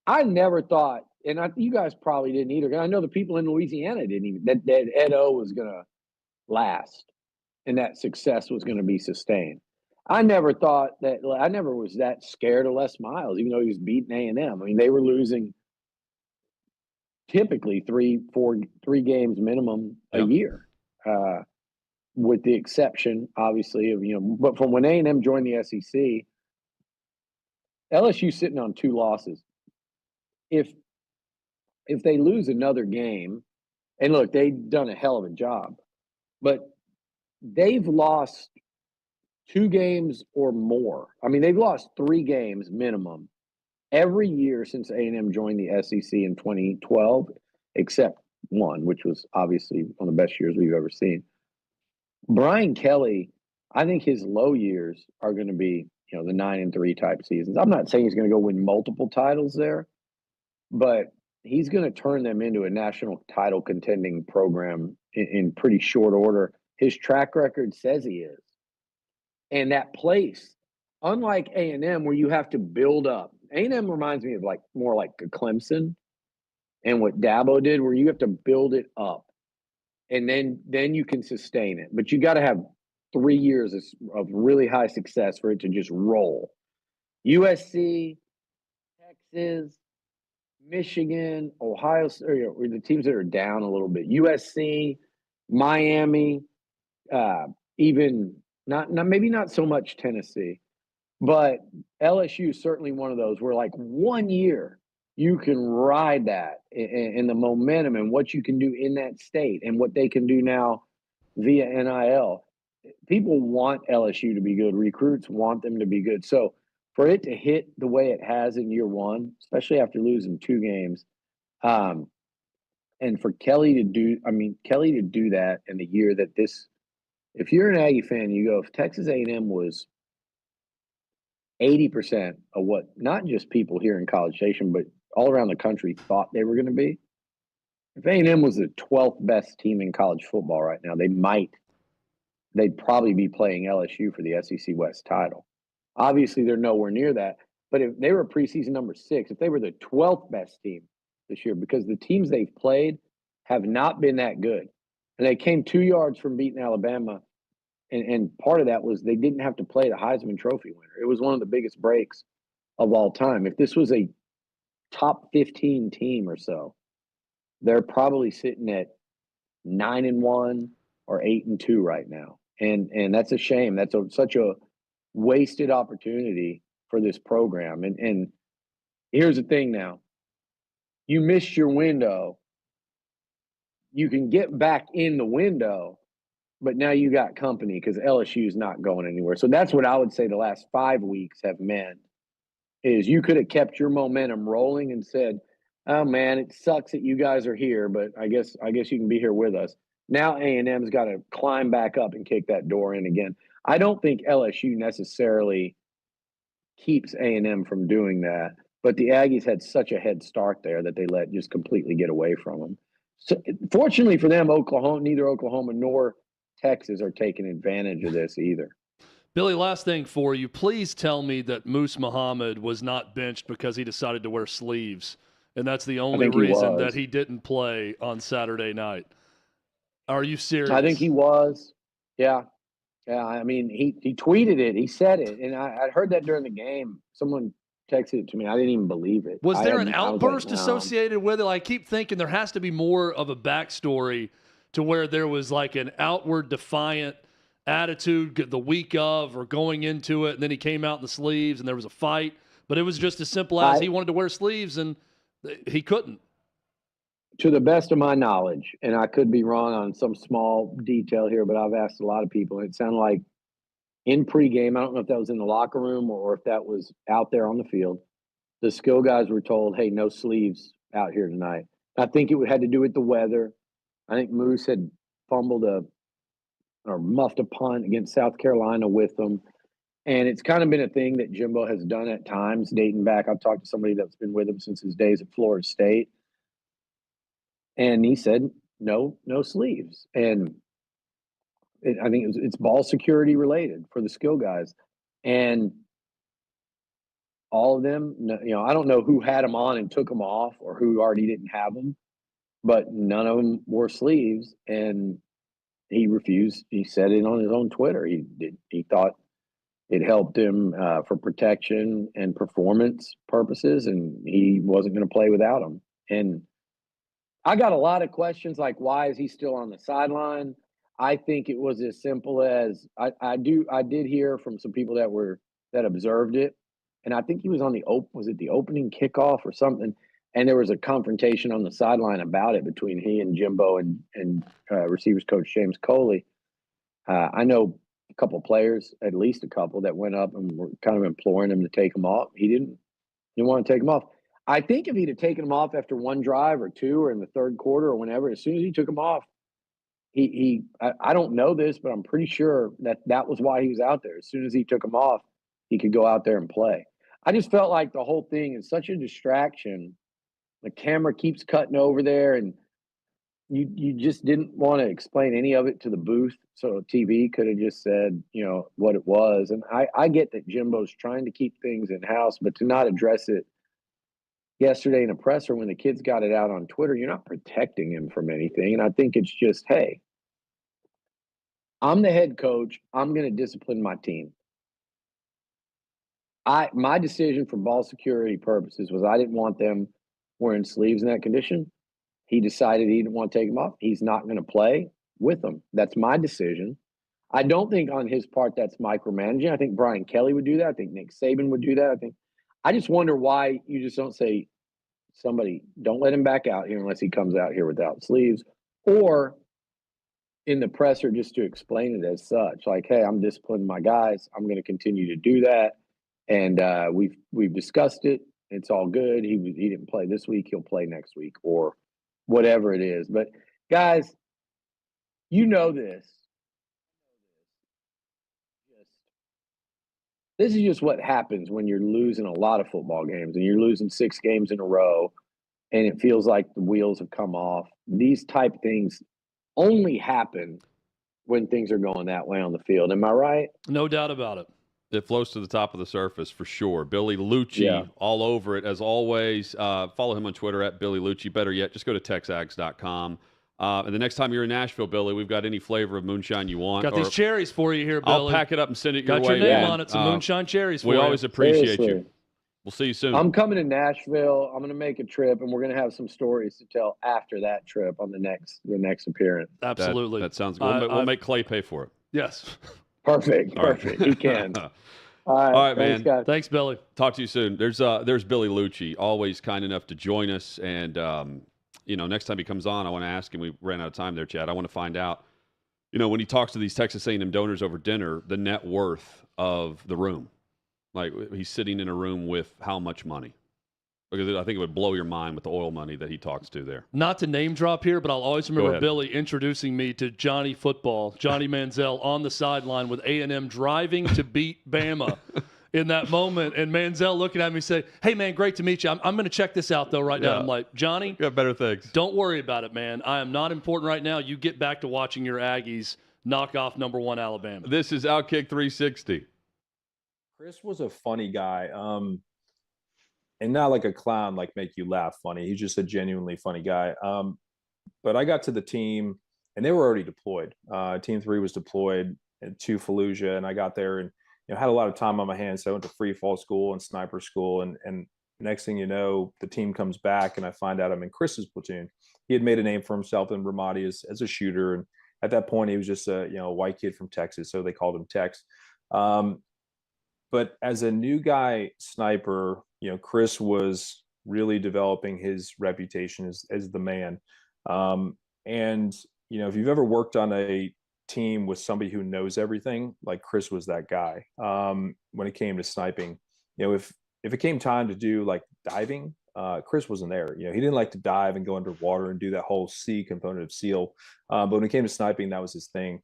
I never thought, and you guys probably didn't either, and I know the people in Louisiana didn't even, that Ed O was going to last and that success was going to be sustained. I never was that scared of Les Miles, even though he was beating A&M. I mean, they were losing typically three games minimum a year, with the exception, obviously, of, but from when A&M joined the SEC, LSU sitting on 2 losses. If they lose another game, and look, they've done a hell of a job, but they've lost 2 games or more. I mean, they've lost 3 games minimum every year since A&M joined the SEC in 2012, except one, which was obviously one of the best years we've ever seen. Brian Kelly, I think his low years are going to be, the 9-3 type seasons. I'm not saying he's going to go win multiple titles there, but he's going to turn them into a national title contending program in pretty short order. His track record says he is. And that place, unlike A&M where you have to build up, A&M reminds me of more like a Clemson and what Dabo did, where you have to build it up. and then you can sustain it. But you got to have 3 years of really high success for it to just roll. USC, Texas, Michigan, Ohio, or the teams that are down a little bit. USC, Miami, even maybe not so much Tennessee, but LSU is certainly one of those where, like, 1 year you can ride that and the momentum and what you can do in that state and what they can do now via NIL. People want LSU to be good. Recruits want them to be good. So for it to hit the way it has in year one, especially after losing 2 games, and for Kelly to do that in the year that this, if you're an Aggie fan, you go, if Texas A&M was 80% of what not just people here in College Station, but all around the country thought they were going to be. If A&M was the 12th best team in college football right now, they'd probably be playing LSU for the SEC West title. Obviously, they're nowhere near that. But if they were preseason number 6, if they were the 12th best team this year, because the teams they've played have not been that good. And they came 2 yards from beating Alabama. And part of that was they didn't have to play the Heisman Trophy winner. It was one of the biggest breaks of all time. If this was a top 15 team or so, they're probably sitting at 9-1 or 8-2 right now. And that's a shame. That's such a wasted opportunity for this program. And here's the thing now. You missed your window. You can get back in the window, but now you got company because LSU is not going anywhere. So that's what I would say the last 5 weeks have meant, is you could have kept your momentum rolling and said, oh, man, it sucks that you guys are here, but I guess you can be here with us. Now A&M's got to climb back up and kick that door in again. I don't think LSU necessarily keeps A&M from doing that, but the Aggies had such a head start there that they let just completely get away from them. So, fortunately for them, neither Oklahoma nor Texas are taking advantage of this either. Billy, last thing for you. Please tell me that Moose Muhammad was not benched because he decided to wear sleeves, and that's the only reason that he didn't play on Saturday night. Are you serious? I think he was. Yeah. Yeah, I mean, he tweeted it. He said it. And I heard that during the game. Someone texted it to me. I didn't even believe it. Was there an outburst associated with it? I keep thinking there has to be more of a backstory to where there was like an outward defiant attitude the week of or going into it, and then he came out in the sleeves and there was a fight. But it was just as simple as he wanted to wear sleeves and he couldn't. To the best of my knowledge, and I could be wrong on some small detail here, but I've asked a lot of people, and it sounded like in pregame, I don't know if that was in the locker room or if that was out there on the field, the skill guys were told, hey, no sleeves out here tonight. I think it had to do with the weather. I think Moose had fumbled or muffed a punt against South Carolina with them. And it's kind of been a thing that Jimbo has done at times, dating back. I've talked to somebody that's been with him since his days at Florida State. And he said, no sleeves. And I think it's ball security related for the skill guys. And all of them, I don't know who had them on and took them off or who already didn't have them, but none of them wore sleeves. And he refused. He said it on his own Twitter. He thought it helped him for protection and performance purposes, and he wasn't going to play without them. And I got a lot of questions like, why is he still on the sideline? I think it was as simple as I did hear from some people that observed it, and I think he was on the opening kickoff or something, and there was a confrontation on the sideline about it between he and Jimbo and receivers coach James Coley. I know a couple players, at least a couple, that went up and were kind of imploring him to take him off. He didn't want to take him off. I think if he'd have taken him off after one drive or two or in the third quarter or whenever, as soon as he took him off, I don't know this, but I'm pretty sure that was why he was out there. As soon as he took him off, he could go out there and play. I just felt like the whole thing is such a distraction. The camera keeps cutting over there, and you just didn't want to explain any of it to the booth. So TV could have just said, what it was. And I get that Jimbo's trying to keep things in-house, but to not address it yesterday in a presser when the kids got it out on Twitter, you're not protecting him from anything. And I think it's just, hey, I'm the head coach. I'm going to discipline my team. My decision for ball security purposes was I didn't want them wearing sleeves in that condition. He decided he didn't want to take them off. He's not going to play with them. That's my decision. I don't think on his part that's micromanaging. I think Brian Kelly would do that. I think Nick Saban would do that. I just wonder why you just don't say, somebody, don't let him back out here unless he comes out here without sleeves, or in the presser just to explain it as such. Like, hey, I'm disciplining my guys. I'm going to continue to do that. And we've discussed it. It's all good. He didn't play this week. He'll play next week or whatever it is. But guys, you know this. This is just what happens when you're losing a lot of football games and you're losing 6 games in a row and it feels like the wheels have come off. These type things only happen when things are going that way on the field. Am I right? No doubt about it. It flows to the top of the surface for sure. Billy Lucci, all over it as always. Follow him on Twitter at Billy Lucci. Better yet, just go to texags.com. And the next time you're in Nashville, Billy, we've got any flavor of moonshine you want. Got these cherries for you here, Billy. I'll pack it up and send it your way. Got your name on it, some moonshine cherries for you. We always appreciate Seriously. you. We'll see you soon. I'm coming to Nashville. I'm going to make a trip, and we're going to have some stories to tell after that trip on the next appearance. Absolutely. That sounds good. We'll make Clay pay for it. Yes. Perfect. He can. All right, thanks, man. guys. Thanks, Billy. Talk to you soon. There's Billy Lucci, always kind enough to join us. And, next time he comes on, I want to ask him. We ran out of time there, Chad. I want to find out, when he talks to these Texas A&M donors over dinner, the net worth of the room. Like, he's sitting in a room with how much money? Because I think it would blow your mind with the oil money that he talks to there. Not to name drop here, but I'll always remember ahead. Billy introducing me to Johnny Football, Johnny Manziel on the sideline with A&M driving to beat Bama in that moment. And Manziel looking at me say, hey, man, great to meet you. I'm going to check this out, though, right now. I'm like, Johnny, you got better things. Don't worry about it, man. I am not important right now. You get back to watching your Aggies knock off number 1 Alabama. This is OutKick 360. Chris was a funny guy, and not like a clown, like make you laugh funny. He's just a genuinely funny guy. But I got to the team, and they were already deployed. Team 3 was deployed to Fallujah, and I got there and had a lot of time on my hands. So I went to free fall school and sniper school, and next thing you know, the team comes back, and I find out I'm in Chris's platoon. He had made a name for himself in Ramadi as a shooter, and at that point, he was just a white kid from Texas, so they called him Tex. But as a new guy sniper, Chris was really developing his reputation as the man. And if you've ever worked on a team with somebody who knows everything, like Chris was that guy. When it came to sniping, if it came time to do like diving, Chris wasn't there. He didn't like to dive and go underwater and do that whole C component of SEAL. But when it came to sniping, that was his thing.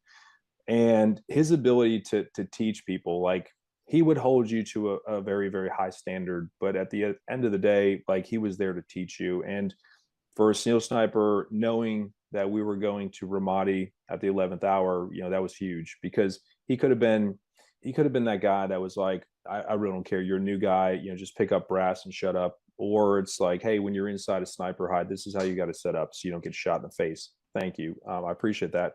And his ability to teach people, like, he would hold you to a very, very high standard, but at the end of the day, like, he was there to teach you. And for a SEAL sniper, knowing that we were going to Ramadi at the 11th hour, that was huge, because he could have been that guy that was like, I really don't care. You're a new guy, just pick up brass and shut up. Or it's like, hey, when you're inside a sniper hide, this is how you got to set up so you don't get shot in the face. Thank you. I appreciate that.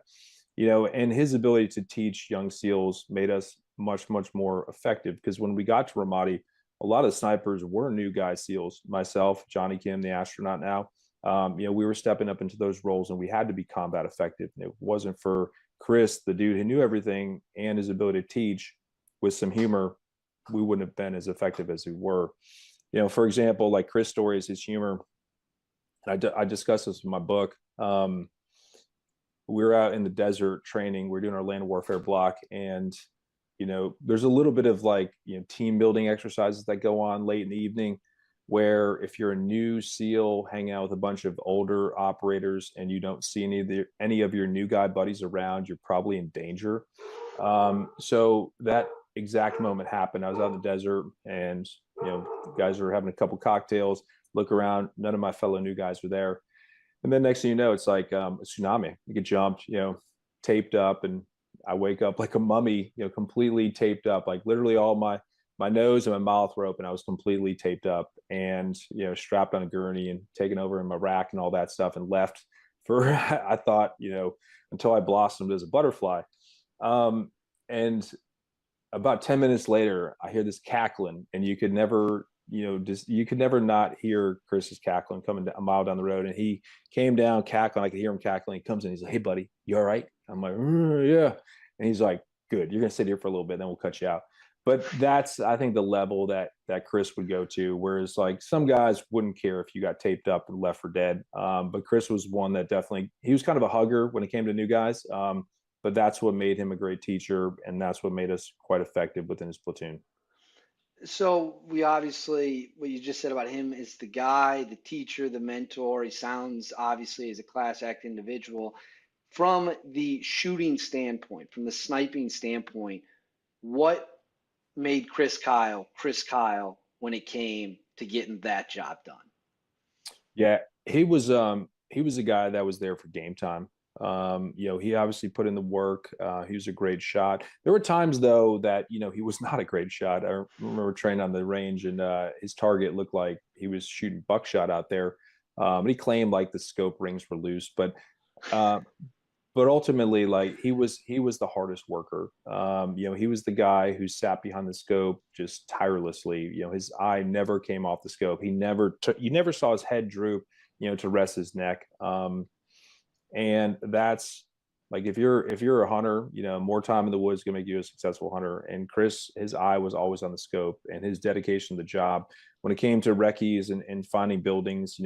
And his ability to teach young SEALs made us much, much more effective, because when we got to Ramadi, a lot of snipers were new guy SEALs. Myself, Johnny Kim, the astronaut now, we were stepping up into those roles, and we had to be combat effective. And it wasn't for Chris, the dude who knew everything, and his ability to teach with some humor, we wouldn't have been as effective as we were. For example, like Chris' story is his humor. I discuss this in my book. We were out in the desert training. We're doing our land warfare block, and there's a little bit of like, team building exercises that go on late in the evening, where if you're a new SEAL hanging out with a bunch of older operators and you don't see any of your new guy buddies around, you're probably in danger. So that exact moment happened. I was out in the desert, and the guys were having a couple cocktails, look around, none of my fellow new guys were there. And then next thing you know, it's like a tsunami. You get jumped, taped up, and I wake up like a mummy, completely taped up, like literally all my nose and my mouth were open. I was completely taped up. and, strapped on a gurney and taken over in my rack and all that stuff and left for, I thought, until I blossomed as a butterfly. And about 10 minutes later, I hear this cackling, and you could never, you could never not hear Chris's cackling coming a mile down the road. And he came down cackling. I could hear him cackling. He comes in. He's like, "Hey, buddy, you all right?" I'm like, "Yeah." And he's like, "Good. You're going to sit here for a little bit, then we'll cut you out." But that's, I think, the level that Chris would go to, whereas like some guys wouldn't care if you got taped up and left for dead. But Chris was one that definitely, he was kind of a hugger when it came to new guys. But that's what made him a great teacher, and that's what made us quite effective within his platoon. So we obviously, what you just said about him is the guy, the teacher, the mentor. He sounds obviously as a class act individual. From the shooting standpoint, from the sniping standpoint, what made Chris Kyle when it came to getting that job done? Yeah, he was a guy that was there for game time. He obviously put in the work. He was a great shot. There were times though that, he was not a great shot. I remember training on the range, and his target looked like he was shooting buckshot out there. He claimed like the scope rings were loose, but ultimately, like he was the hardest worker. He was the guy who sat behind the scope just tirelessly. His eye never came off the scope. You never saw his head droop, to rest his neck. And that's like, if you're a hunter, more time in the woods is gonna make you a successful hunter. And Chris, his eye was always on the scope, and his dedication to the job. When it came to recce's and finding buildings,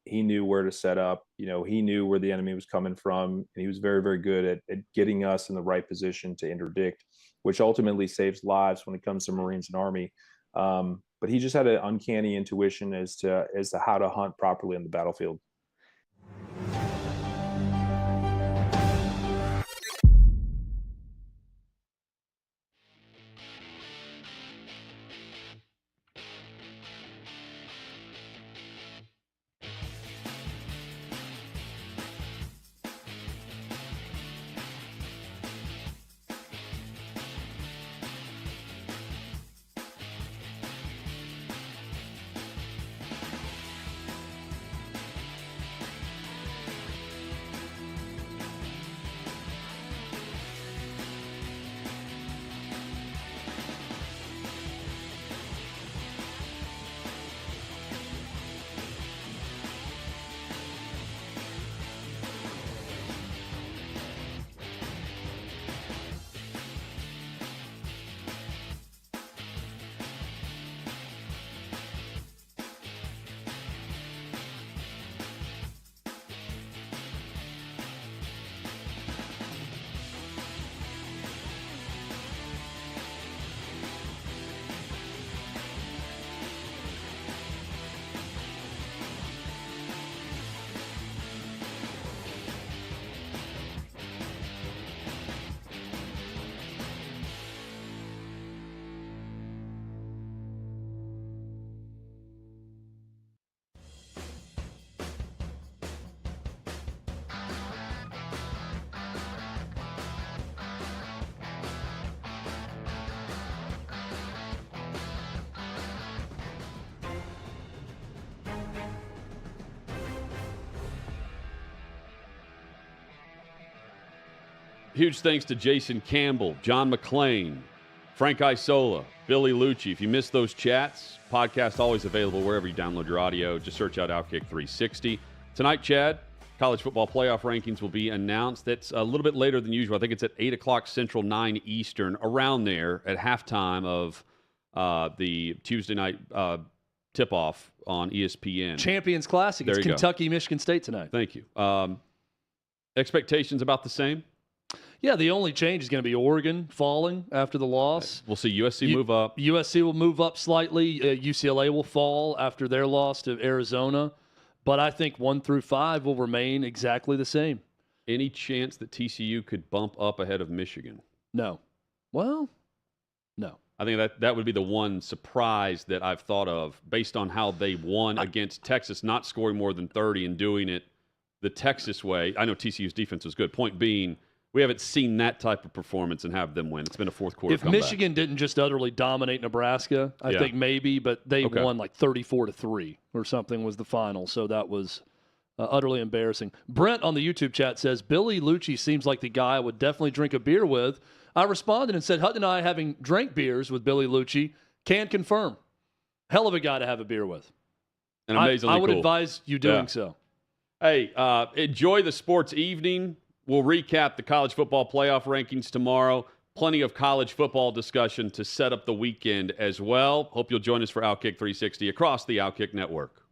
he knew where to set up. He knew where the enemy was coming from, and he was very, very good at getting us in the right position to interdict, which ultimately saves lives when it comes to Marines and Army. But he just had an uncanny intuition as to how to hunt properly on the battlefield. Huge thanks to Jason Campbell, John McClain, Frank Isola, Billy Lucci. If you missed those chats, podcast always available wherever you download your audio. Just search out OutKick 360. Tonight, Chad, college football playoff rankings will be announced. That's a little bit later than usual. I think it's at 8 o'clock Central, 9 Eastern, around there at halftime of the Tuesday night tip-off on ESPN. Champions Classic. It's Kentucky, Michigan State tonight. Thank you. Expectations about the same? Yeah, the only change is going to be Oregon falling after the loss. We'll see USC move up. USC will move up slightly. UCLA will fall after their loss to Arizona. But I think 1 through 5 will remain exactly the same. Any chance that TCU could bump up ahead of Michigan? No. Well, no. I think that would be the one surprise that I've thought of based on how they won against Texas, not scoring more than 30 and doing it the Texas way. I know TCU's defense was good. Point being, We haven't seen that type of performance and have them win. It's been a fourth quarter If comeback. Michigan didn't just utterly dominate Nebraska, I think maybe, but they won like 34-3 or something was the final. So that was utterly embarrassing. Brent on the YouTube chat says, Billy Lucci seems like the guy I would definitely drink a beer with. I responded and said, Hutton and I, having drank beers with Billy Lucci, can confirm. Hell of a guy to have a beer with. And amazingly I would cool. advise you doing so. Hey, enjoy the sports evening. We'll recap the college football playoff rankings tomorrow. Plenty of college football discussion to set up the weekend as well. Hope you'll join us for OutKick 360 across the OutKick network.